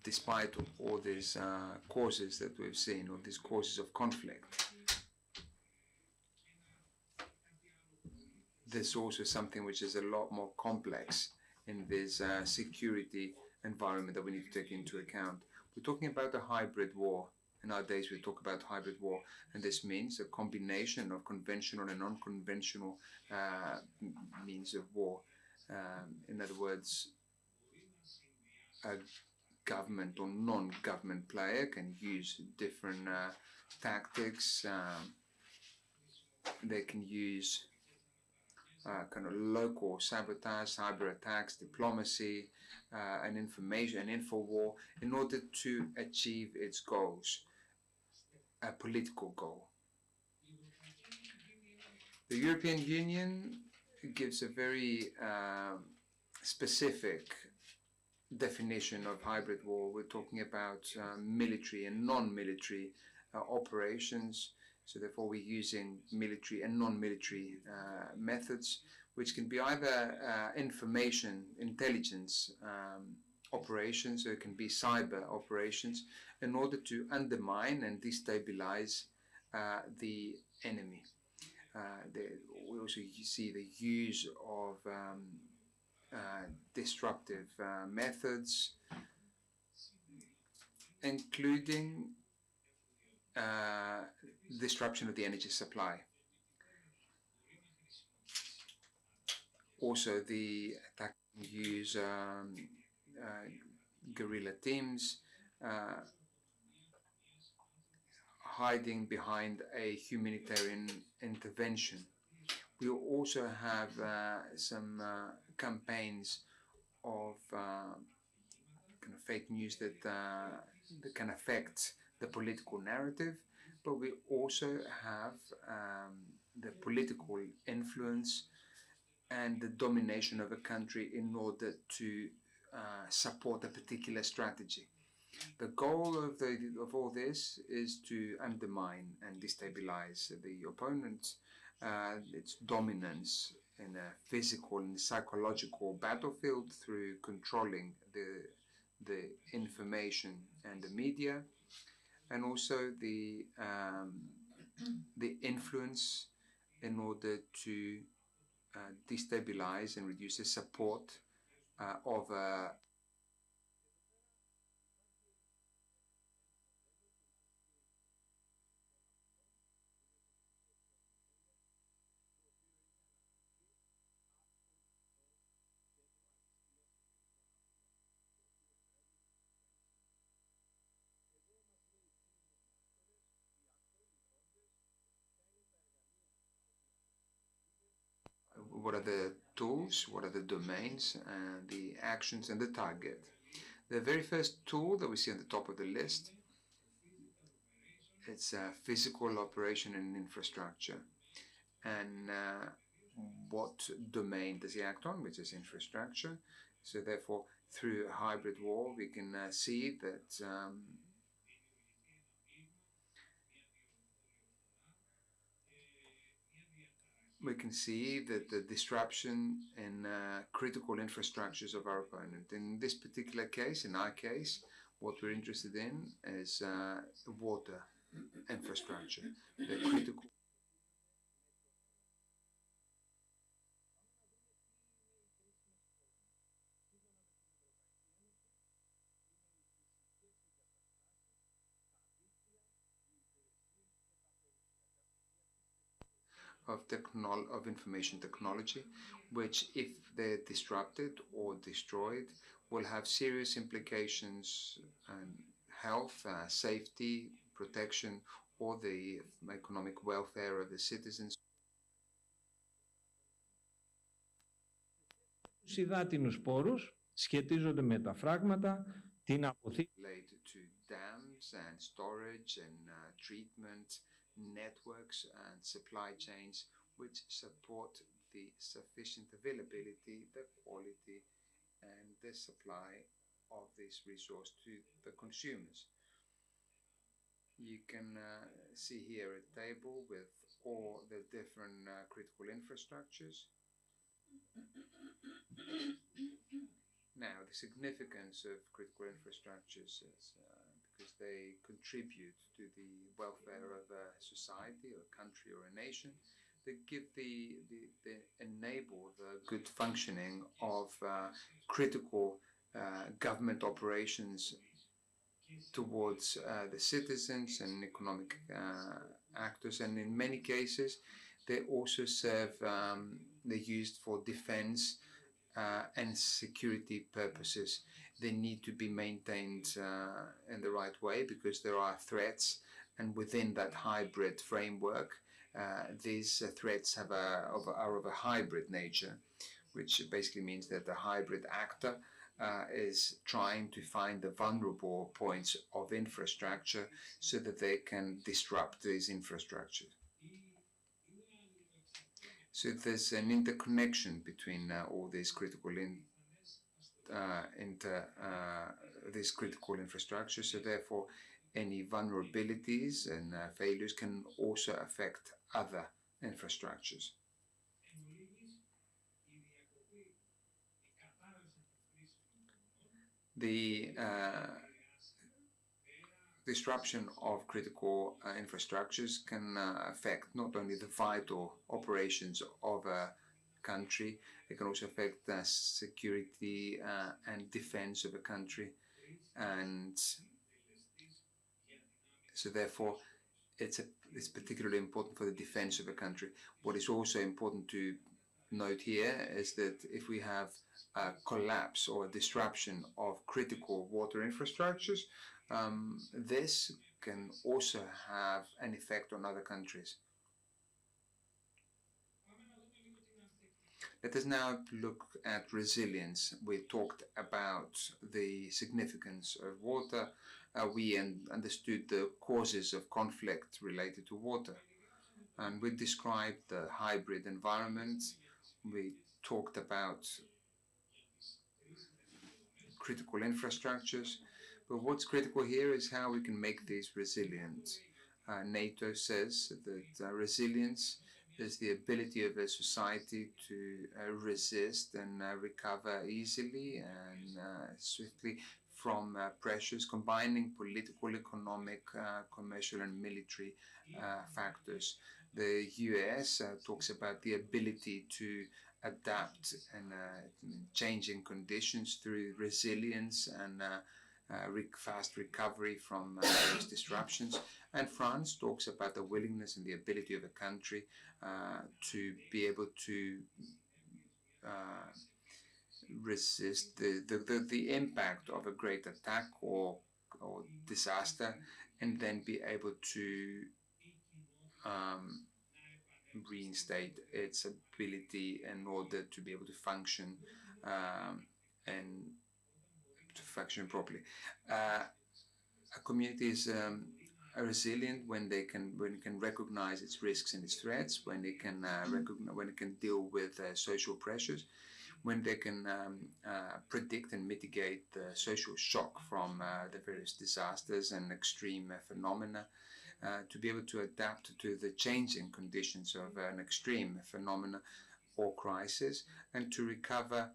despite all these causes that we've seen, all these causes of conflict, there's also something which is a lot more complex in this security environment that we need to take into account. We're talking about a hybrid war. Nowadays we talk about hybrid war, and this means a combination of conventional and non-conventional means of war. In other words, a government or non-government player can use different tactics. They can use kind of local sabotage, cyber attacks, diplomacy, and information and info war in order to achieve its goals, a political goal. The European Union gives a very specific definition of hybrid war. We're talking about military and non-military operations. So therefore we're using military and non-military methods, which can be either information, intelligence operations, or it can be cyber operations, in order to undermine and destabilize the enemy. We also see the use of disruptive methods, including disruption of the energy supply. Also, the attack use guerrilla teams, hiding behind a humanitarian intervention. We also have some campaigns of kind of fake news that can affect the political narrative, but we also have the political influence and the domination of a country in order to support a particular strategy. The goal of all this is to undermine and destabilize the opponent, its dominance in a physical and psychological battlefield through controlling the information and the media, and also the influence in order to destabilize and reduce the support of a what are the tools, what are the domains, and the actions and the target. The very first tool that we see on the top of the list, it's physical operation and infrastructure. And what domain does he act on, which is infrastructure. So therefore, through a hybrid war, we can see that the disruption in critical infrastructures of our opponent. In this particular case, in our case, what we're interested in is water infrastructure, the critical. Of information technology, which, if they're disrupted or destroyed, will have serious implications on health, safety, protection, or the economic welfare of the citizens. Τους υδάτινους πόρους σχετίζονται με τα φράγματα, την αποθήκη. Related to dams and storage and treatment networks and supply chains which support the sufficient availability, the quality, and the supply of this resource to the consumers. You can see here a table with all the different critical infrastructures. Now, the significance of critical infrastructures is because they contribute to the welfare of a society, or a country, or a nation. They enable the good functioning of critical government operations towards the citizens and economic actors, and in many cases they also serve, they're used for defense and security purposes. They need to be maintained in the right way because there are threats, and within that hybrid framework, these threats are of a hybrid nature, which basically means that the hybrid actor is trying to find the vulnerable points of infrastructure so that they can disrupt these infrastructures. So there's an interconnection between all these critical infrastructures. So therefore, any vulnerabilities and failures can also affect other infrastructures. The disruption of critical infrastructures can affect not only the vital operations of a country, it can also affect the security and defense of a country. And so therefore, it's particularly important for the defense of a country. What is also important to note here is that if we have a collapse or a disruption of critical water infrastructures, this can also have an effect on other countries. Let us now look at resilience. We talked about the significance of water. We understood the causes of conflict related to water. And we described the hybrid environment. We talked about critical infrastructures. But what's critical here is how we can make these resilient. NATO says that resilience is the ability of a society to resist and recover easily and swiftly from pressures, combining political, economic, commercial, and military factors. The US talks about the ability to adapt and changing conditions through resilience and fast recovery from those disruptions. And France talks about the willingness and the ability of a country to be able to resist the impact of a great attack or disaster, and then be able to reinstate its ability in order to be able to function and to function properly. A community is resilient when it can recognize its risks and its threats, when it can when it can deal with social pressures, when they can predict and mitigate the social shock from the various disasters and extreme phenomena, to be able to adapt to the changing conditions of an extreme phenomena or crisis, and to recover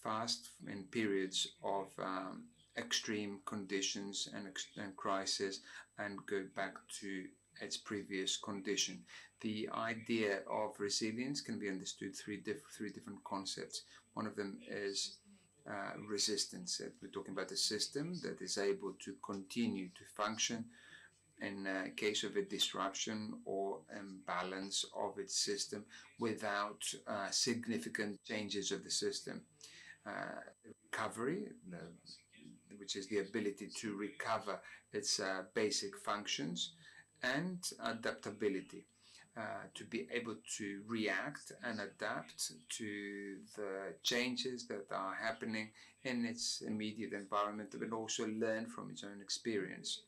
fast in periods of extreme conditions and crisis, and go back to its previous condition. The idea of resilience can be understood three different concepts. One of them is resistance. We're talking about a system that is able to continue to function in case of a disruption or imbalance of its system without significant changes of the system. Recovery, which is the ability to recover its basic functions, and adaptability, to be able to react and adapt to the changes that are happening in its immediate environment, but also learn from its own experience.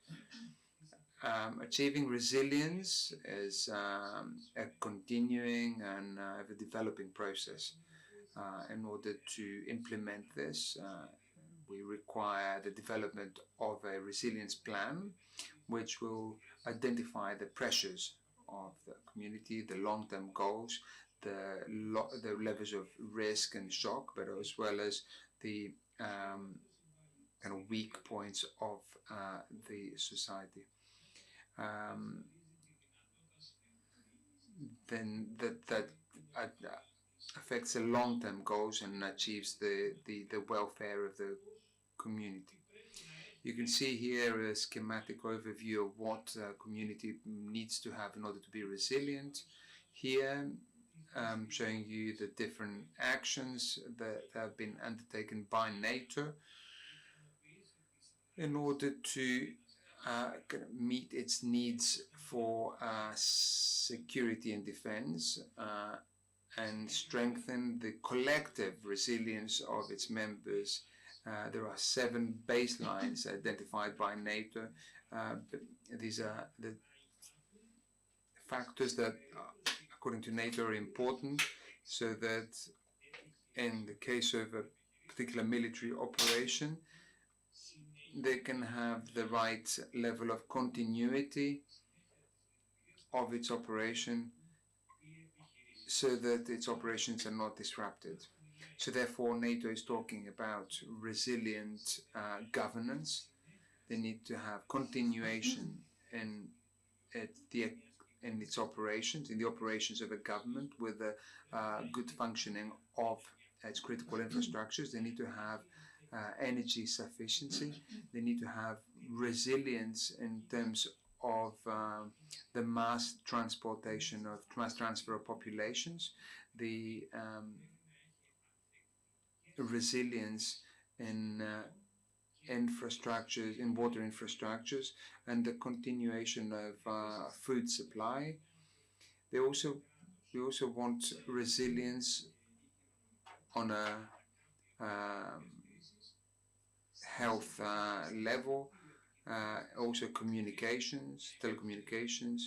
Achieving resilience is a continuing and a developing process. In order to implement this, we require the development of a resilience plan, which will identify the pressures of the community, the long-term goals, the levels of risk and shock, but as well as the kind of weak points of the society. Then that affects the long-term goals and achieves the welfare of the community. You can see here a schematic overview of what a community needs to have in order to be resilient. Here, showing you the different actions that have been undertaken by NATO in order to meet its needs for security and defense and strengthen the collective resilience of its members. There are 7 baselines identified by NATO. These are the factors that, according to NATO, are important, so that in the case of a particular military operation, they can have the right level of continuity of its operation so that its operations are not disrupted. So therefore, NATO is talking about resilient governance. They need to have continuation in its operations, in the operations of a government, with a good functioning of its critical infrastructures. They need to have energy sufficiency. They need to have resilience in terms of the mass transfer of populations, the resilience in infrastructures, in water infrastructures, and the continuation of food supply. We also want resilience on a health level, also communications, telecommunications,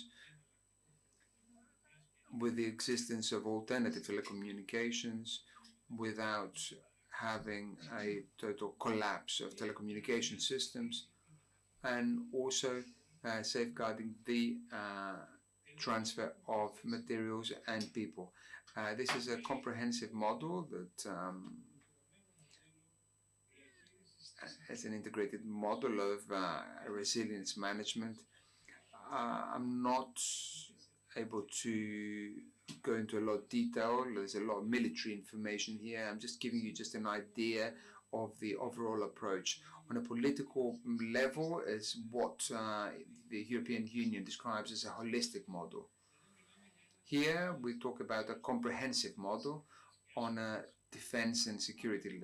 with the existence of alternative telecommunications without having a total collapse of telecommunication systems, and also safeguarding the transfer of materials and people. This is a comprehensive model that as an integrated model of resilience management. I'm not able to go into a lot of detail. There's a lot of military information here. I'm just giving you just an idea of the overall approach. On a political level, is what the European Union describes as a holistic model. Here we talk about a comprehensive model on a defense and security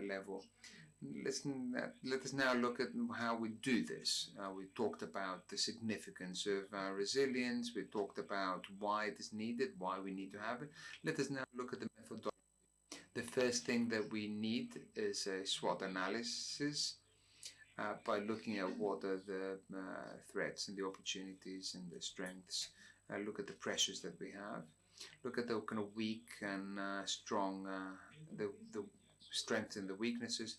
level. Let us now look at how we do this. We talked about the significance of resilience. We talked about why it is needed, why we need to have it. Let us now look at the methodology. The first thing that we need is a SWOT analysis by looking at what are the threats and the opportunities and the strengths. Look at the pressures that we have. Look at the kind of weak and strong, the strengths and the weaknesses.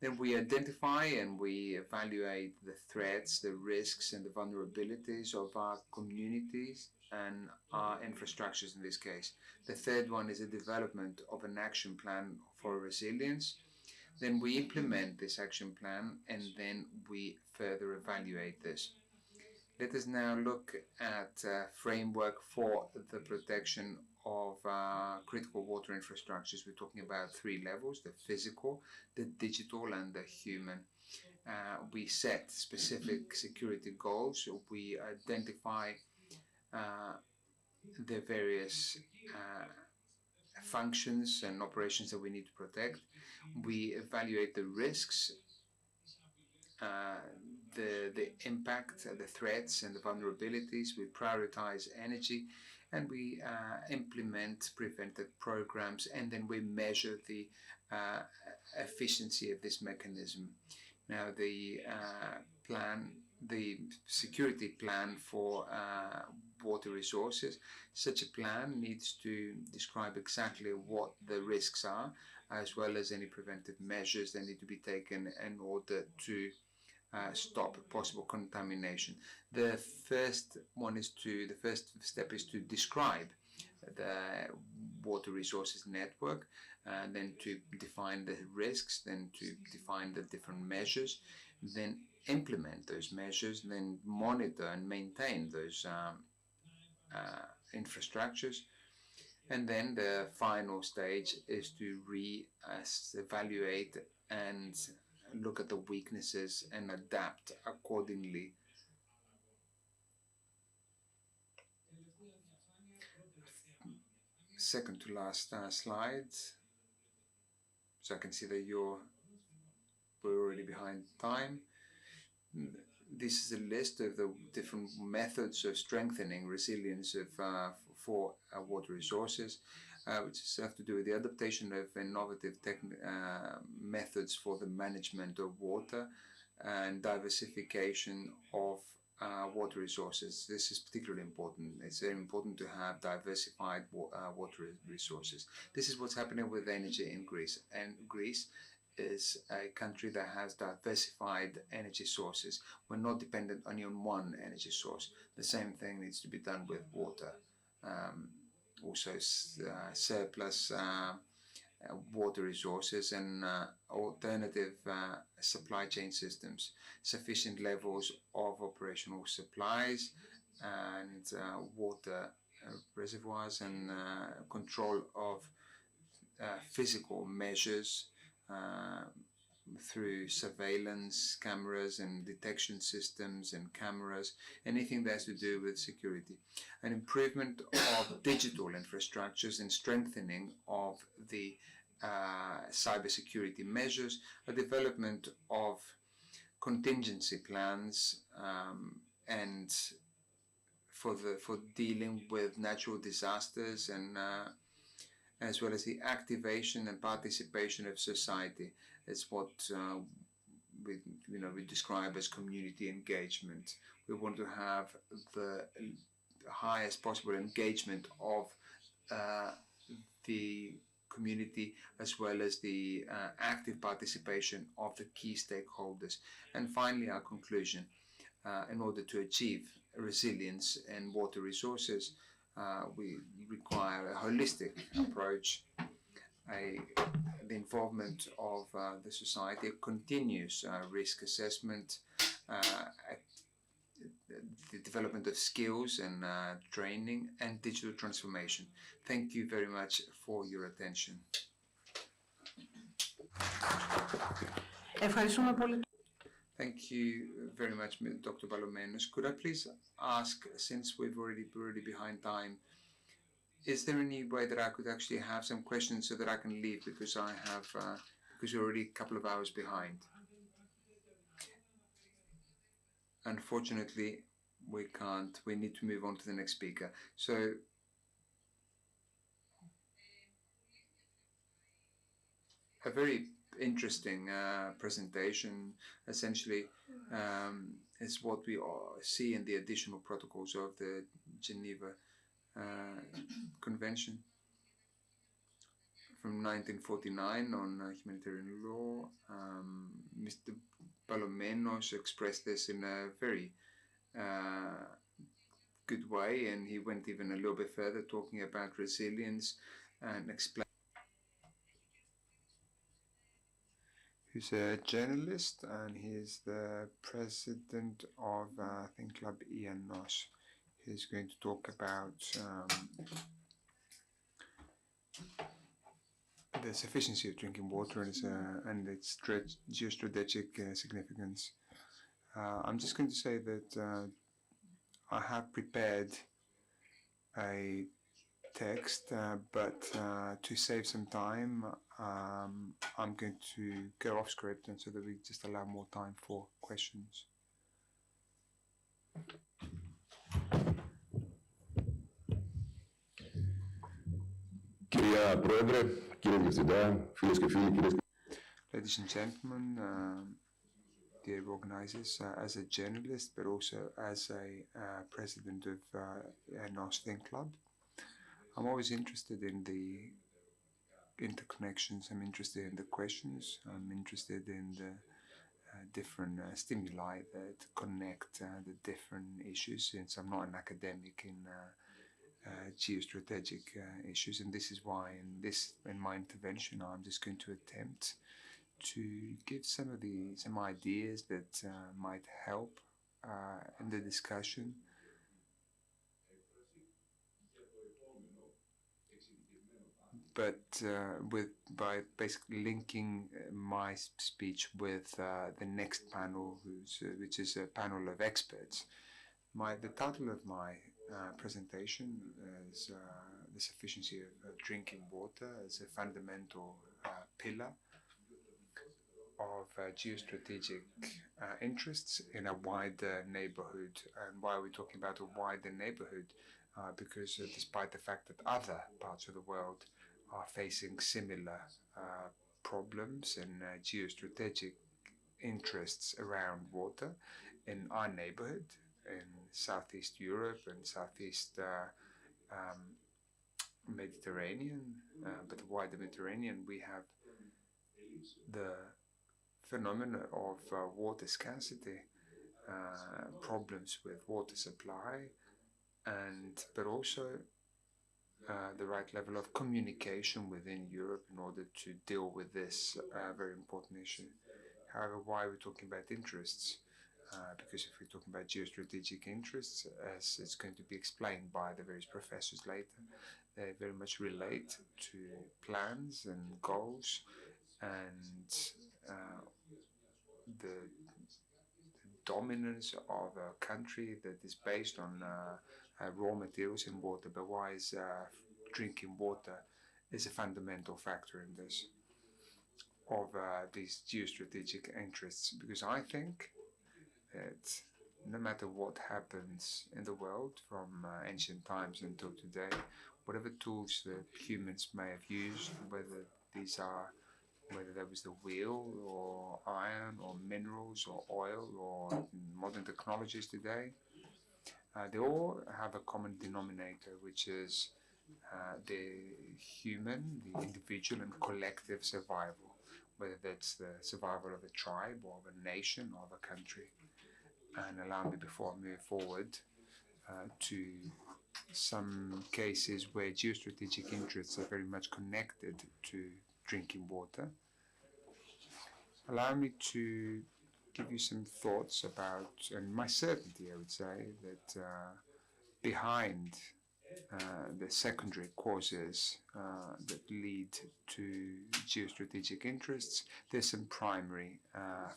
Then we identify and we evaluate the threats, the risks, and the vulnerabilities of our communities and our infrastructures in this case. The third one is the development of an action plan for resilience. Then we implement this action plan, and then we further evaluate this. Let us now look at a framework for the protection of critical water infrastructures. We're talking about 3 levels: the physical, the digital, and the human. We set specific security goals. We identify the various functions and operations that we need to protect. We evaluate the risks, the impact, the threats, and the vulnerabilities. We prioritize energy, and we implement preventive programs, and then we measure the efficiency of this mechanism. Now, the security plan for water resources, such a plan needs to describe exactly what the risks are, as well as any preventive measures that need to be taken in order to stop possible contamination. The first step is to describe the water resources network, and then to define the risks, then to define the different measures, then implement those measures, then monitor and maintain those infrastructures. And then the final stage is to evaluate and look at the weaknesses and adapt accordingly. Second to last slide. So I can see that we're already behind time. This is a list of the different methods of strengthening resilience for water resources, which have to do with the adaptation of innovative methods for the management of water and diversification of water resources. This is particularly important. It's very important to have diversified water resources. This is what's happening with energy in Greece. And Greece is a country that has diversified energy sources. We're not dependent only on one energy source. The same thing needs to be done with water. Also surplus water resources and alternative supply chain systems, sufficient levels of operational supplies and water reservoirs, and control of physical measures through surveillance cameras and detection systems and cameras, anything that has to do with security. An improvement of digital infrastructures and strengthening of the cybersecurity measures, a development of contingency plans and for dealing with natural disasters, and as well as the activation and participation of society. It's what we describe as community engagement. We want to have the highest possible engagement of the community, as well as the active participation of the key stakeholders. And finally, our conclusion: in order to achieve resilience in water resources, we require a holistic approach, the involvement of the society, a continuous risk assessment, the development of skills and training, and digital transformation. Thank you very much for your attention. Thank you very much, Dr. Ballomenos. Could I please ask, since we're already behind time, is there any way that I could actually have some questions so that I can leave, because we're already a couple of hours behind? Unfortunately, we can't. We need to move on to the next speaker. So a very interesting presentation, essentially, is what we see in the additional protocols of the Geneva Convention from 1949 on humanitarian law. Mr. Ballomenos expressed this in a very good way, and he went even a little bit further, talking about resilience and explain. He's a journalist, and he's the president of Think Club IANOS. He's going to talk about the sufficiency of drinking water and its geostrategic significance. I'm just going to say that I have prepared a text, but to save some time, I'm going to go off script, and so that we just allow more time for questions. Κυρία Πρόεδρε, κύριε Διευθυντά, φίλες και φίλοι, κυρίες. Ladies and gentlemen, dear organizers, as a journalist, but also as a president of IANOS Think Club, I'm always interested in the interconnections. I'm interested in the questions. I'm interested in the different stimuli that connect the different issues, since I'm not an academic in geostrategic issues, and this is why in my intervention I'm just going to attempt to give some ideas that might help in the discussion. But by basically linking my speech with the next panel, which is a panel of experts. The title of my presentation is the sufficiency of drinking water as a fundamental pillar of geostrategic interests in a wider neighborhood. And why are we talking about a wider neighborhood? Because despite the fact that other parts of the world are facing similar problems and geostrategic interests around water, in our neighborhood, in Southeast Europe and Southeast Mediterranean, but the wider Mediterranean, we have the phenomena of water scarcity, problems with water supply, but also the right level of communication within Europe in order to deal with this very important issue. However, why are we talking about interests? Because if we're talking about geostrategic interests, as it's going to be explained by the various professors later, they very much relate to plans and goals and the dominance of a country that is based on raw materials and water. But why is drinking water is a fundamental factor in this, of these geostrategic interests? Because I think that no matter what happens in the world from ancient times until today, whatever tools that humans may have used, whether there was the wheel or iron or minerals or oil or modern technologies today, they all have a common denominator, which is the human, the individual and collective survival, whether that's the survival of a tribe or of a nation or of a country. And allow me, before I move forward, to some cases where geostrategic interests are very much connected to drinking water. Allow me to give you some thoughts about, and my certainty, I would say, that behind the secondary causes that lead to geostrategic interests, there's some primary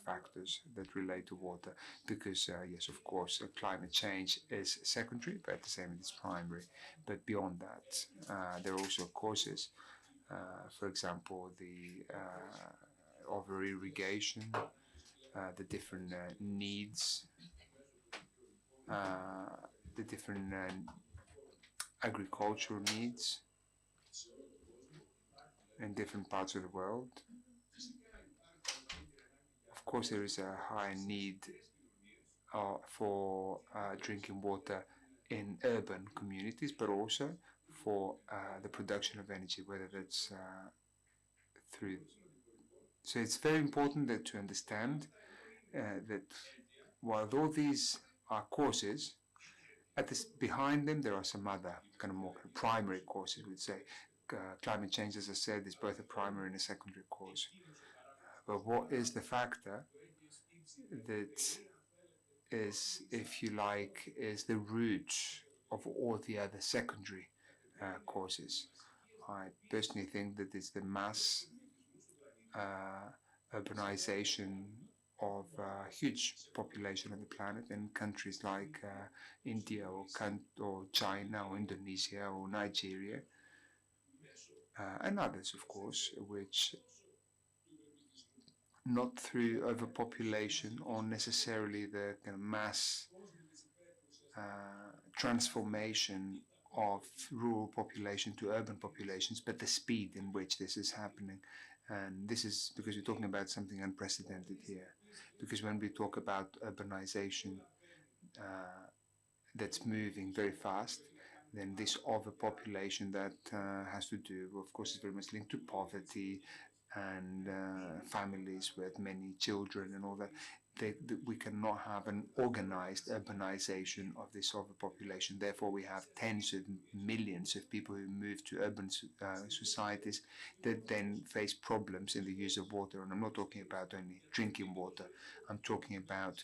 factors that relate to water. Because, yes, of course, climate change is secondary, but at the same time it's primary. But beyond that, there are also causes. For example, the over-irrigation, the different needs, the different agricultural needs in different parts of the world. Of course, there is a high need for drinking water in urban communities, but also for the production of energy, whether that's through. So it's very important that to understand that while all these are causes, behind them there are some other kind of more primary causes, we'd say. Climate change, as I said, is both a primary and a secondary cause. But what is the factor that is, if you like, is the root of all the other secondary causes? I personally think that it's the mass urbanization of a huge population on the planet in countries like India or China or Indonesia or Nigeria, and others, of course, which not through overpopulation or necessarily the kind of mass transformation of rural population to urban populations, but the speed in which this is happening. And this is because we're talking about something unprecedented here. Because when we talk about urbanization that's moving very fast, then this overpopulation that has to do, of course, is very much linked to poverty and families with many children and all that. we cannot have an organized urbanization of this overpopulation. Therefore, we have tens of millions of people who move to urban societies that then face problems in the use of water. And I'm not talking about only drinking water. I'm talking about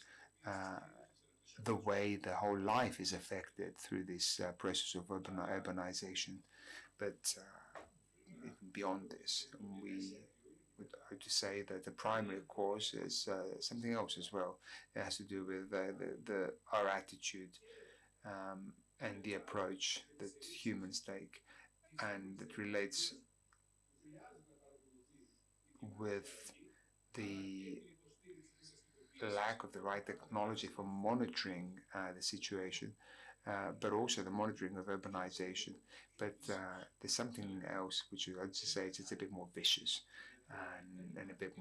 the way the whole life is affected through this process of urbanization. But even beyond this, we would like to say that the primary cause is something else as well. It has to do with our attitude and the approach that humans take, and it relates with the lack of the right technology for monitoring the situation, but also the monitoring of urbanization. But there's something else which I'd say it's a bit more vicious, and a bit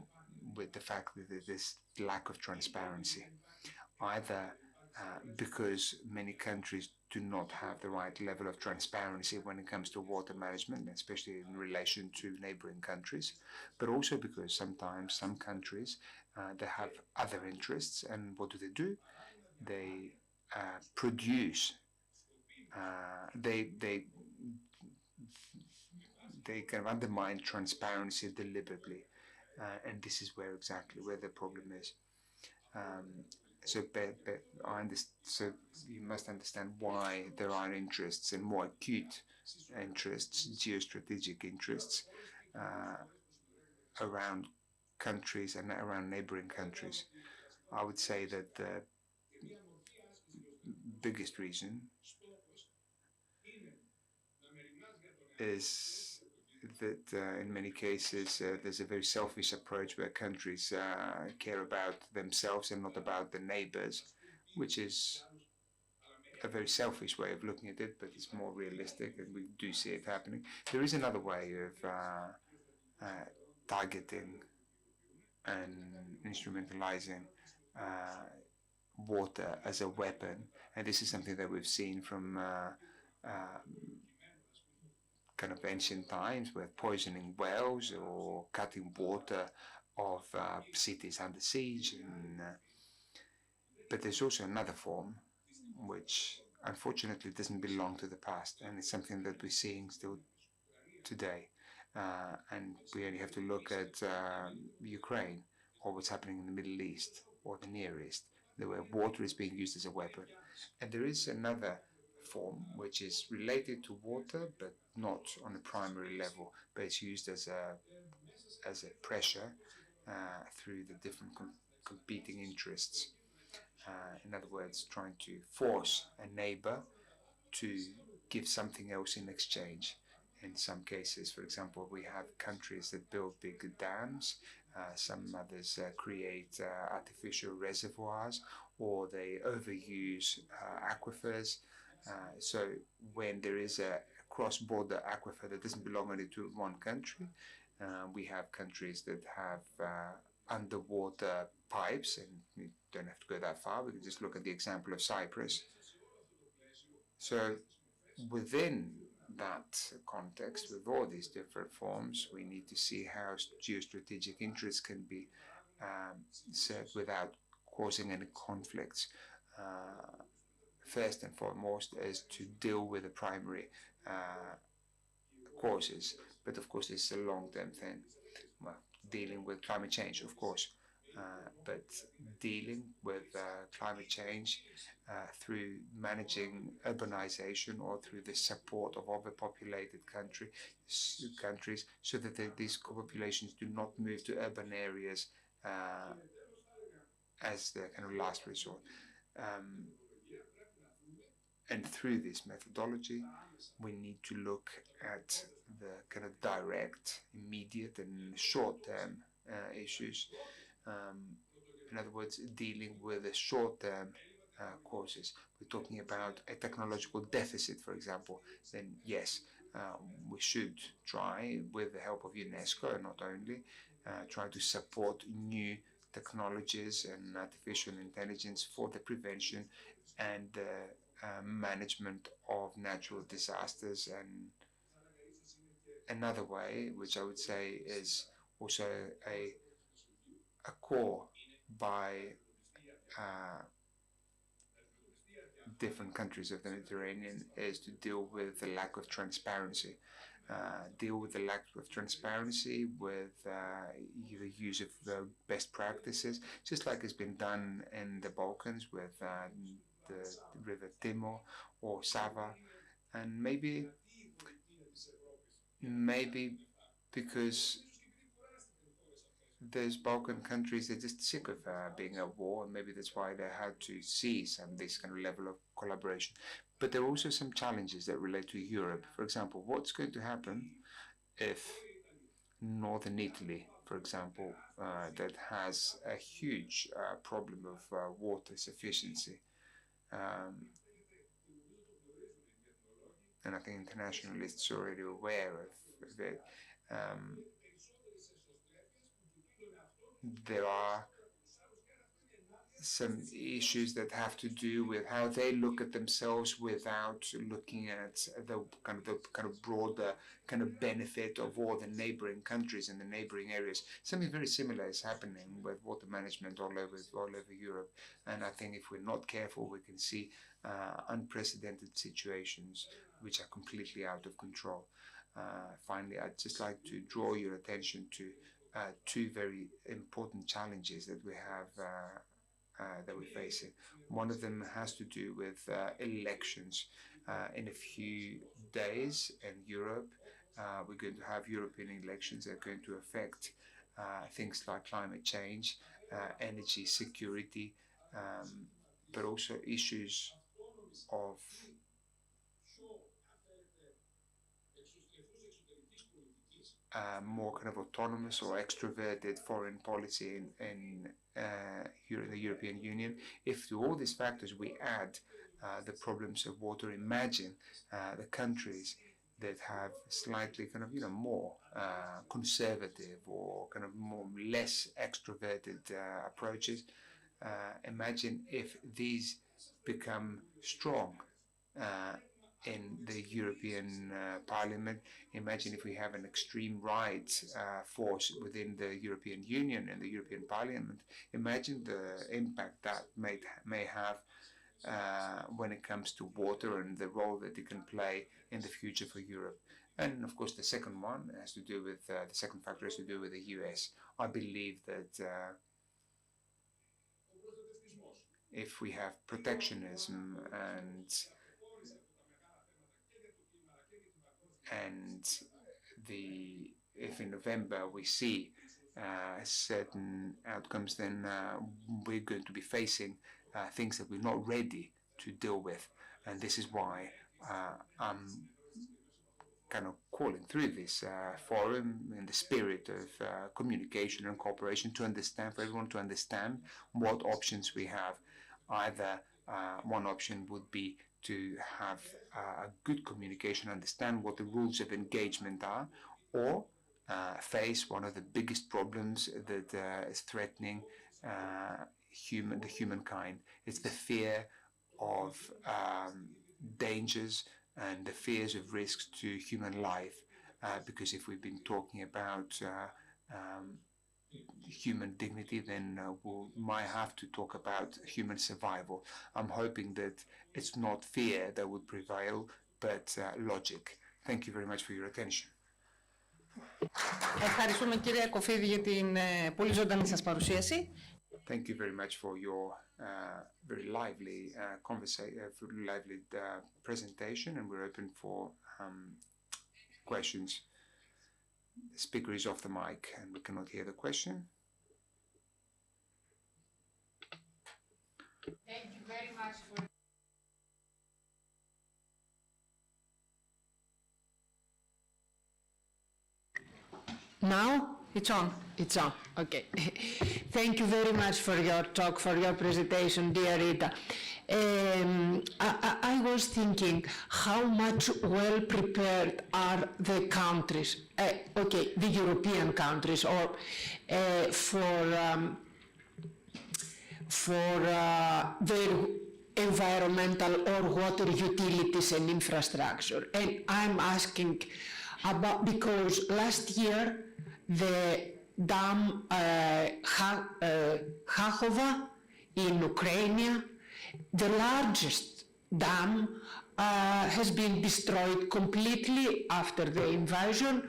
with the fact that there's this lack of transparency, either because many countries do not have the right level of transparency when it comes to water management, especially in relation to neighboring countries, but also because sometimes some countries they have other interests, and what do? They produce, they kind of undermine transparency deliberately, and this is exactly where the problem is. So you must understand why there are interests, and more acute interests, geostrategic interests, around countries and around neighboring countries. I would say that the biggest reason is that in many cases there's a very selfish approach where countries care about themselves and not about the neighbors, which is a very selfish way of looking at it, but it's more realistic, and we do see it happening. There is another way of targeting and instrumentalizing water as a weapon, and this is something that we've seen from kind of ancient times, with poisoning wells or cutting water of cities under siege. But there's also another form which unfortunately doesn't belong to the past, and it's something that we're seeing still today. And we only have to look at Ukraine, or what's happening in the Middle East or the Near East, where water is being used as a weapon. And there is another form which is related to water, but not on a primary level, but it's used as a pressure through the different competing interests. In other words, trying to force a neighbor to give something else in exchange. In some cases, for example, we have countries that build big dams, some others create artificial reservoirs, or they overuse aquifers. So when there is a cross-border aquifer that doesn't belong only to one country, we have countries that have underwater pipes, and we don't have to go that far. We can just look at the example of Cyprus. So within that context, with all these different forms, we need to see how geostrategic interests can be served without causing any conflicts. First and foremost is to deal with the primary causes, but of course it's a long-term thing. Well, dealing with climate change, of course, but dealing with climate change through managing urbanization, or through the support of overpopulated countries, so that these populations do not move to urban areas as the kind of last resort. And through this methodology, we need to look at the kind of direct, immediate, and short-term issues. In other words, dealing with the short-term causes. We're talking about a technological deficit, for example, then yes, we should try, with the help of UNESCO, and not only, try to support new technologies and artificial intelligence for the prevention and management of natural disasters. And another way, which I would say is also a core by different countries of the Mediterranean is to deal with the lack of transparency. Deal with the lack of transparency with the use of the best practices, just like it's been done in the Balkans with the River Timor or Sava, and maybe because those Balkan countries, they're just sick of being at war, and maybe that's why they had to see this kind of level of collaboration. But there are also some challenges that relate to Europe. For example, what's going to happen if northern Italy, for example, that has a huge problem of water sufficiency, and I think internationalists are already aware of it. There are some issues that have to do with how they look at themselves without looking at the kind of broader kind of benefit of all the neighboring countries and the neighboring areas. Something very similar is happening with water management all over Europe, and I think if we're not careful, we can see unprecedented situations which are completely out of control. Finally, I'd just like to draw your attention to two very important challenges that we have that we're facing. One of them has to do with elections. In a few days in Europe, we're going to have European elections that are going to affect things like climate change, energy security, but also issues of more kind of autonomous or extroverted foreign policy in the European Union. If to all these factors we add the problems of water, imagine the countries that have slightly kind of more conservative or kind of less extroverted approaches. Imagine if these become strong in the European Parliament. Imagine if we have an extreme right force within the European Union and the European Parliament. Imagine the impact that may have when it comes to water and the role that it can play in the future for Europe. And of course, the second one has to do with the second factor has to do with the US. I believe that if we have protectionism and if in November we see certain outcomes, then we're going to be facing things that we're not ready to deal with. And this is why I'm kind of calling through this forum in the spirit of communication and cooperation to understand, for everyone to understand what options we have. Either one option would be to have a good communication, understand what the rules of engagement are, or face one of the biggest problems that is threatening the humankind. It's the fear of dangers and the fears of risks to human life. Because if we've been talking about human dignity, then we might have to talk about human survival. I'm hoping that it's not fear that would prevail, but logic. Thank you very much for your attention. Ευχαριστούμε κύριε Κοφίδη για την πολύ ζωντανή σας παρουσίαση. Thank you very much for your very lively presentation, and we're open for questions. The speaker is off the mic and we cannot hear the question. Thank you very much for Now it's on. It's on. Okay. Thank you very much for your talk, for your presentation, dear Rita. I was thinking how much well prepared are the countries, the European countries, or for their environmental or water utilities and infrastructure. And I'm asking about, because last year the dam Chachova in Ukraine. The largest dam has been destroyed completely after the invasion.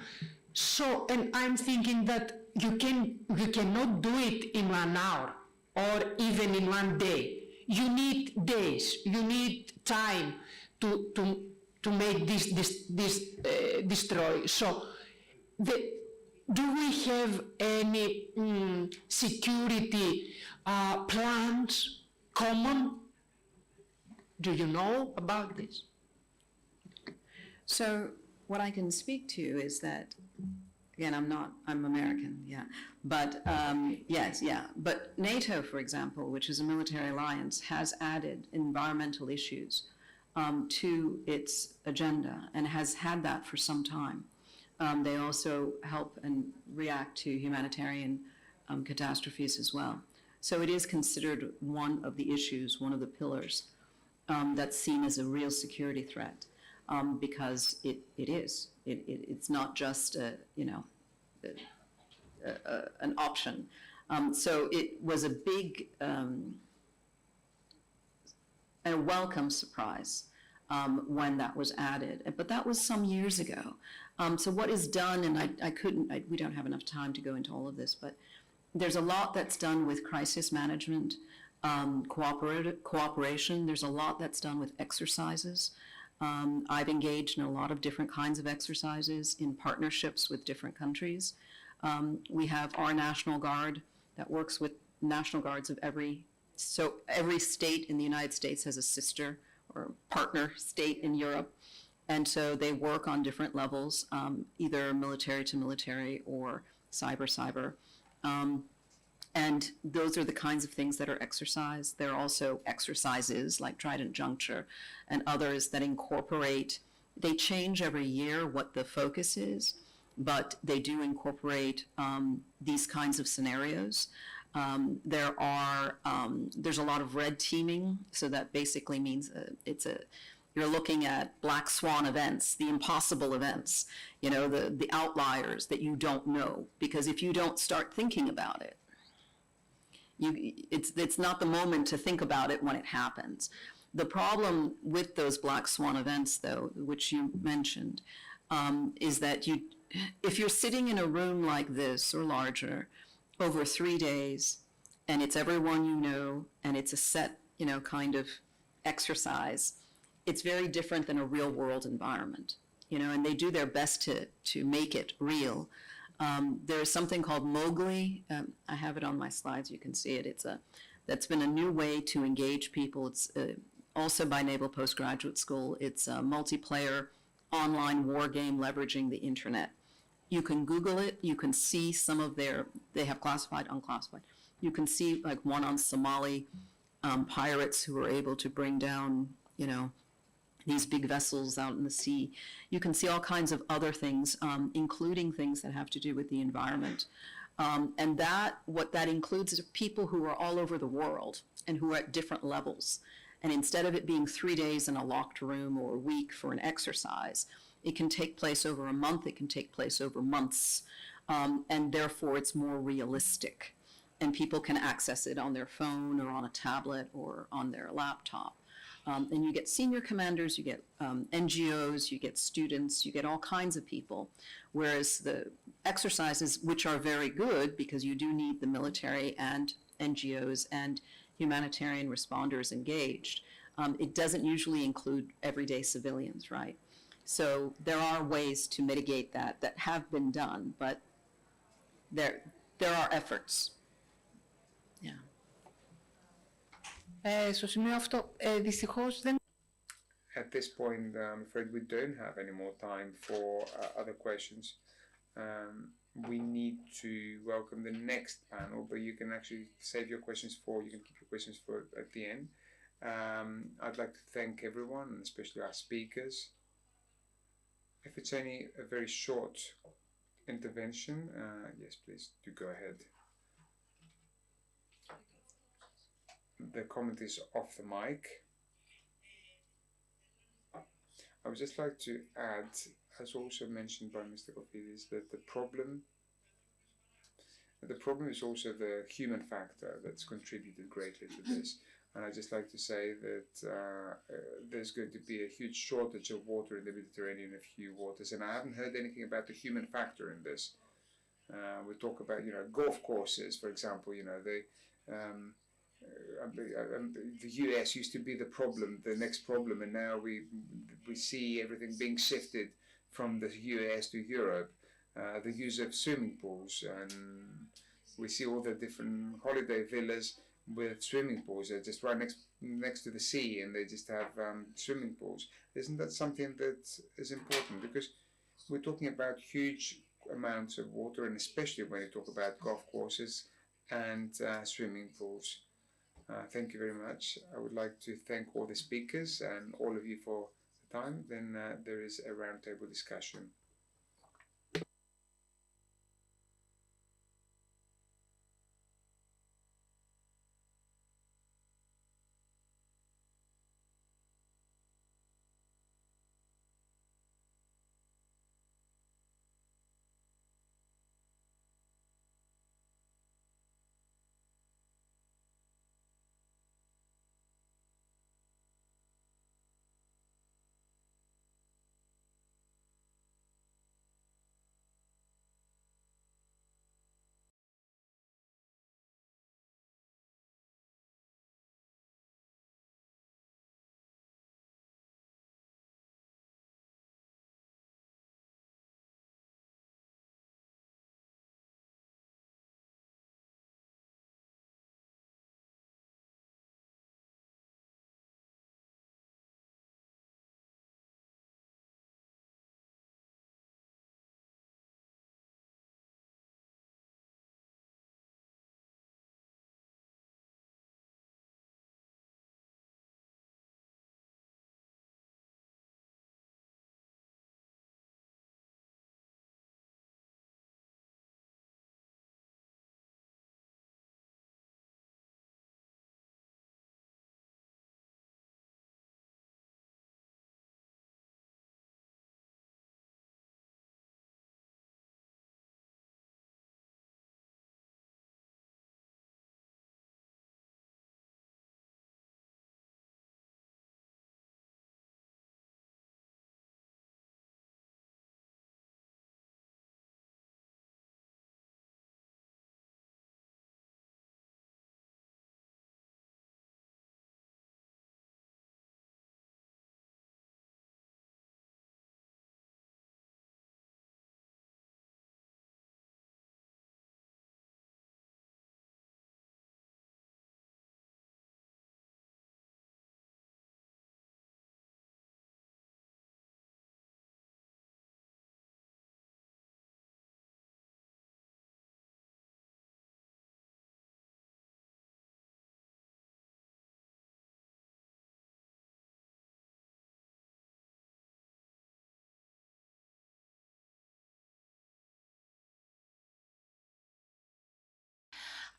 So, and I'm thinking that you cannot do it in 1 hour or even in 1 day. You need days, you need time to make this destroy. So, do we have any security plans common? Do you know about this? So what I can speak to is that, again, I'm American, yeah. But yes, yeah. But NATO, for example, which is a military alliance, has added environmental issues to its agenda and has had that for some time. They also help and react to humanitarian catastrophes as well. So it is considered one of the issues, one of the pillars that's seen as a real security threat, because it is. It's not just an option. So it was a big and a welcome surprise when that was added, but that was some years ago. So what is done, and we don't have enough time to go into all of this, but there's a lot that's done with crisis management, cooperation. There's a lot that's done with exercises. I've engaged in a lot of different kinds of exercises in partnerships with different countries. We have our National Guard that works with National Guards of every state in the United States has a sister or partner state in Europe. And so they work on different levels, either military to military or cyber. And those are the kinds of things that are exercised. There are also exercises like Trident Juncture and others that incorporate, they change every year what the focus is, but they do incorporate these kinds of scenarios. There's a lot of red teaming, so that basically means you're looking at black swan events, the impossible events, the outliers that you don't know, because if you don't start thinking about it, it's not the moment to think about it when it happens. The problem with those black swan events, though, which you mentioned, is that if you're sitting in a room like this or larger over 3 days, and it's everyone you know, and it's a set, kind of exercise, it's very different than a real world environment, and they do their best to make it real. There's something called Mowgli. I have it on my slides. You can see it. That's been a new way to engage people. It's also by Naval Postgraduate School. It's a multiplayer online war game leveraging the internet. You can Google it. You can see some of they have classified, unclassified. You can see like one on Somali pirates who were able to bring down, these big vessels out in the sea. You can see all kinds of other things, including things that have to do with the environment. And what that includes is people who are all over the world and who are at different levels. And instead of it being 3 days in a locked room or a week for an exercise, it can take place over a month, it can take place over months, and therefore it's more realistic. And people can access it on their phone or on a tablet or on their laptop. And you get senior commanders, you get NGOs, you get students, you get all kinds of people. Whereas the exercises, which are very good because you do need the military and NGOs and humanitarian responders engaged, it doesn't usually include everyday civilians, right? So there are ways to mitigate that have been done, but there are efforts. Yeah. Στο σημείο αυτό, δυστυχώς δεν... At this point, I'm afraid we don't have any more time for other questions. We need to welcome the next panel, but you can actually save your questions you can keep your questions for at the end. I'd like to thank everyone, and especially our speakers. If it's a very short intervention, yes, please do go ahead. The comment is off the mic. I would just like to add, as also mentioned by Mr. Kofidis, that the problem The problem is also the human factor that's contributed greatly to this. And I'd just like to say that there's going to be a huge shortage of water in the Mediterranean in a few waters, and I haven't heard anything about the human factor in this. We talk about, golf courses, for example. The US used to be the next problem, and now we see everything being shifted from the US to Europe. The use of swimming pools, and we see all the different holiday villas with swimming pools. They're just right next to the sea, and they just have swimming pools. Isn't that something that is important? Because we're talking about huge amounts of water, and especially when you talk about golf courses and swimming pools. Thank you very much. I would like to thank all the speakers and all of you for the time. Then there is a roundtable discussion.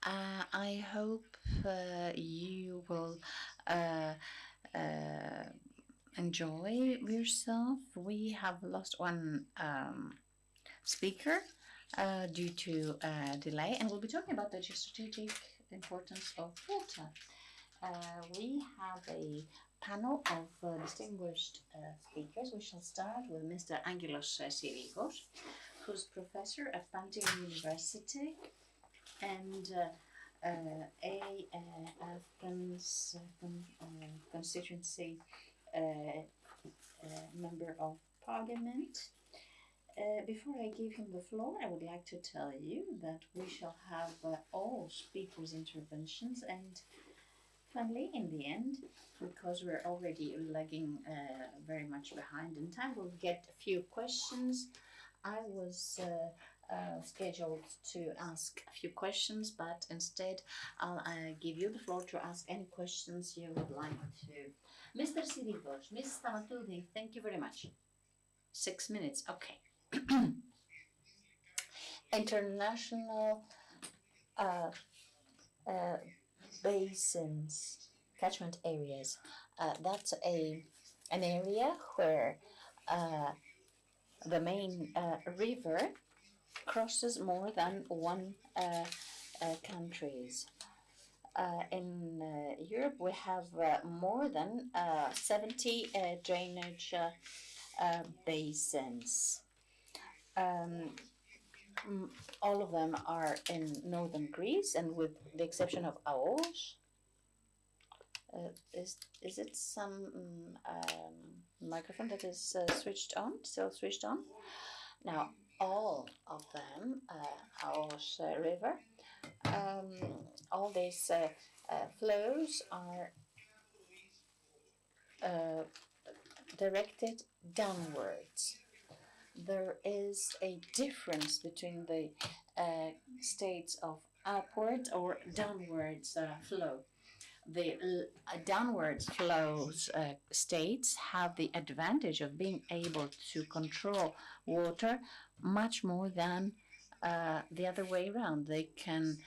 I hope you will enjoy yourself. We have lost one speaker due to delay, and we'll be talking about the strategic importance of water. We have a panel of distinguished speakers. We shall start with Mr. Angelos Sirigos, who's professor at Pantheon University and Athens constituency member of parliament. Before I give him the floor, I would like to tell you that we shall have all speakers' interventions, and finally, in the end, because we're already lagging very much behind in time, we'll get a few questions. I was scheduled to ask a few questions, but instead I'll give you the floor to ask any questions you would like to. Mr. Sirigos, Ms. Stamatoudi, thank you very much. 6 minutes, okay. International basins, catchment areas. That's an area where the main river crosses more than one countries. In Europe, we have more than 70 drainage basins. All of them are in northern Greece, and with the exception of Aos. Is it some microphone that is switched on, still switched on? Now, all of them, Aos River, all these flows are directed downwards. There is a difference between the states of upward or downwards flow. The downwards flows states have the advantage of being able to control water much more than the other way around. They can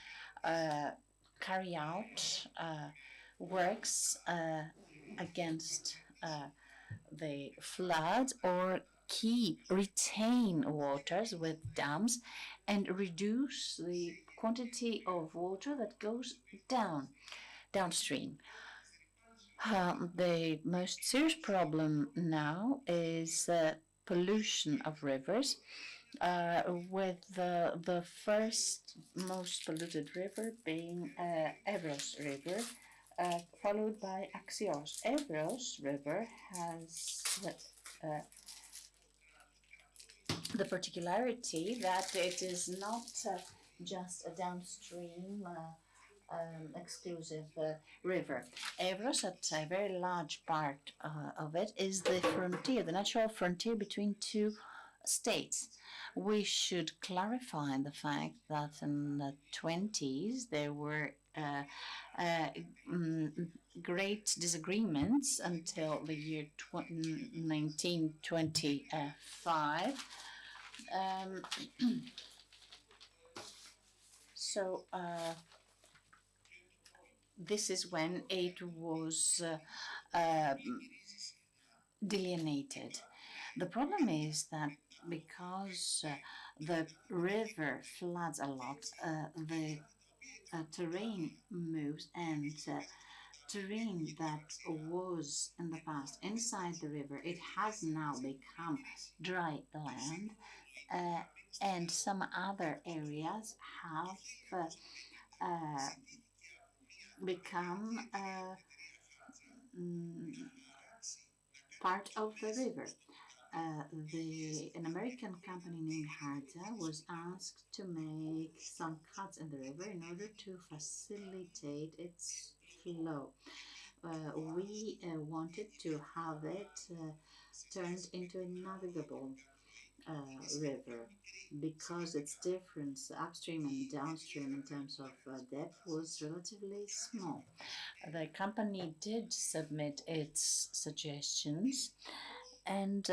carry out works against the flood or retain waters with dams and reduce the quantity of water that goes downstream. The most serious problem now is pollution of rivers, with the first most polluted river being Evros River, followed by Axios. Evros River has the particularity that it is not just a downstream exclusive river. Evros, at a very large part of it, is the frontier, the natural frontier between two states. We should clarify the fact that in the 20s there were great disagreements until the year 1925. So this is when it was delineated. The problem is that because the river floods a lot, the terrain moves, and terrain that was in the past inside the river, it has now become dry land, and some other areas have become part of the river. An American company named Harta was asked to make some cuts in the river in order to facilitate its flow. We wanted to have it turned into a navigable river because its difference upstream and downstream in terms of depth was relatively small. The company did submit its suggestions, and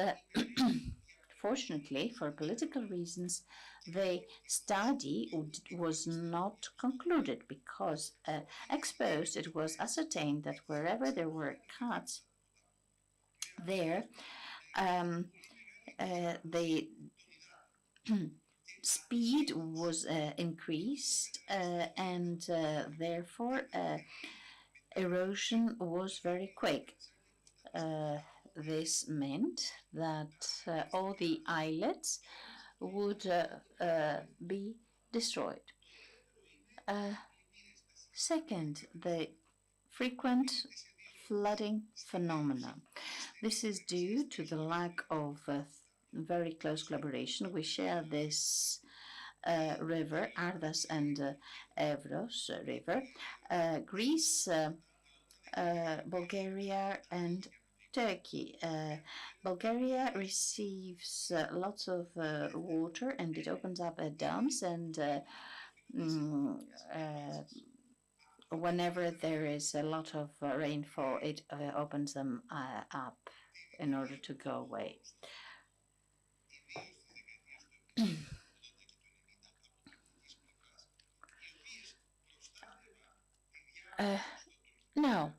fortunately, for political reasons, the study was not concluded because exposed, it was ascertained that wherever there were cuts, there the speed was increased, and therefore erosion was very quick. This meant that all the islets would be destroyed. Second, the frequent flooding phenomena. This is due to the lack of very close collaboration. We share this river, Ardas and Evros River, Greece, Bulgaria, and Turkey. Bulgaria receives lots of water, and it opens up dams, and whenever there is a lot of rainfall, it opens them up in order to go away. Now,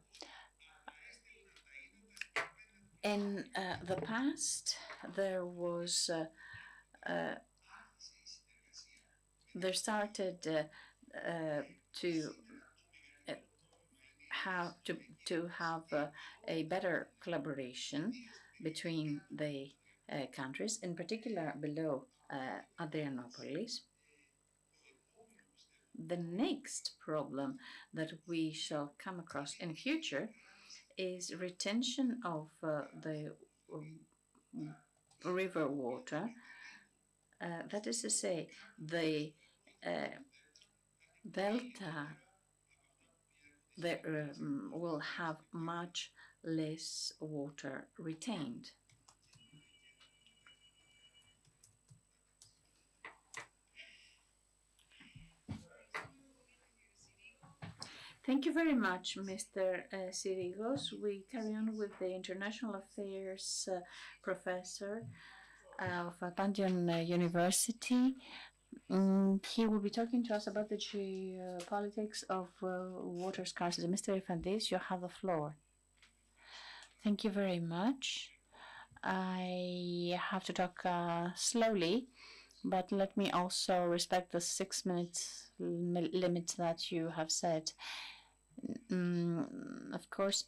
in the past, there was they started to have a better collaboration between the countries, in particular below Adrianopolis. The next problem that we shall come across in future is retention of the river water. That is to say, the delta there will have much less water retained. Thank you very much, Mr. Sirigos. We carry on with the International Affairs professor of Pantheon University. He will be talking to us about the geopolitics of water scarcity. Mr. Ifandis, you have the floor. Thank you very much. I have to talk slowly, but let me also respect the 6 minutes limit that you have set. Of course,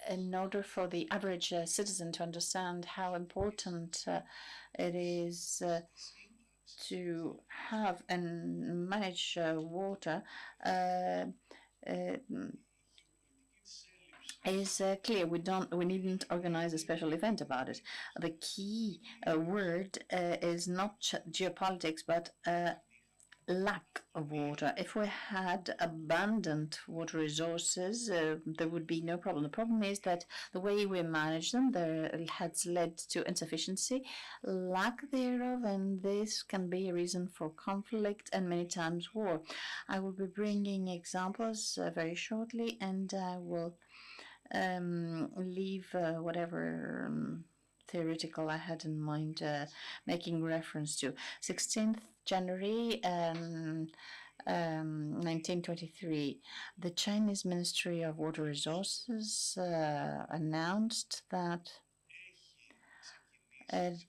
in order for the average citizen to understand how important it is to have and manage water, is clear. We needn't organize a special event about it. The key word is not geopolitics, but lack of water. If we had abundant water resources, there would be no problem. The problem is that the way we manage them has led to insufficiency, lack thereof, and this can be a reason for conflict and many times war. I will be bringing examples very shortly, and I will leave whatever theoretical I had in mind making reference to. 16th January 1923, the Chinese Ministry of Water Resources announced that it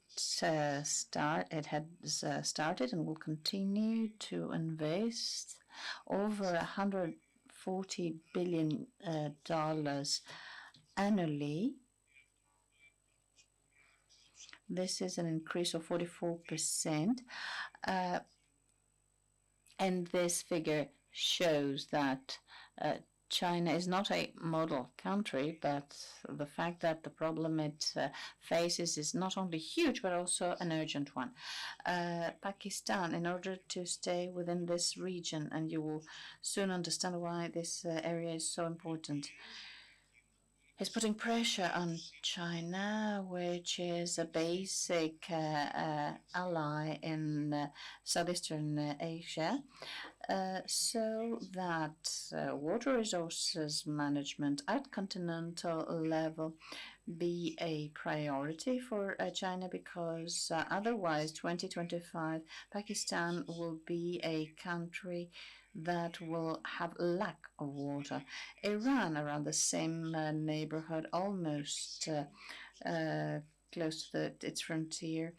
had started and will continue to invest over $140 billion annually. This is an increase of 44%. And this figure shows that China is not a model country, but the fact that the problem it faces is not only huge, but also an urgent one. Pakistan, in order to stay within this region, and you will soon understand why this area is so important, is putting pressure on China, which is a basic ally in Southeastern Asia, so that water resources management at continental level be a priority for China, because otherwise 2025 Pakistan will be a country that will have lack of water. Iran, around the same neighborhood, almost close to its frontier,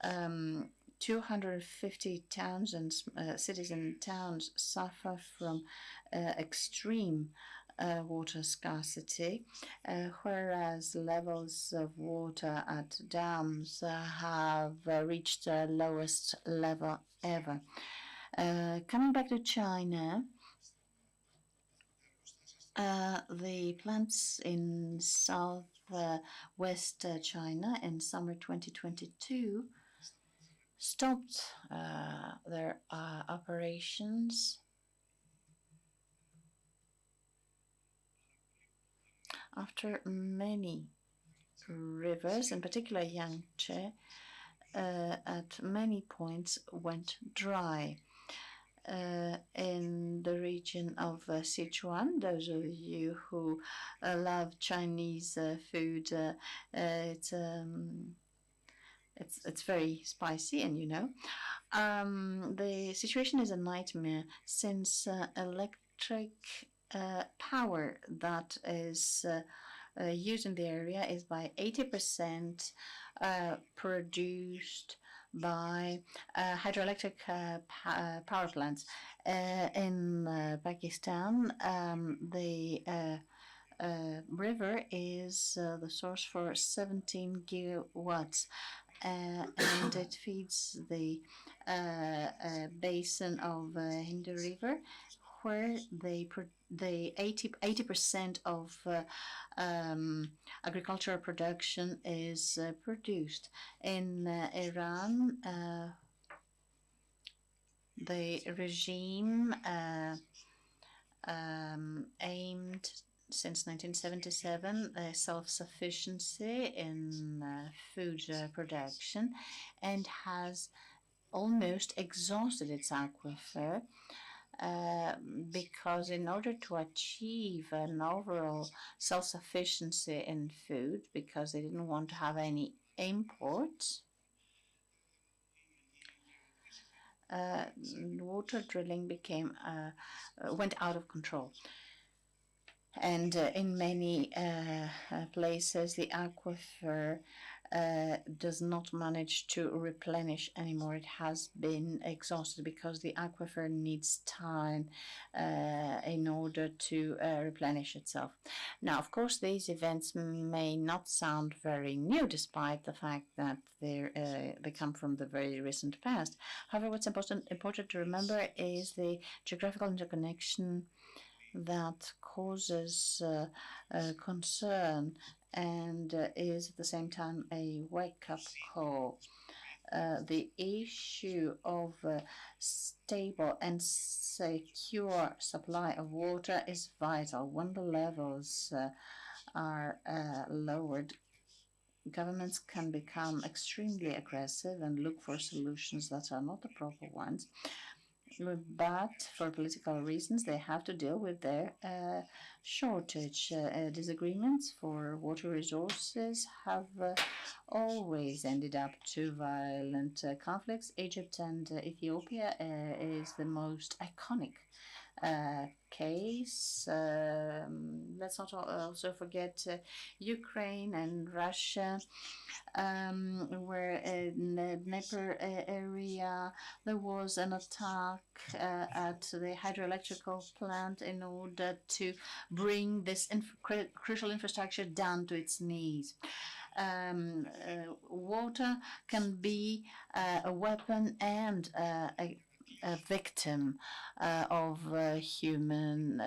250 towns and cities and towns suffer from extreme water scarcity, whereas levels of water at dams have reached the lowest level ever. Coming back to China, the plants in southwest China in summer 2022 stopped their operations after many rivers, in particular Yangtze, at many points went dry. In the region of Sichuan, those of you who love Chinese food, it's very spicy, and you know. The situation is a nightmare since electric power that is used in the area is by 80% produced by hydroelectric power plants. In Pakistan, the river is the source for 17 gigawatts. And it feeds the basin of Hindu River, where the 80% of agricultural production is produced. In Iran, the regime aimed since 1977 self-sufficiency in food production, and has almost exhausted its aquifer, because in order to achieve an overall self-sufficiency in food, because they didn't want to have any imports, water drilling went out of control. And in many places, the aquifer does not manage to replenish anymore. It has been exhausted because the aquifer needs time in order to replenish itself. Now, of course, these events may not sound very new, despite the fact that they come from the very recent past. However, what's important to remember is the geographical interconnection that causes concern and is at the same time a wake-up call. The issue of stable and secure supply of water is vital. When the levels are lowered, governments can become extremely aggressive and look for solutions that are not the proper ones. But for political reasons, they have to deal with their shortage. Disagreements for water resources have always ended up to violent conflicts. Egypt and Ethiopia is the most iconic case. Let's not also forget Ukraine and Russia, where in the Dnieper area there was an attack at the hydroelectrical plant in order to bring this crucial infrastructure down to its knees. Water can be a weapon and a victim of human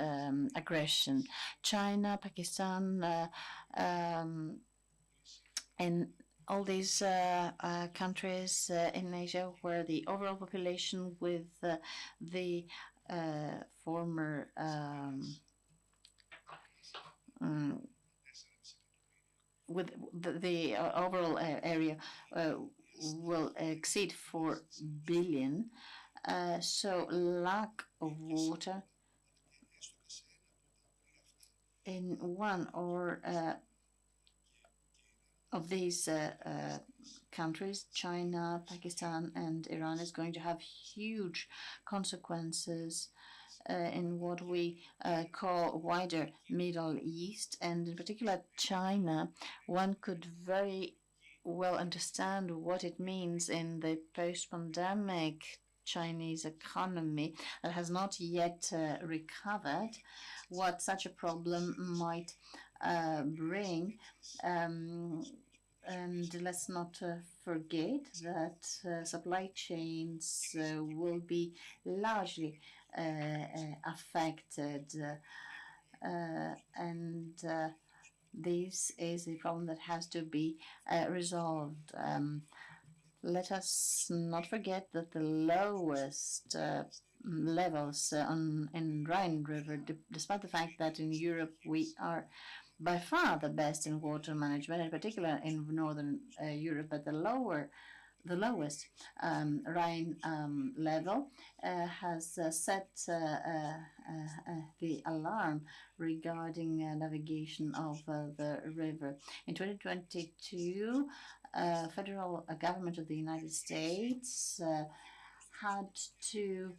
aggression. China, Pakistan, and all these countries in Asia, where the overall population with the former with the overall area will exceed 4 billion. So lack of water in one or of these countries, China, Pakistan, and Iran, is going to have huge consequences in what we call wider Middle East, and in particular China. One could very well understand what it means in the post-pandemic Chinese economy that has not yet recovered, what such a problem might bring. And let's not forget that supply chains will be largely affected, and this is a problem that has to be resolved. Let us not forget that the lowest levels in Rhine River, despite the fact that in Europe we are by far the best in water management, in particular in Northern Europe, but the lowest Rhine level has set the alarm regarding navigation of the river. In 2022, federal government of the United States had to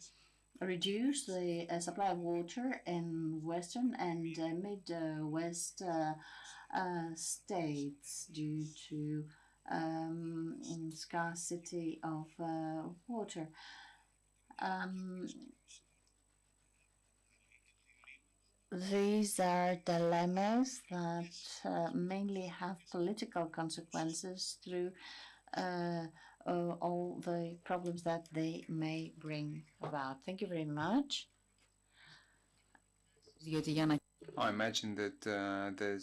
reduce the supply of water in western and Midwest states due to scarcity of water. These are dilemmas that mainly have political consequences through all the problems that they may bring about. Thank you very much. I imagine that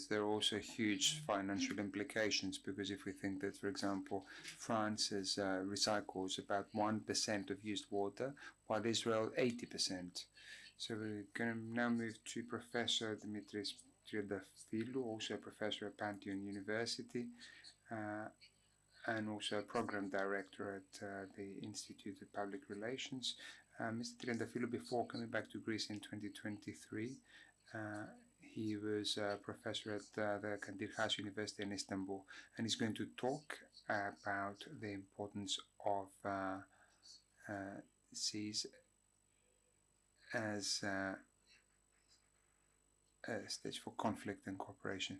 there are also huge financial implications, because if we think that, for example, France recycles about 1% of used water, while Israel 80%. So we're going to now move to Professor Dimitris Triandafylou, also a professor at Pantheon University, and also a program director at the Institute of Public Relations. Mr. Triandafylou, before coming back to Greece in 2023, he was a professor at the Kadir Has University in Istanbul, and he's going to talk about the importance of seas as a stage for conflict and cooperation.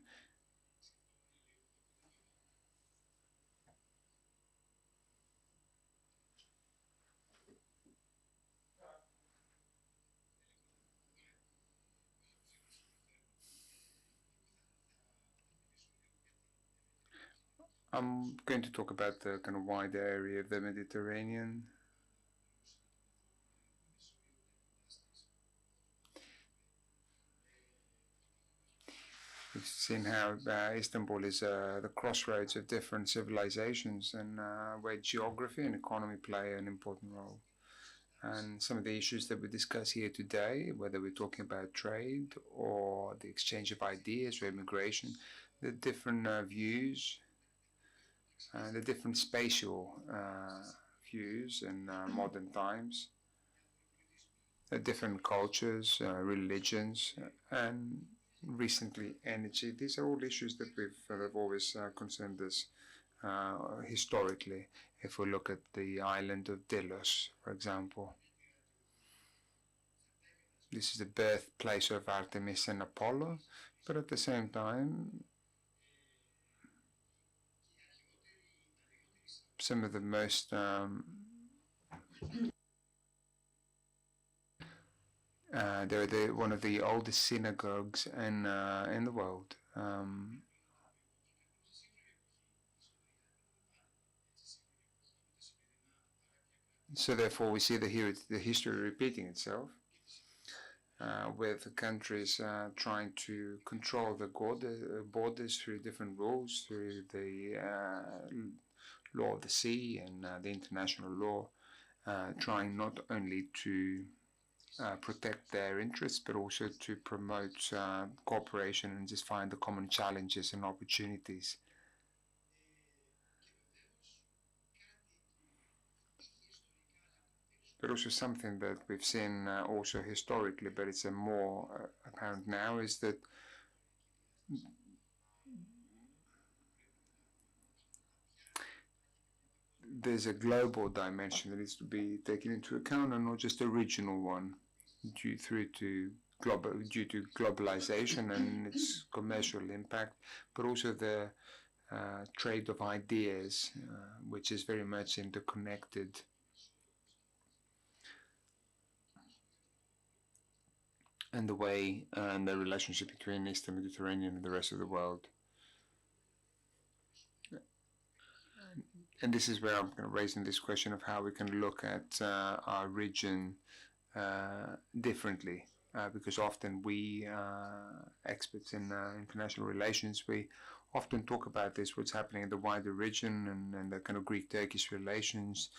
I'm going to talk about the kind of wider area of the Mediterranean. We've seen how Istanbul is the crossroads of different civilizations, and where geography and economy play an important role. And some of the issues that we discuss here today, whether we're talking about trade or the exchange of ideas or immigration, the different views, the different spatial views in modern times, the different cultures, religions, and recently energy. These are all issues that have always concerned us historically. If we look at the island of Delos, for example, this is the birthplace of Artemis and Apollo, but at the same time, some of the most they're one of the oldest synagogues in the world. So therefore, we see the history repeating itself, with countries trying to control the borders through different rules, through the law of the sea and the international law, trying not only to protect their interests, but also to promote cooperation and just find the common challenges and opportunities. But also something that we've seen also historically, but it's a more apparent now, is that there's a global dimension that needs to be taken into account, and not just a regional one, due to globalization and its commercial impact, but also the trade of ideas, which is very much interconnected. And the way and the relationship between Eastern Mediterranean and the rest of the world. And this is where I'm kind of raising this question of how we can look at our region differently, because often we, experts in international relations, we often talk about this, what's happening in the wider region and the kind of Greek-Turkish relations,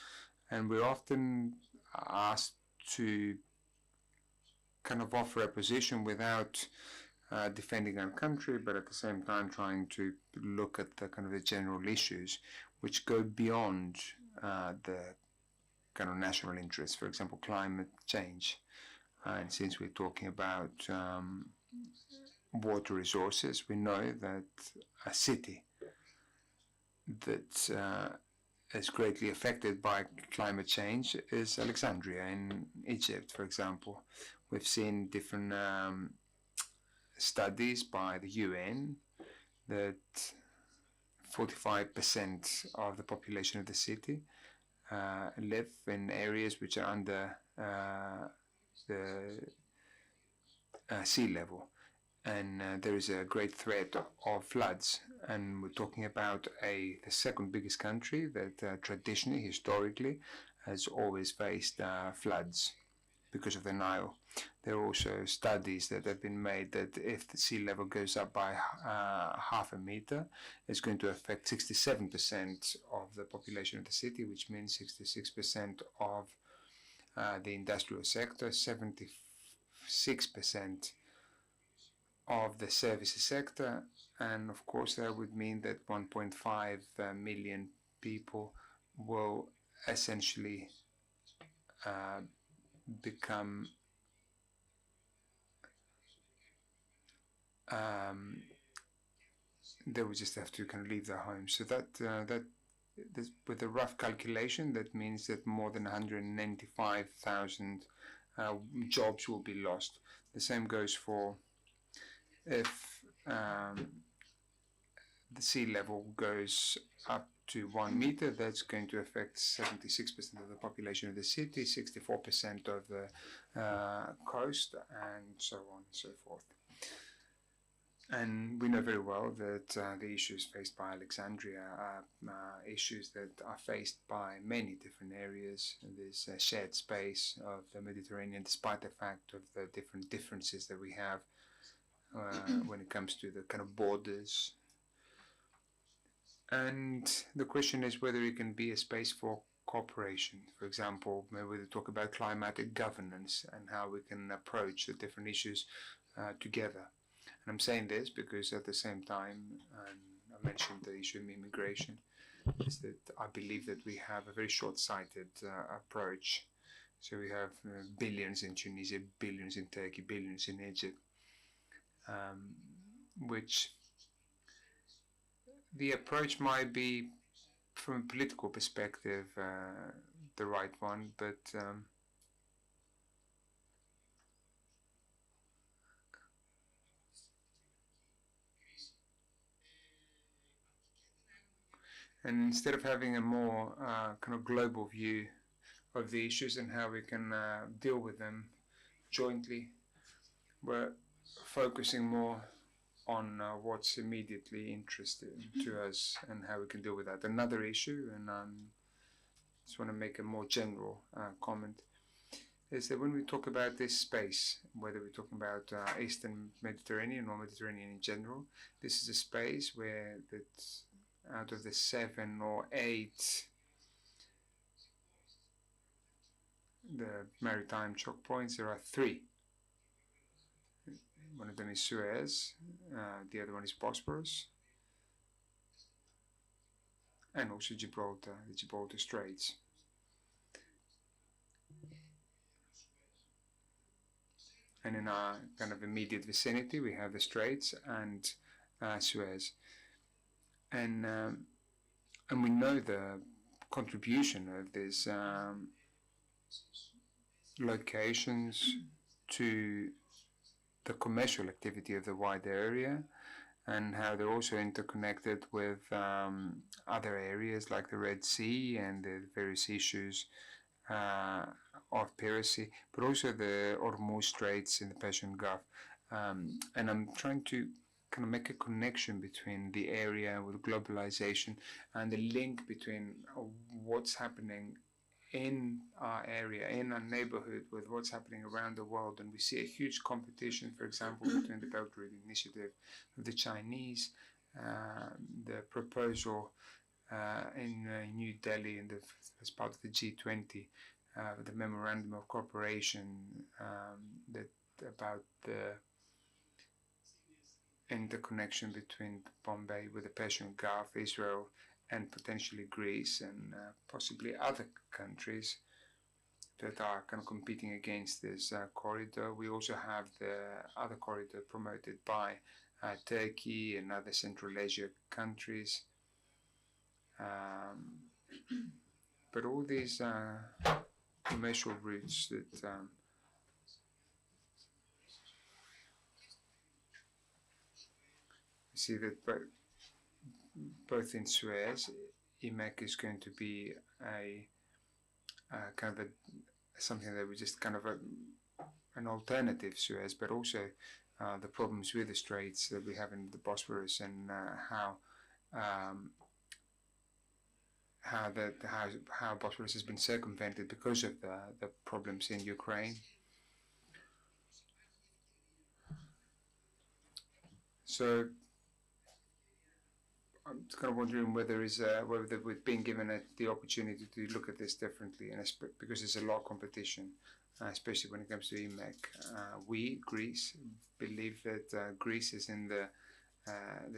and we're often asked to kind of offer a position without defending our country, but at the same time trying to look at the kind of the general issues which go beyond the kind of national interests. For example, climate change. And since we're talking about water resources, we know that a city that is greatly affected by climate change is Alexandria in Egypt, for example. We've seen different studies by the UN that 45% of the population of the city live in areas which are under the sea level, and there is a great threat of floods. And we're talking about the second biggest country that traditionally, historically, has always faced floods because of the Nile. There are also studies that have been made that if the sea level goes up by half a meter, it's going to affect 67% of the population of the city, which means 66% of the industrial sector, 76% of the services sector, and of course that would mean that 1.5 million people will essentially become they will just have to kind of leave their homes. So that with a rough calculation, that means that more than 195,000 jobs will be lost. The same goes for if the sea level goes up to 1 meter, that's going to affect 76% of the population of the city, 64% of the coast, and so on and so forth. And we know very well that the issues faced by Alexandria are issues that are faced by many different areas in this shared space of the Mediterranean, despite the fact of the different differences that we have when it comes to the kind of borders. And the question is whether it can be a space for cooperation. For example, maybe we talk about climatic governance and how we can approach the different issues together. And I'm saying this because at the same time, and I mentioned the issue of immigration, is that I believe that we have a very short-sighted approach. So we have billions in Tunisia, billions in Turkey, billions in Egypt, which the approach might be, from a political perspective, the right one, but and instead of having a more kind of global view of the issues and how we can deal with them jointly, we're focusing more on what's immediately interesting to us and how we can deal with that. Another issue, and I just want to make a more general comment, is that when we talk about this space, whether we're talking about Eastern Mediterranean or Mediterranean in general, this is a space where that's out of the 7 or 8 the maritime choke points, there are 3. One of them is Suez, the other one is Bosporus, and also Gibraltar, the Gibraltar Straits. And in our kind of immediate vicinity, we have the Straits and Suez. And we know the contribution of these locations to the commercial activity of the wider area, and how they're also interconnected with other areas like the Red Sea and the various issues of piracy, but also the Hormuz Straits in the Persian Gulf. And I'm trying to kind of make a connection between the area with globalization and the link between what's happening in our area, in our neighborhood, with what's happening around the world. And we see a huge competition, for example, between the Belt Road Initiative of the Chinese, the proposal in New Delhi as part of the G20, the Memorandum of Cooperation that about the interconnection between Bombay with the Persian Gulf, Israel, and potentially Greece and possibly other countries that are kind of competing against this corridor. We also have the other corridor promoted by Turkey and other Central Asia countries. But all these commercial routes that we see that both in Suez, IMEC is going to be a kind of something that was just kind of an alternative Suez, but also the problems with the straits that we have in the Bosphorus, and how Bosphorus has been circumvented because of the problems in Ukraine. So I'm kind of wondering whether we've been given the opportunity to look at this differently, and because there's a lot of competition, especially when it comes to IMEC. We, Greece, believe that Greece is in the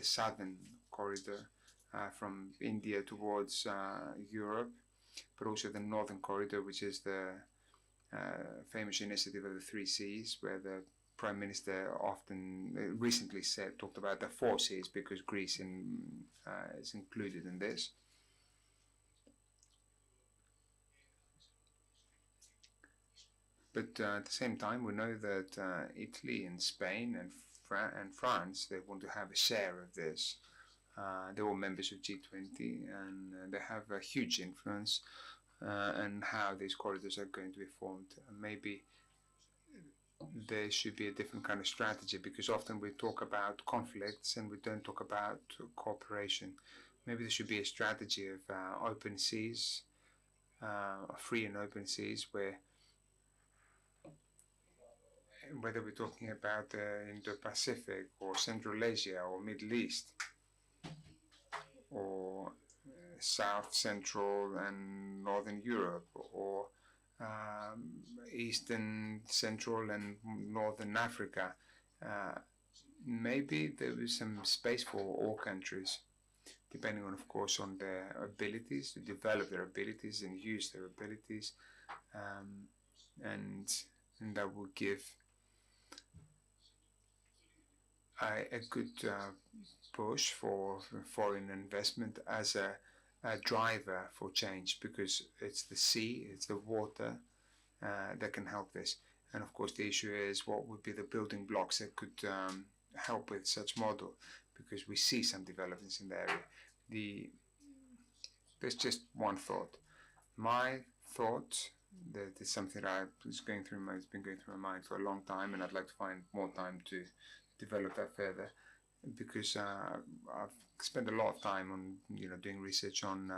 southern corridor from India towards Europe, but also the northern corridor, which is the famous initiative of the 3 Seas, where the Prime Minister often recently talked about the 4 Seas, because Greece is included in this. But at the same time, we know that Italy and Spain and France, they want to have a share of this. They're all members of G20, and they have a huge influence on how these corridors are going to be formed. And maybe there should be a different kind of strategy, because often we talk about conflicts and we don't talk about cooperation. Maybe there should be a strategy of open seas, free and open seas, whether we're talking about Indo-Pacific or Central Asia or Middle East or South, Central and Northern Europe, or Eastern, Central and Northern Africa. Maybe there is some space for all countries, depending on, of course, on their abilities, to develop their abilities and use their abilities, and that will give a good push for foreign investment as a driver for change, because it's the sea, it's the water that can help this. And of course the issue is, what would be the building blocks that could help with such model, because we see some developments in the area. There's just one thought. My thought, that is something that it's been going through my mind for a long time, and I'd like to find more time to develop that further, because I've spent a lot of time on doing research on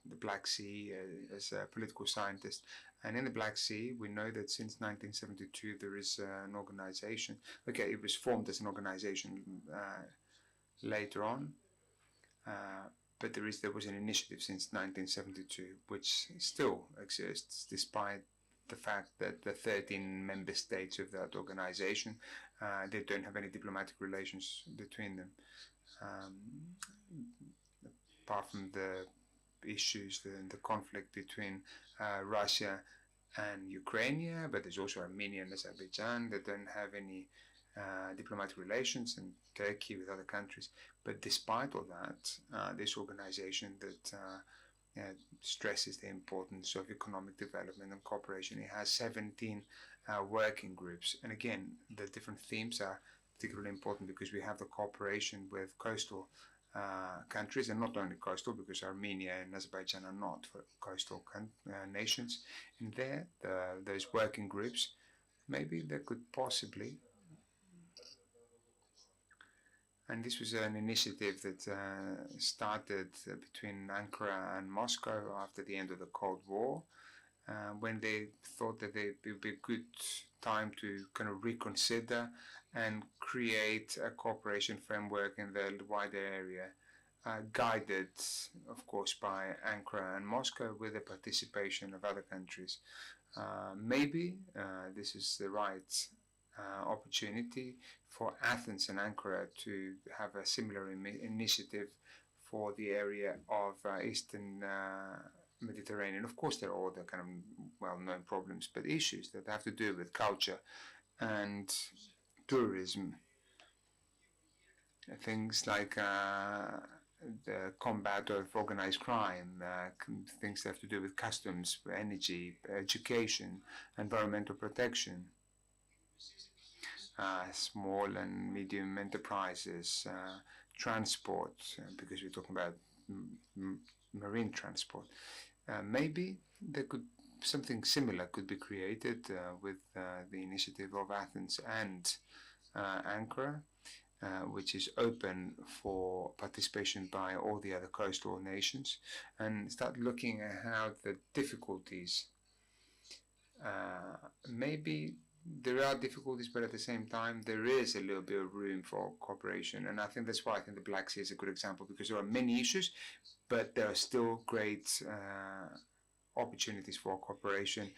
the Black Sea as a political scientist. And in the Black Sea, we know that since 1972 there is an organization. Okay, it was formed as an organization later on, but there was an initiative since 1972 which still exists, despite the fact that the 13 member states of that organization, they don't have any diplomatic relations between them, apart from the issues, the conflict between Russia and Ukraine, but there's also Armenia and Azerbaijan that don't have any diplomatic relations, and Turkey with other countries. But despite all that, this organization that stresses the importance of economic development and cooperation, it has 17 working groups. And again, the different themes are particularly important, because we have the cooperation with coastal countries, and not only coastal, because Armenia and Azerbaijan are not coastal nations. And there, those working groups, maybe they could possibly, and this was an initiative that started between Ankara and Moscow after the end of the Cold War, when they thought that it would be a good time to kind of reconsider and create a cooperation framework in the wider area, guided, of course, by Ankara and Moscow, with the participation of other countries. Maybe this is the right opportunity for Athens and Ankara to have a similar initiative for the area of Eastern Mediterranean. Of course, there are all the kind of well-known problems, but issues that have to do with culture and tourism, things like the combat of organized crime, things that have to do with customs, energy, education, environmental protection. small and medium enterprises, transport, because we're talking about marine transport. Maybe there could something similar could be created with the initiative of Athens and Ankara, which is open for participation by all the other coastal nations, and start looking at how the difficulties, maybe there are difficulties, but at the same time, there is a little bit of room for cooperation. And I think that's why I think the Black Sea is a good example, because there are many issues, but there are still great opportunities for cooperation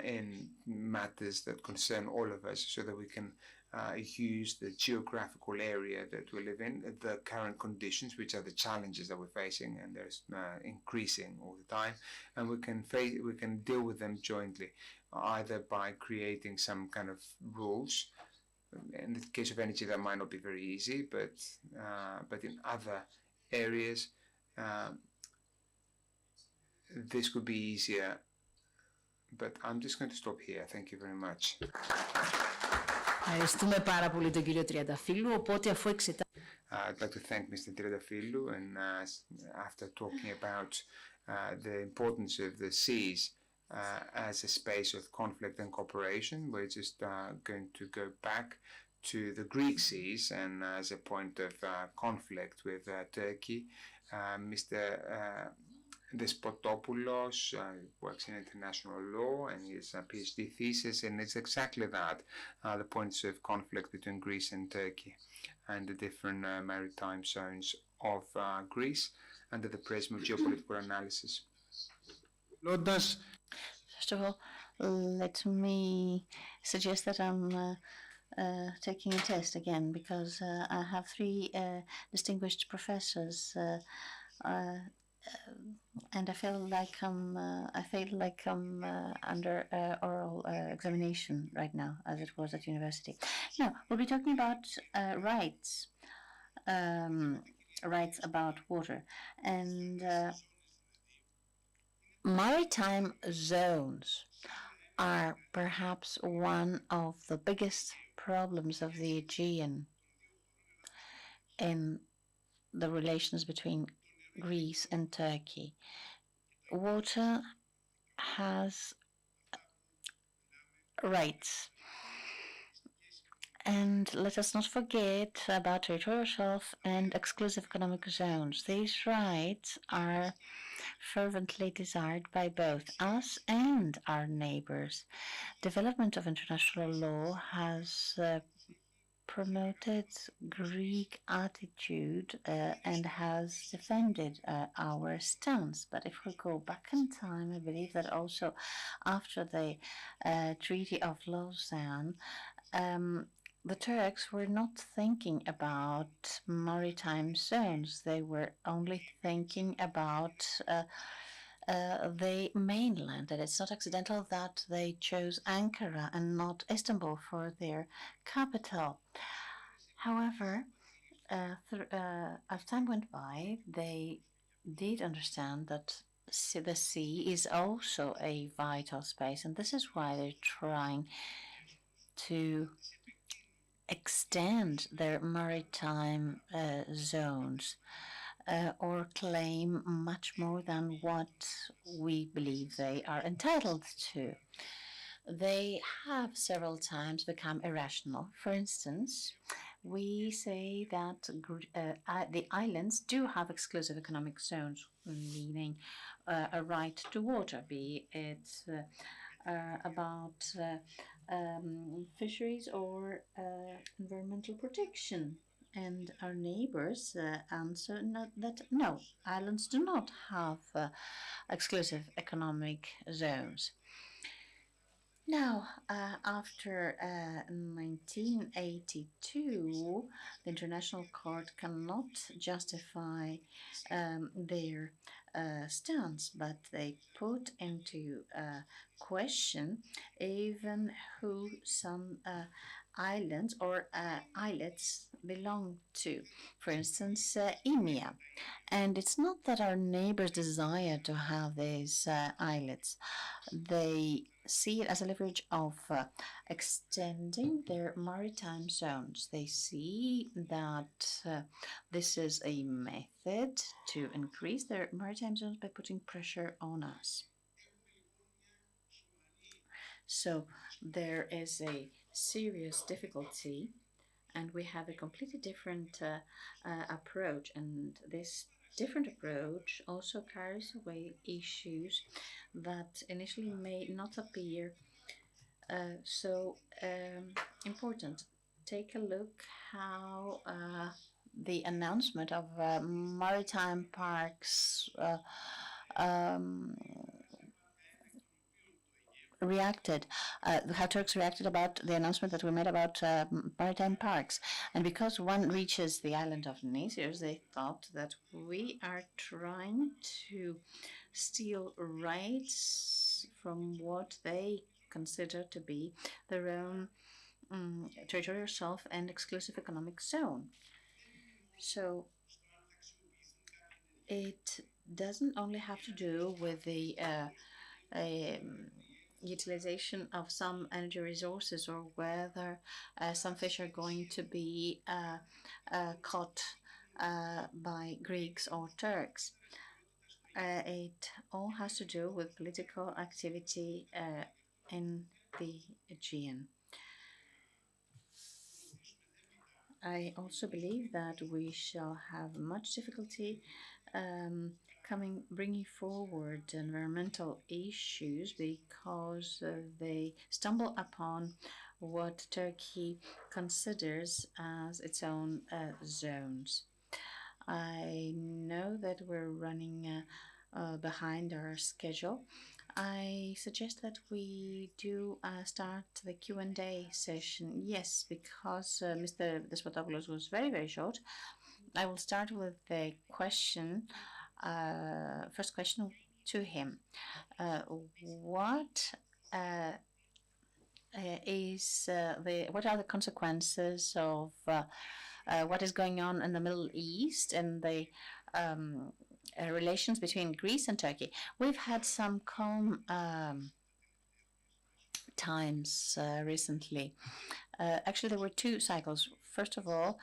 in matters that concern all of us, so that we can use the geographical area that we live in, the current conditions, which are the challenges that we're facing, and there's increasing all the time, and we can deal with them jointly, either by creating some kind of rules. In the case of energy, that might not be very easy, but in other areas, this could be easier. But I'm just going to stop here. Thank you very much. Ευχαριστούμε πάρα πολύ τον κύριο Τριανταφύλλου, οπότε αφού I'd like to thank Mr. Triantafyllou, and after talking about the importance of the seas as a space of conflict and cooperation, we're just going to go back to the Greek seas and as a point of conflict with Turkey. Mr. Despotopoulos works in international law, and his PhD thesis, and it's exactly that, the points of conflict between Greece and Turkey and the different maritime zones of Greece under the prism of geopolitical analysis. First of all, let me suggest that I'm taking a test again, because I have three distinguished professors, and I feel like I'm under oral examination right now, as it was at university. Now, we'll be talking about rights about water, and maritime zones are perhaps one of the biggest problems of the Aegean in the relations between Greece and Turkey. Water has rights, and let us not forget about territorial shelf and exclusive economic zones. These rights are fervently desired by both us and our neighbors. Development of international law has promoted Greek attitude and has defended our stance. But if we go back in time, I believe that also after the Treaty of Lausanne, the Turks were not thinking about maritime zones. They were only thinking about the mainland, and it's not accidental that they chose Ankara and not Istanbul for their capital. However, as time went by, they did understand that the sea is also a vital space, and this is why they're trying to extend their maritime zones. Or claim much more than what we believe they are entitled to. They have several times become irrational. For instance, we say that the islands do have exclusive economic zones, meaning a right to water, be it about fisheries or environmental protection. And our neighbors answer that no, islands do not have exclusive economic zones. Now, after 1982, the International Court cannot justify their stance, but they put into question even who some islands or islets belong to. For instance, EMEA. And it's not that our neighbors desire to have these islets. They see it as a leverage of extending their maritime zones. They see that this is a method to increase their maritime zones by putting pressure on us. So there is a serious difficulty, and we have a completely different approach, and this different approach also carries away issues that initially may not appear so important. Take a look how the announcement of maritime parks reacted, how Turks reacted about the announcement that we made about maritime parks. And because one reaches the island of Nissos, they thought that we are trying to steal rights from what they consider to be their own territorial self and exclusive economic zone. So it doesn't only have to do with the utilization of some energy resources or whether some fish are going to be caught by Greeks or Turks. It all has to do with political activity in the Aegean. I also believe that we shall have much difficulty bringing forward environmental issues because they stumble upon what Turkey considers as its own zones. I know that we're running behind our schedule. I suggest that we do start the Q&A session. Yes, because Mr. Despotopoulos was very, very short. I will start with the question, first question to him. What are the consequences of what is going on in the Middle East and the relations between Greece and Turkey? We've had some calm times recently. Actually, there were two cycles. First of all,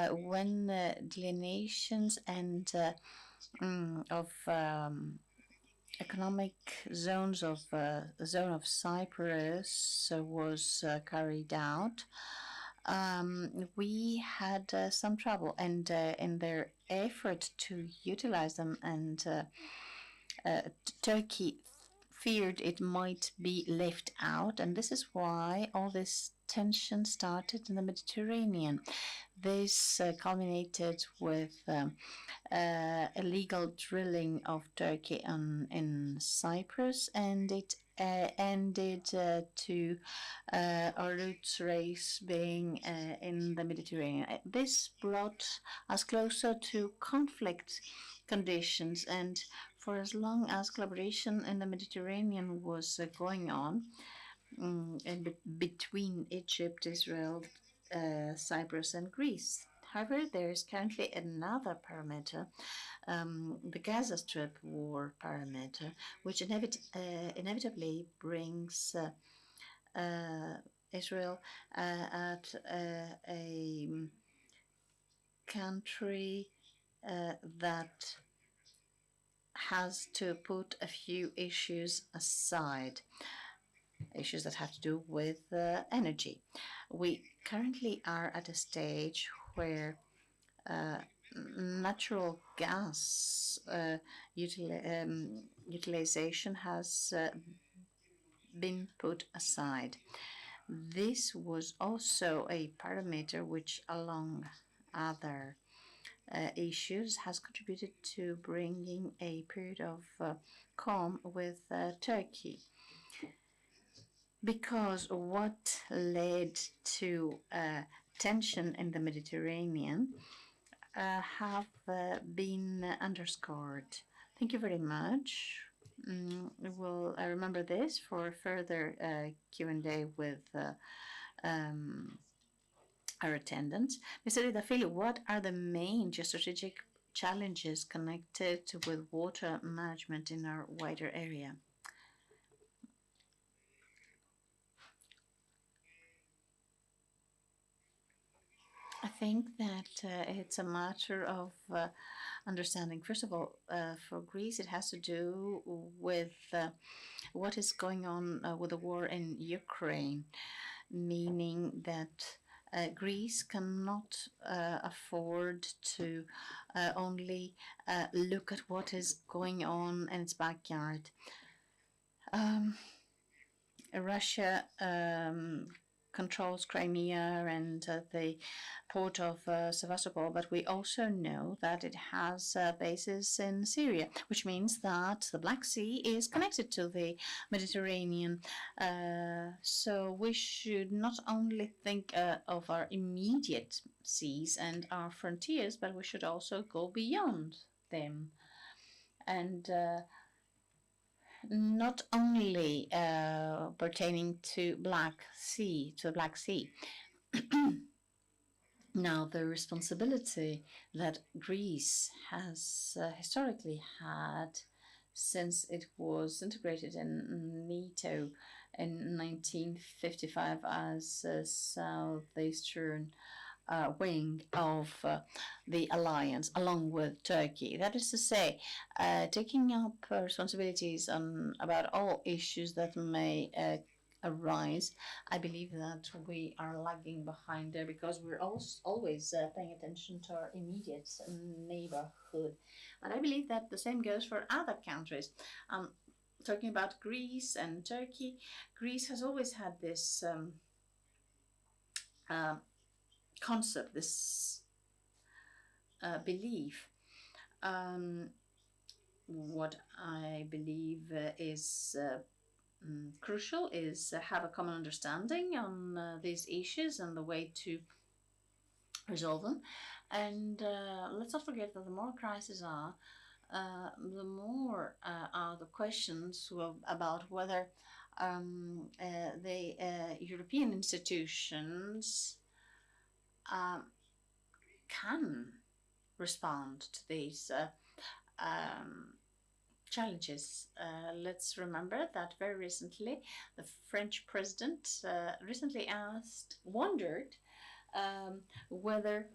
when delineations and of economic zones of the zone of Cyprus was carried out, we had some trouble, and in their effort to utilize them, and Turkey feared it might be left out, and this is why all this tension started in the Mediterranean. This culminated with illegal drilling of Turkey in Cyprus, and it ended to Oruç Reis being in the Mediterranean. This brought us closer to conflict conditions, and for as long as collaboration in the Mediterranean was going on, and between Egypt, Israel, Cyprus, and Greece. However, there is currently another parameter, the Gaza Strip war parameter, which inevitably brings Israel at a country that has to put a few issues aside, issues that have to do with energy. We currently are at a stage where natural gas utilization has been put aside. This was also a parameter which, along other issues, has contributed to bringing a period of calm with Turkey. Because what led to tension in the Mediterranean have been underscored. Thank you very much. We'll remember this for further Q&A with our attendants. Mr. Ridafili, what are the main geostrategic challenges connected with water management in our wider area? I think that it's a matter of understanding. First of all, for Greece, it has to do with what is going on with the war in Ukraine, meaning that Greece cannot afford to only look at what is going on in its backyard. Russia controls Crimea and the port of Sevastopol, but we also know that it has bases in Syria, which means that the Black Sea is connected to the Mediterranean. So we should not only think of our immediate seas and our frontiers, but we should also go beyond them. And not only pertaining to the Black Sea. Now, the responsibility that Greece has historically had since it was integrated in NATO in 1955 as a southeastern wing of the alliance, along with Turkey. That is to say, taking up responsibilities about all issues that may arise. I believe that we are lagging behind there because we're always paying attention to our immediate neighborhood. But I believe that the same goes for other countries. Talking about Greece and Turkey, Greece has always had this concept, this belief. What I believe is crucial is have a common understanding on these issues and the way to resolve them. And let's not forget that the more crises are, the more are the questions about whether the European institutions can respond to these challenges. Let's remember that very recently the French president recently wondered whether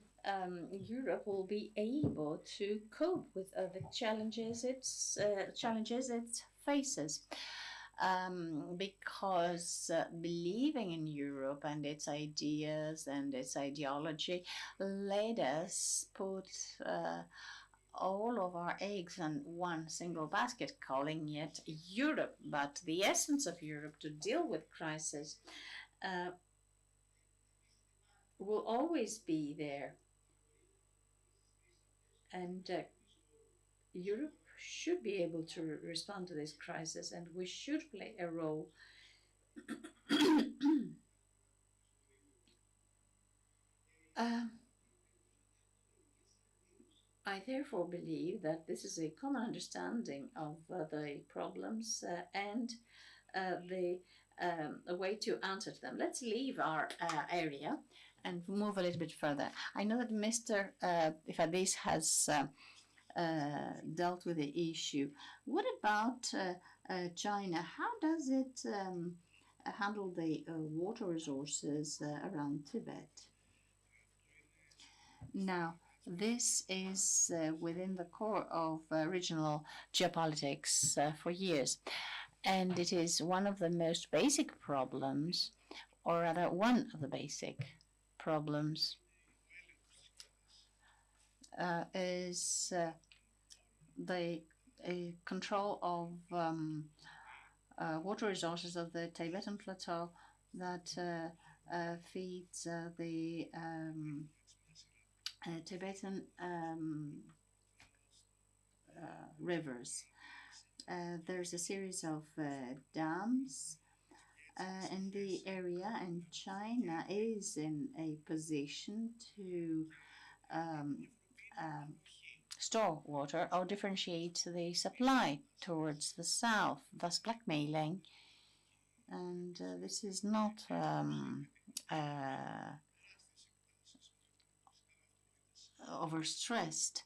Europe will be able to cope with the challenges it faces. Because believing in Europe and its ideas and its ideology led us put all of our eggs in one single basket, calling it Europe. But the essence of Europe to deal with crisis will always be there. And Europe should be able to respond to this crisis, and we should play a role. I therefore believe that this is a common understanding of the problems and the way to answer to them. Let's leave our area and move a little bit further. I know that Mr. Ifadis has dealt with the issue. What about China? How does it handle the water resources around Tibet? Now, this is within the core of regional geopolitics for years, and it is one of the most basic problems, or rather one of the basic problems is the control of water resources of the Tibetan Plateau that feeds the Tibetan rivers. There's a series of dams in the area, and China is in a position to store water or differentiate the supply towards the south, thus blackmailing. And this is not overstressed.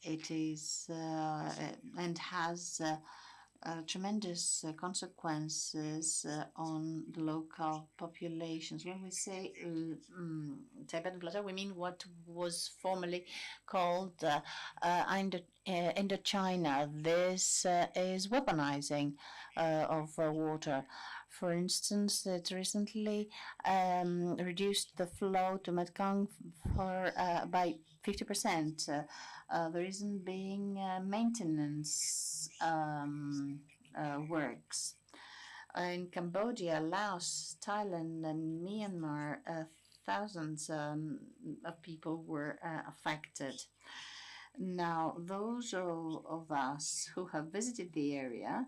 It is and has tremendous consequences on the local populations. When we say Tibetan Plateau, we mean what was formerly called Indochina. This is weaponizing of water. For instance, it recently reduced the flow to Mekong by 50%. The reason being maintenance works. In Cambodia, Laos, Thailand, and Myanmar, thousands of people were affected. Now, those of us who have visited the area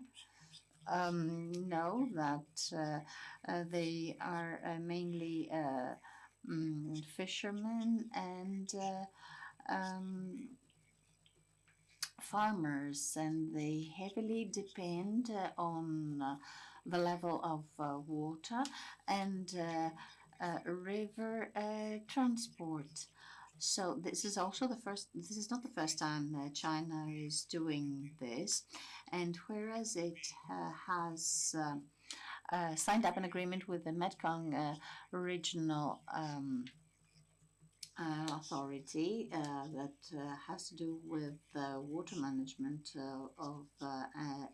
know that they are mainly fishermen and farmers, and they heavily depend on the level of water and river transport. So this is also this is not the first time China is doing this, and whereas it has signed up an agreement with the Mekong Regional Authority that has to do with water management of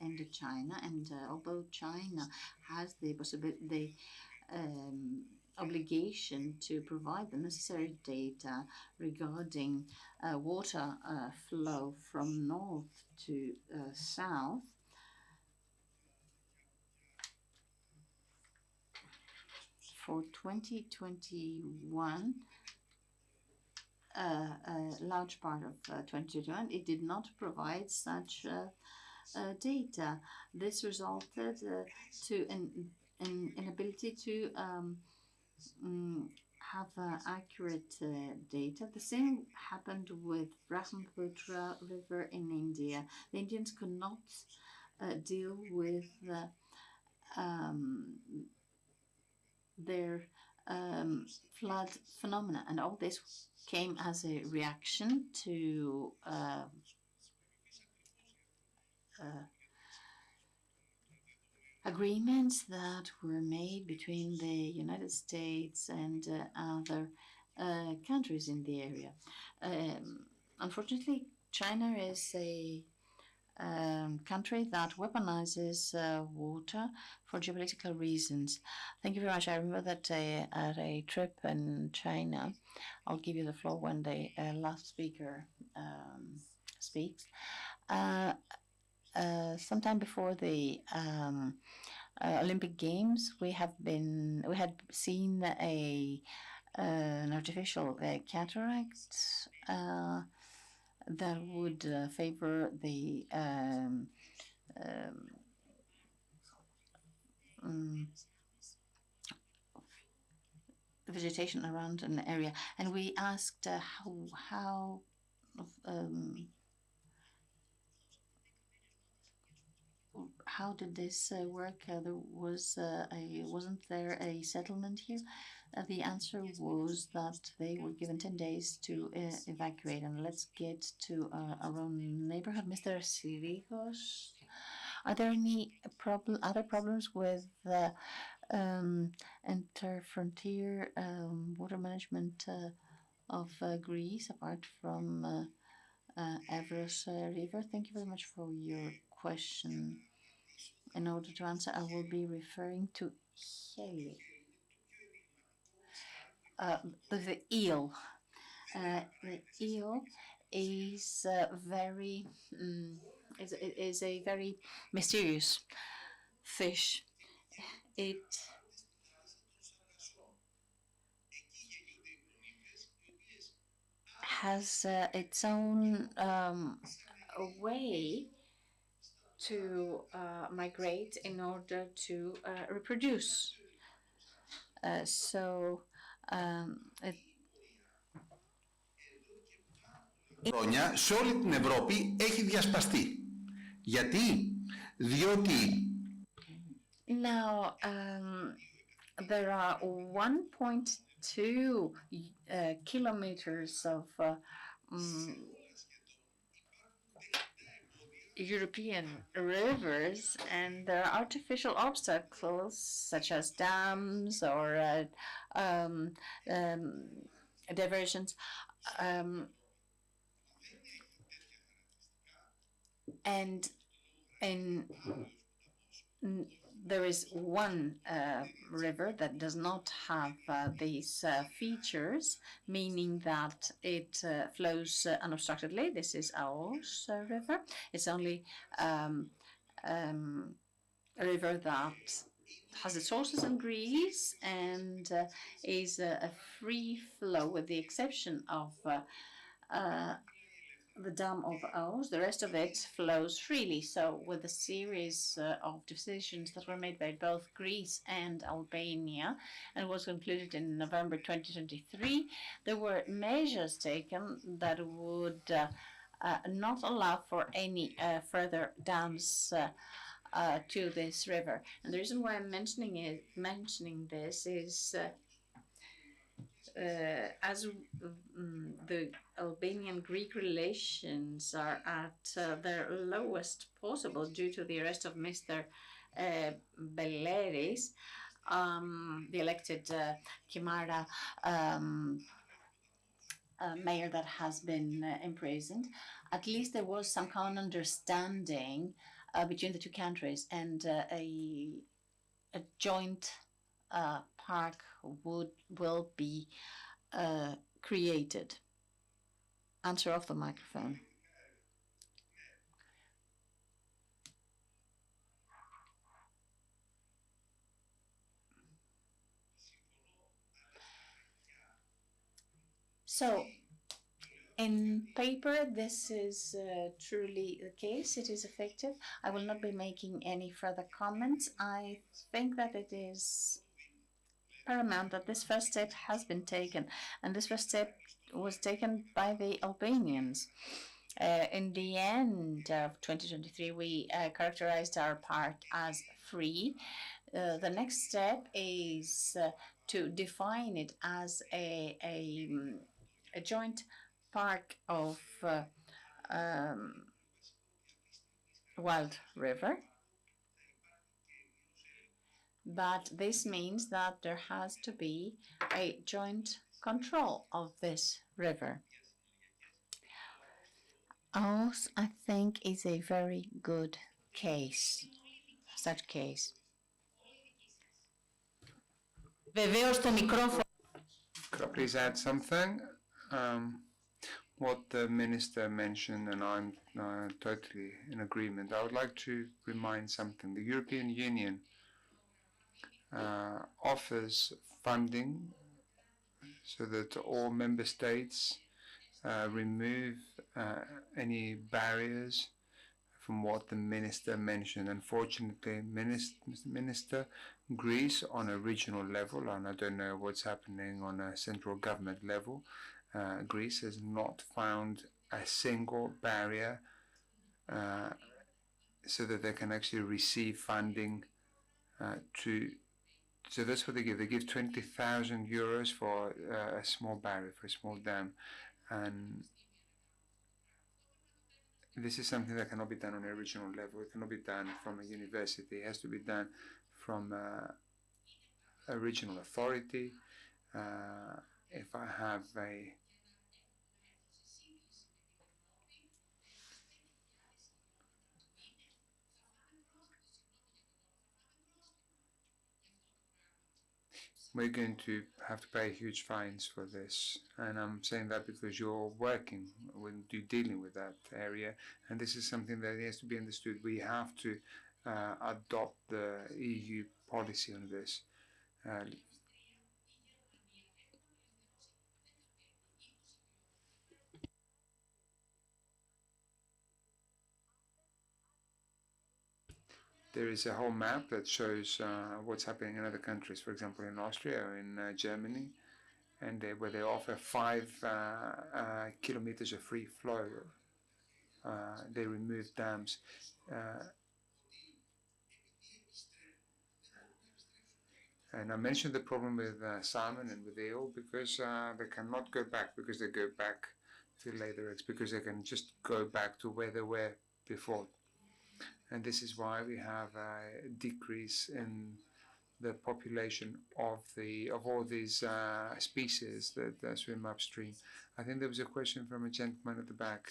Indochina, and although China has the possibility, obligation to provide the necessary data regarding water flow from north to south, for 2021, a large part of 2021, it did not provide such data. This resulted to an inability to have accurate data. The same happened with Brahmaputra River in India. The Indians could not deal with their flood phenomena, and all this came as a reaction to agreements that were made between the United States and other countries in the area. Unfortunately, China is a country that weaponizes water for geopolitical reasons. Thank you very much. I remember that at a trip in China, I'll give you the floor when the last speaker speaks. Sometime before the Olympic Games, we had seen an artificial cataract that would favor the vegetation around an area, and we asked how did this work? Wasn't there a settlement here? The answer was that they were given 10 days to evacuate. And let's get to our own neighborhood. Mr. Sirigos, are there any other problems with inter-frontier water management of Greece apart from Evros River? Thank you very much for your question. In order to answer, I will be referring to Heli. The eel. The eel is is a very mysterious fish. It has its own way to migrate in order to reproduce. Χρόνια σε όλη την Ευρώπη έχει διασπαστεί. Γιατί? Διότι now there are 1.2 kilometers of European rivers, and there are artificial obstacles such as dams or diversions. And there is one river that does not have these features, meaning that it flows unobstructedly. This is Aous River. It's only a river that has its sources in Greece and is a free flow, with the exception of the dam of Aous. The rest of it flows freely. So with a series of decisions that were made by both Greece and Albania, and was concluded in November 2023, there were measures taken that would not allow for any further dams to this river. And the reason why I'm mentioning this is as the Albanian-Greek relations are at their lowest possible due to the arrest of Mr. Belleris, the elected Kimara mayor that has been imprisoned. At least there was some common understanding between the two countries, and a joint park will be created. Answer off the microphone. So, in paper, this is truly the case. It is effective. I will not be making any further comments. I think that it is paramount that this first step has been taken, and this first step was taken by the Albanians. In the end of 2023, we characterized our park as free. The next step is to define it as a joint park of Wild River. But this means that there has to be a joint control of this river. Aous, I think, is a very good case, such case. Could I please add something? What the minister mentioned, and I'm totally in agreement. I would like to remind something. The European Union offers funding so that all member states remove any barriers from what the minister mentioned. Unfortunately, Minister, Greece on a regional level, and I don't know what's happening on a central government level, Greece has not found a single barrier so that they can actually receive funding so that's what they give. They give 20,000 euros for a small barrier, for a small dam. And this is something that cannot be done on a regional level. It cannot be done from a university. It has to be done from a regional authority. If I have we're going to have to pay huge fines for this, and I'm saying that because you're working, you're dealing with that area, and this is something that has to be understood. We have to adopt the EU policy on this. There is a whole map that shows what's happening in other countries, for example, in Austria or in Germany, and where they offer 5 kilometers of free flow. They remove dams. And I mentioned the problem with salmon and with eel because they cannot go back, because they go back to lay their eggs, because they can just go back to where they were before And this is why we have a decrease in the population of all these species that swim upstream. I think there was a question from a gentleman at the back.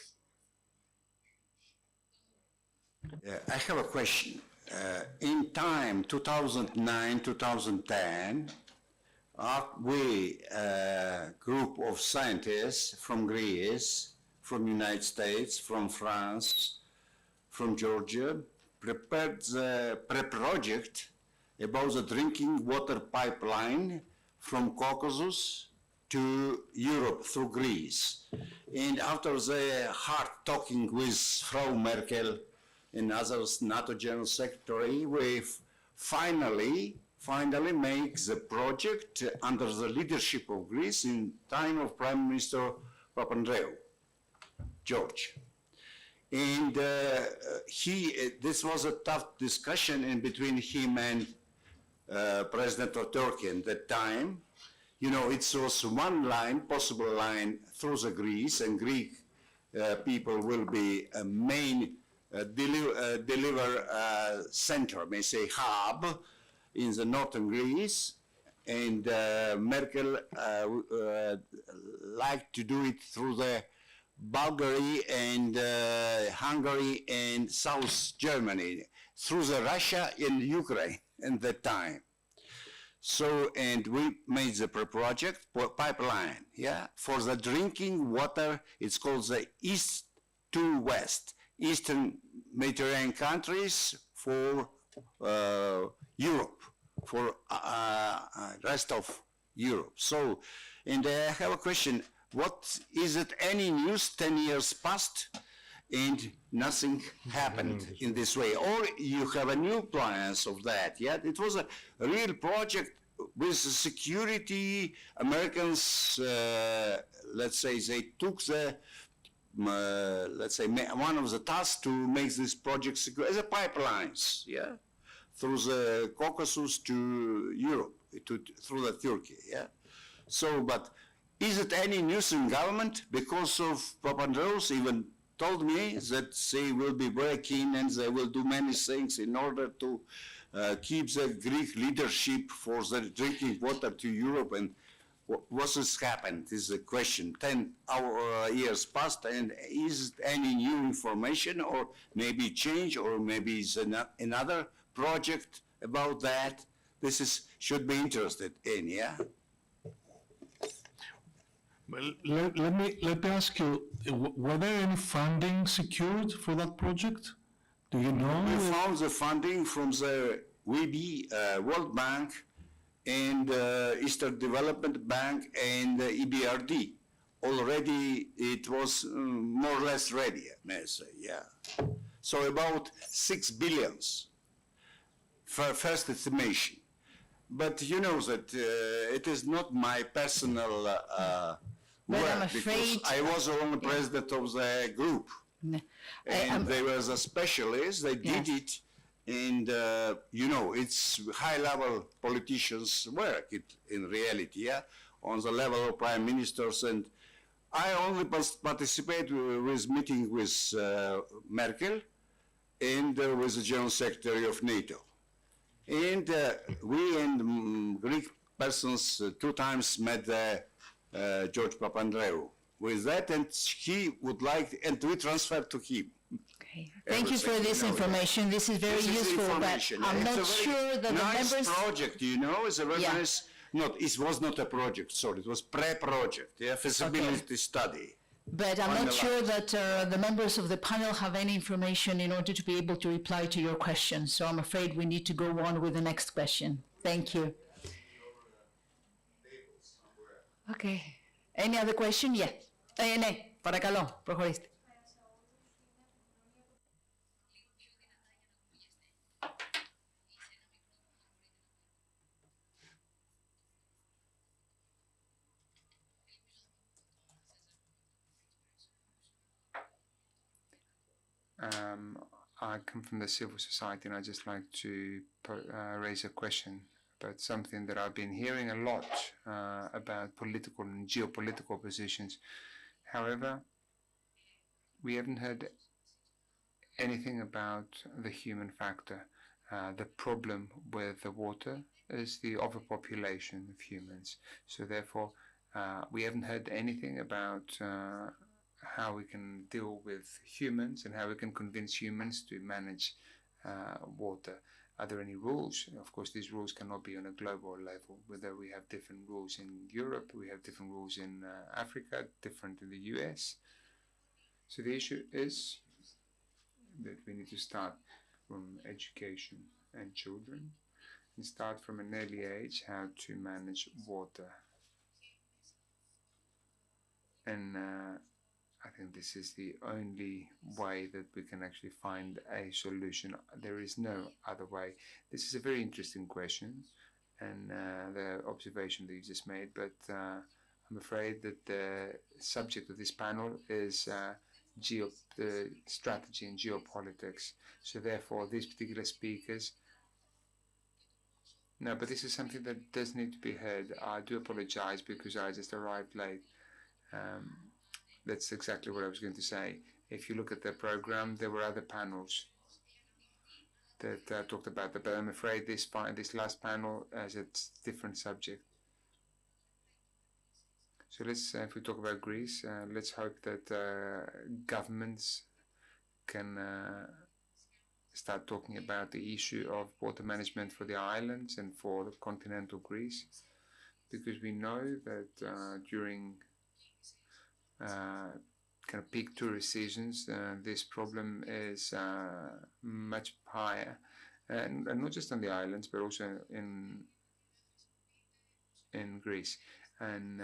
I have a question. In time, 2009, 2010, we, a group of scientists from Greece, from United States, from France, from Georgia, prepared the pre-project about the drinking water pipeline from Caucasus to Europe through Greece. And after the hard talking with Frau Merkel and others, NATO General Secretary, we finally make the project under the leadership of Greece in time of Prime Minister Papandreou, George. And this was a tough discussion in between him and President of Turkey at that time. You know, it was one line, possible line through the Greece, and Greek people will be a main deliver center, may say hub, in the northern Greece, and Merkel liked to do it through the Bulgaria and Hungary and South Germany, through the Russia and Ukraine at that time. So, and we made the project pipeline, yeah, for the drinking water. It's called the East to West, Eastern Mediterranean countries for Europe, for rest of Europe. So, and I have a question. What is it? Any news? 10 years passed, and nothing happened in this way. Or you have a new plans of that? Yeah, it was a real project with security. Americans, let's say, they took the let's say one of the tasks to make this project secure as a pipelines. Yeah, through the Caucasus to Europe, through the Turkey. Yeah, so but. Is it any news in government? Because of Papandreou even told me that they will be very keen and they will do many things in order to keep the Greek leadership for the drinking water to Europe. And what has happened is the question. 10 years passed, and is any new information or maybe change or maybe is another project about that? This is should be interested in, yeah? Well, let me ask you, were there any funding secured for that project? Do you know? We found the funding from the WEB, World Bank, and Eastern Development Bank, and EBRD. Already it was more or less ready, may I say, yeah. So about 6 billion for first estimation. But you know that it is not my personal work, because I was only president of the group. And they were the specialists, they did it, and you know, it's high-level politicians' work in reality, yeah, on the level of prime ministers. And I only participate with meeting with Merkel and with the General Secretary of NATO. And we and Greek persons 2 times met George Papandreou with that, and he would like, and we transferred to him. Okay. Thank you for this information. This is very useful, but I'm not sure that the members... Nice project, you know, it's a very nice, it was not a project, sorry, it was pre-project, yeah, feasibility study. But I'm not sure that the members of the panel have any information in order to be able to reply to your questions. So I'm afraid we need to go on with the next question. Thank you. Okay. Any other question? Yeah. Ναι, παρακαλώ, προχωρήστε. I come from the civil society, and I'd just like to raise a question about something that I've been hearing a lot about political and geopolitical positions. However, we haven't heard anything about the human factor. The problem with the water is the overpopulation of humans. So therefore, we haven't heard anything about how we can deal with humans and how we can convince humans to manage water. Are there any rules? Of course, these rules cannot be on a global level. Whether we have different rules in Europe, we have different rules in Africa, different in the US. So the issue is that we need to start from education and children and start from an early age how to manage water. And I think this is the only way that we can actually find a solution. There is no other way. This is a very interesting question and the observation that you just made, but I'm afraid that the subject of this panel is the strategy and geopolitics. So therefore, these particular speakers. No, but this is something that does need to be heard. I do apologize because I just arrived late. That's exactly what I was going to say. If you look at the program, there were other panels that talked about that, but I'm afraid this last panel has a different subject. So let's, if we talk about Greece, let's hope that governments can start talking about the issue of water management for the islands and for the continental Greece, because we know that during kind of peak tourist seasons, this problem is much higher, and not just on the islands, but also in Greece. And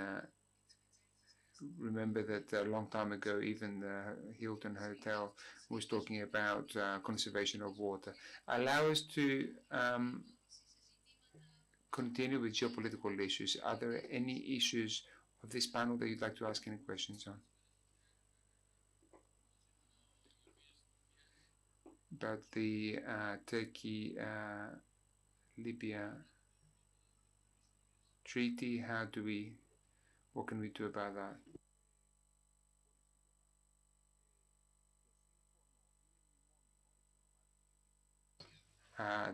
remember that a long time ago, even the Hilton Hotel was talking about conservation of water. Allow us to continue with geopolitical issues. Are there any issues of this panel that you'd like to ask any questions on? About the Turkey-Libya treaty, what can we do about that?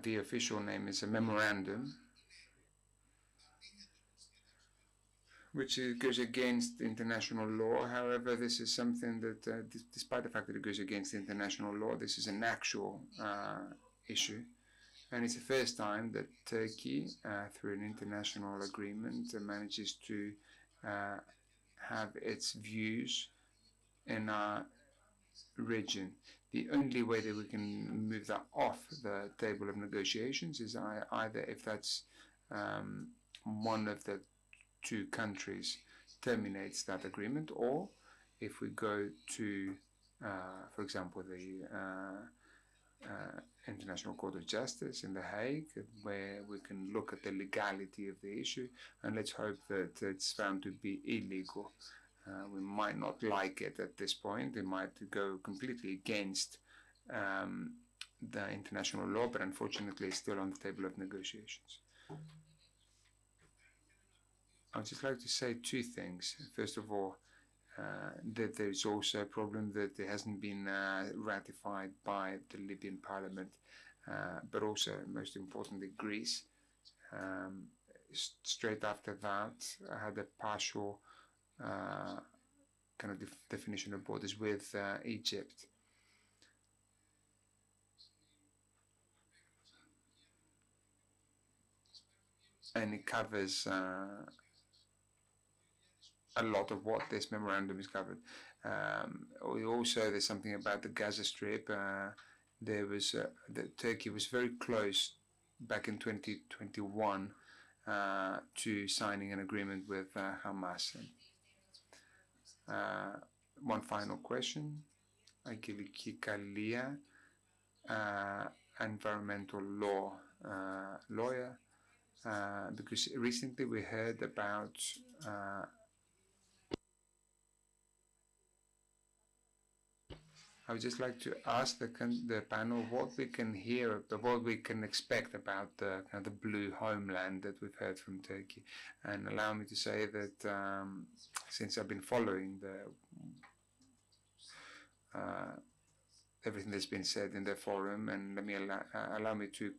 The official name is a memorandum, which goes against international law. However, this is something that, despite the fact that it goes against international law, this is an actual issue. And it's the first time that Turkey, through an international agreement, manages to have its views in our region. The only way that we can move that off the table of negotiations is either if that's one of the two countries terminates that agreement, or if we go to, for example, the International Court of Justice in The Hague, where we can look at the legality of the issue, and let's hope that it's found to be illegal. We might not like it at this point. It might go completely against the international law, but unfortunately it's still on the table of negotiations. I would just like to say two things. First of all, that there's also a problem that it hasn't been ratified by the Libyan parliament, but also, most importantly, Greece. Straight after that, I had a partial kind of definition of borders with Egypt. And it covers a lot of what this memorandum is covered. Also, there's something about the Gaza Strip. Turkey was very close back in 2021 to signing an agreement with Hamas. One final question. Angeliki Kalia, environmental law lawyer, because recently we heard about I would just like to ask the panel what we can hear, what we can expect about the kind of the blue homeland that we've heard from Turkey. And allow me to say that since I've been following the everything that's been said in the forum, and let me allow me to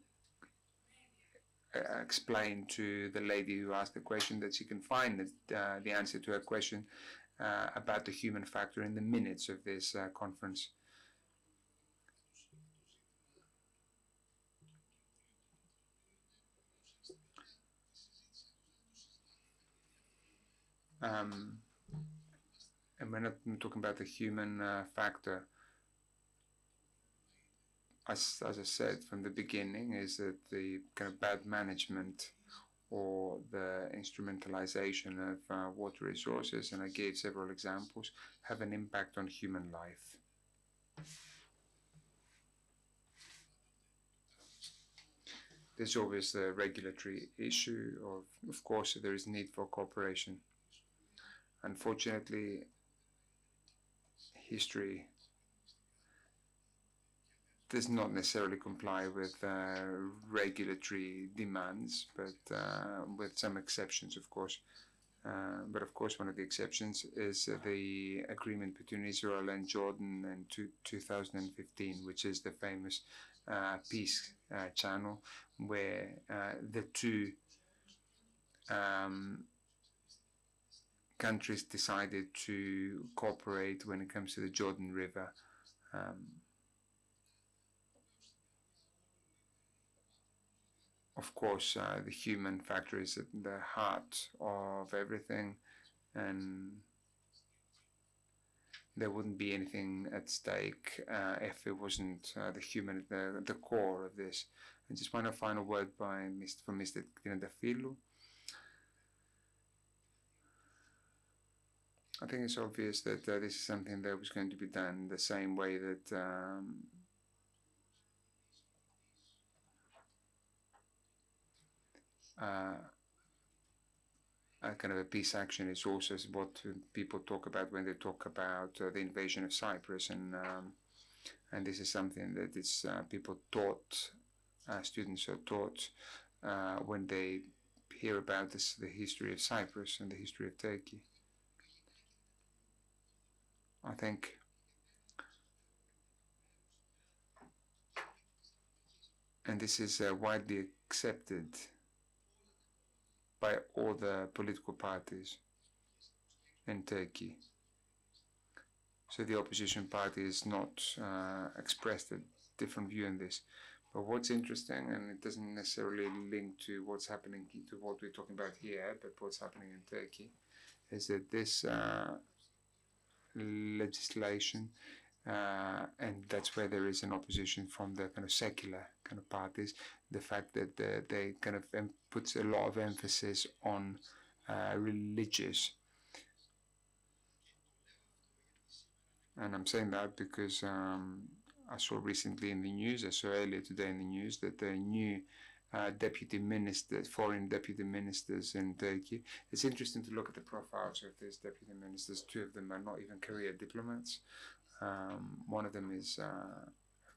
explain to the lady who asked the question that she can find the answer to her question about the human factor in the minutes of this conference. And we're not talking about the human factor. As I said from the beginning, is that the kind of bad management or the instrumentalization of water resources, and I gave several examples, have an impact on human life. There's always the regulatory issue of course, there is need for cooperation. Unfortunately, history does not necessarily comply with regulatory demands, but with some exceptions, of course. But of course, one of the exceptions is the agreement between Israel and Jordan in 2015, which is the famous peace channel, where the two countries decided to cooperate when it comes to the Jordan River. Of course, the human factor is at the heart of everything, and there wouldn't be anything at stake if it wasn't the human at the core of this. And just one final word from Mr. Triantafylou. I think it's obvious that this is something that was going to be done the same way that kind of a peace action is also what people talk about when they talk about the invasion of Cyprus, and this is something that is people taught, students are taught when they hear about the history of Cyprus and the history of Turkey. I think and this is widely accepted by all the political parties in Turkey. So the opposition party has not expressed a different view on this. But what's interesting, and it doesn't necessarily link to what's happening, to what we're talking about here, but what's happening in Turkey, is that this legislation, and that's where there is an opposition from the kind of secular kind of parties, the fact that they kind of puts a lot of emphasis on religious. And I'm saying that because I saw recently in the news, I saw earlier today in the news, that the new deputy ministers, foreign deputy ministers in Turkey. It's interesting to look at the profiles of these deputy ministers. Two of them are not even career diplomats. One of them is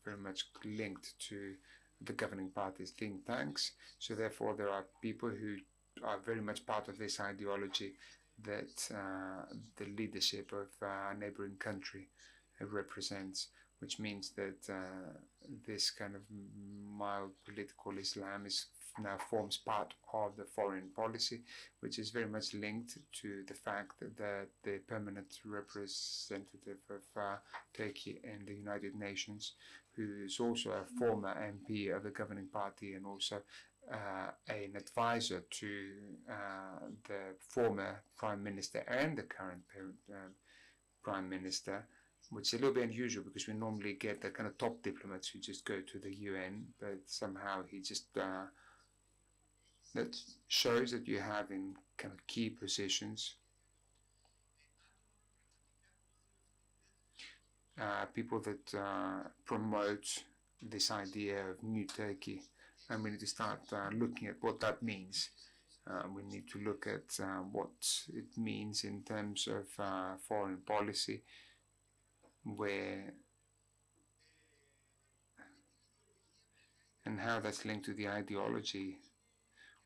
very much linked to the governing party's think tanks. So therefore, there are people who are very much part of this ideology that the leadership of a neighboring country represents, which means that this kind of mild political Islam now forms part of the foreign policy, which is very much linked to the fact that the permanent representative of Turkey in the United Nations, who is also a former MP of the governing party and also an advisor to the former Prime Minister and the current Prime Minister, which is a little bit unusual because we normally get the kind of top diplomats who just go to the UN, but somehow he just, that shows that you have in kind of key positions people that promote this idea of new Turkey, and we need to start looking at what that means. We need to look at what it means in terms of foreign policy, where and how that's linked to the ideology,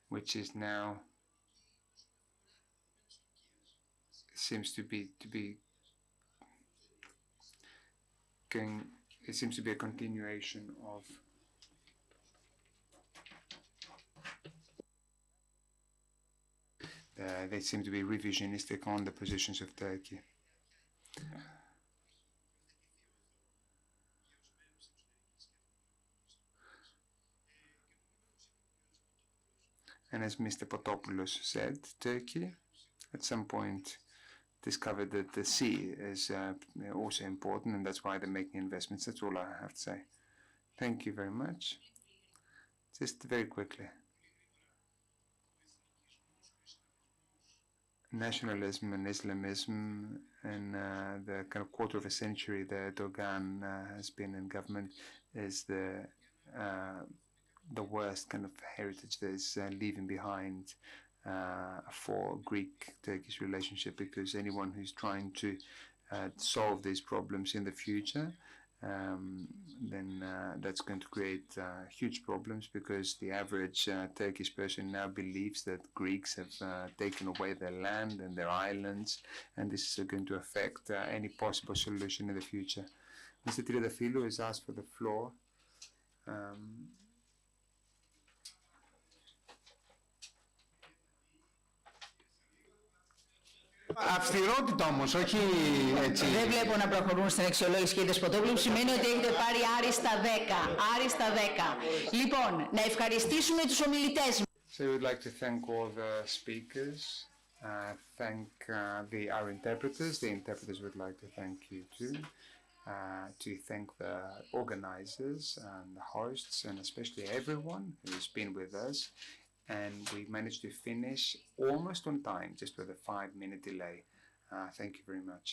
which is now seems to be going it seems to be a continuation of they seem to be revisionistic on the positions of Turkey. And as Mr. Potopoulos said, Turkey at some point discovered that the sea is also important, and that's why they're making investments. That's all I have to say. Thank you very much. Just very quickly. Nationalism and Islamism and the kind of quarter of a century that Erdogan has been in government is the worst kind of heritage that is leaving behind for Greek-Turkish relationship, because anyone who's trying to solve these problems in the future, then that's going to create huge problems, because the average Turkish person now believes that Greeks have taken away their land and their islands, and this is going to affect any possible solution in the future. Mr. Triadafilou has asked for the floor. Αυστηρότητα όμως, όχι έτσι. Δεν βλέπω να προχωρούν στην αξιολόγηση, κύριε Δεσποτόπουλου, σημαίνει ότι έχετε πάρει άριστα 10. Άριστα 10. Λοιπόν, να ευχαριστήσουμε τους ομιλητές. So we would like to thank all the speakers, thank our interpreters. The interpreters would like to thank you too. To thank the organizers and the hosts, and especially everyone who's been with us. And we managed to finish almost on time, just with a 5-minute delay. Thank you very much.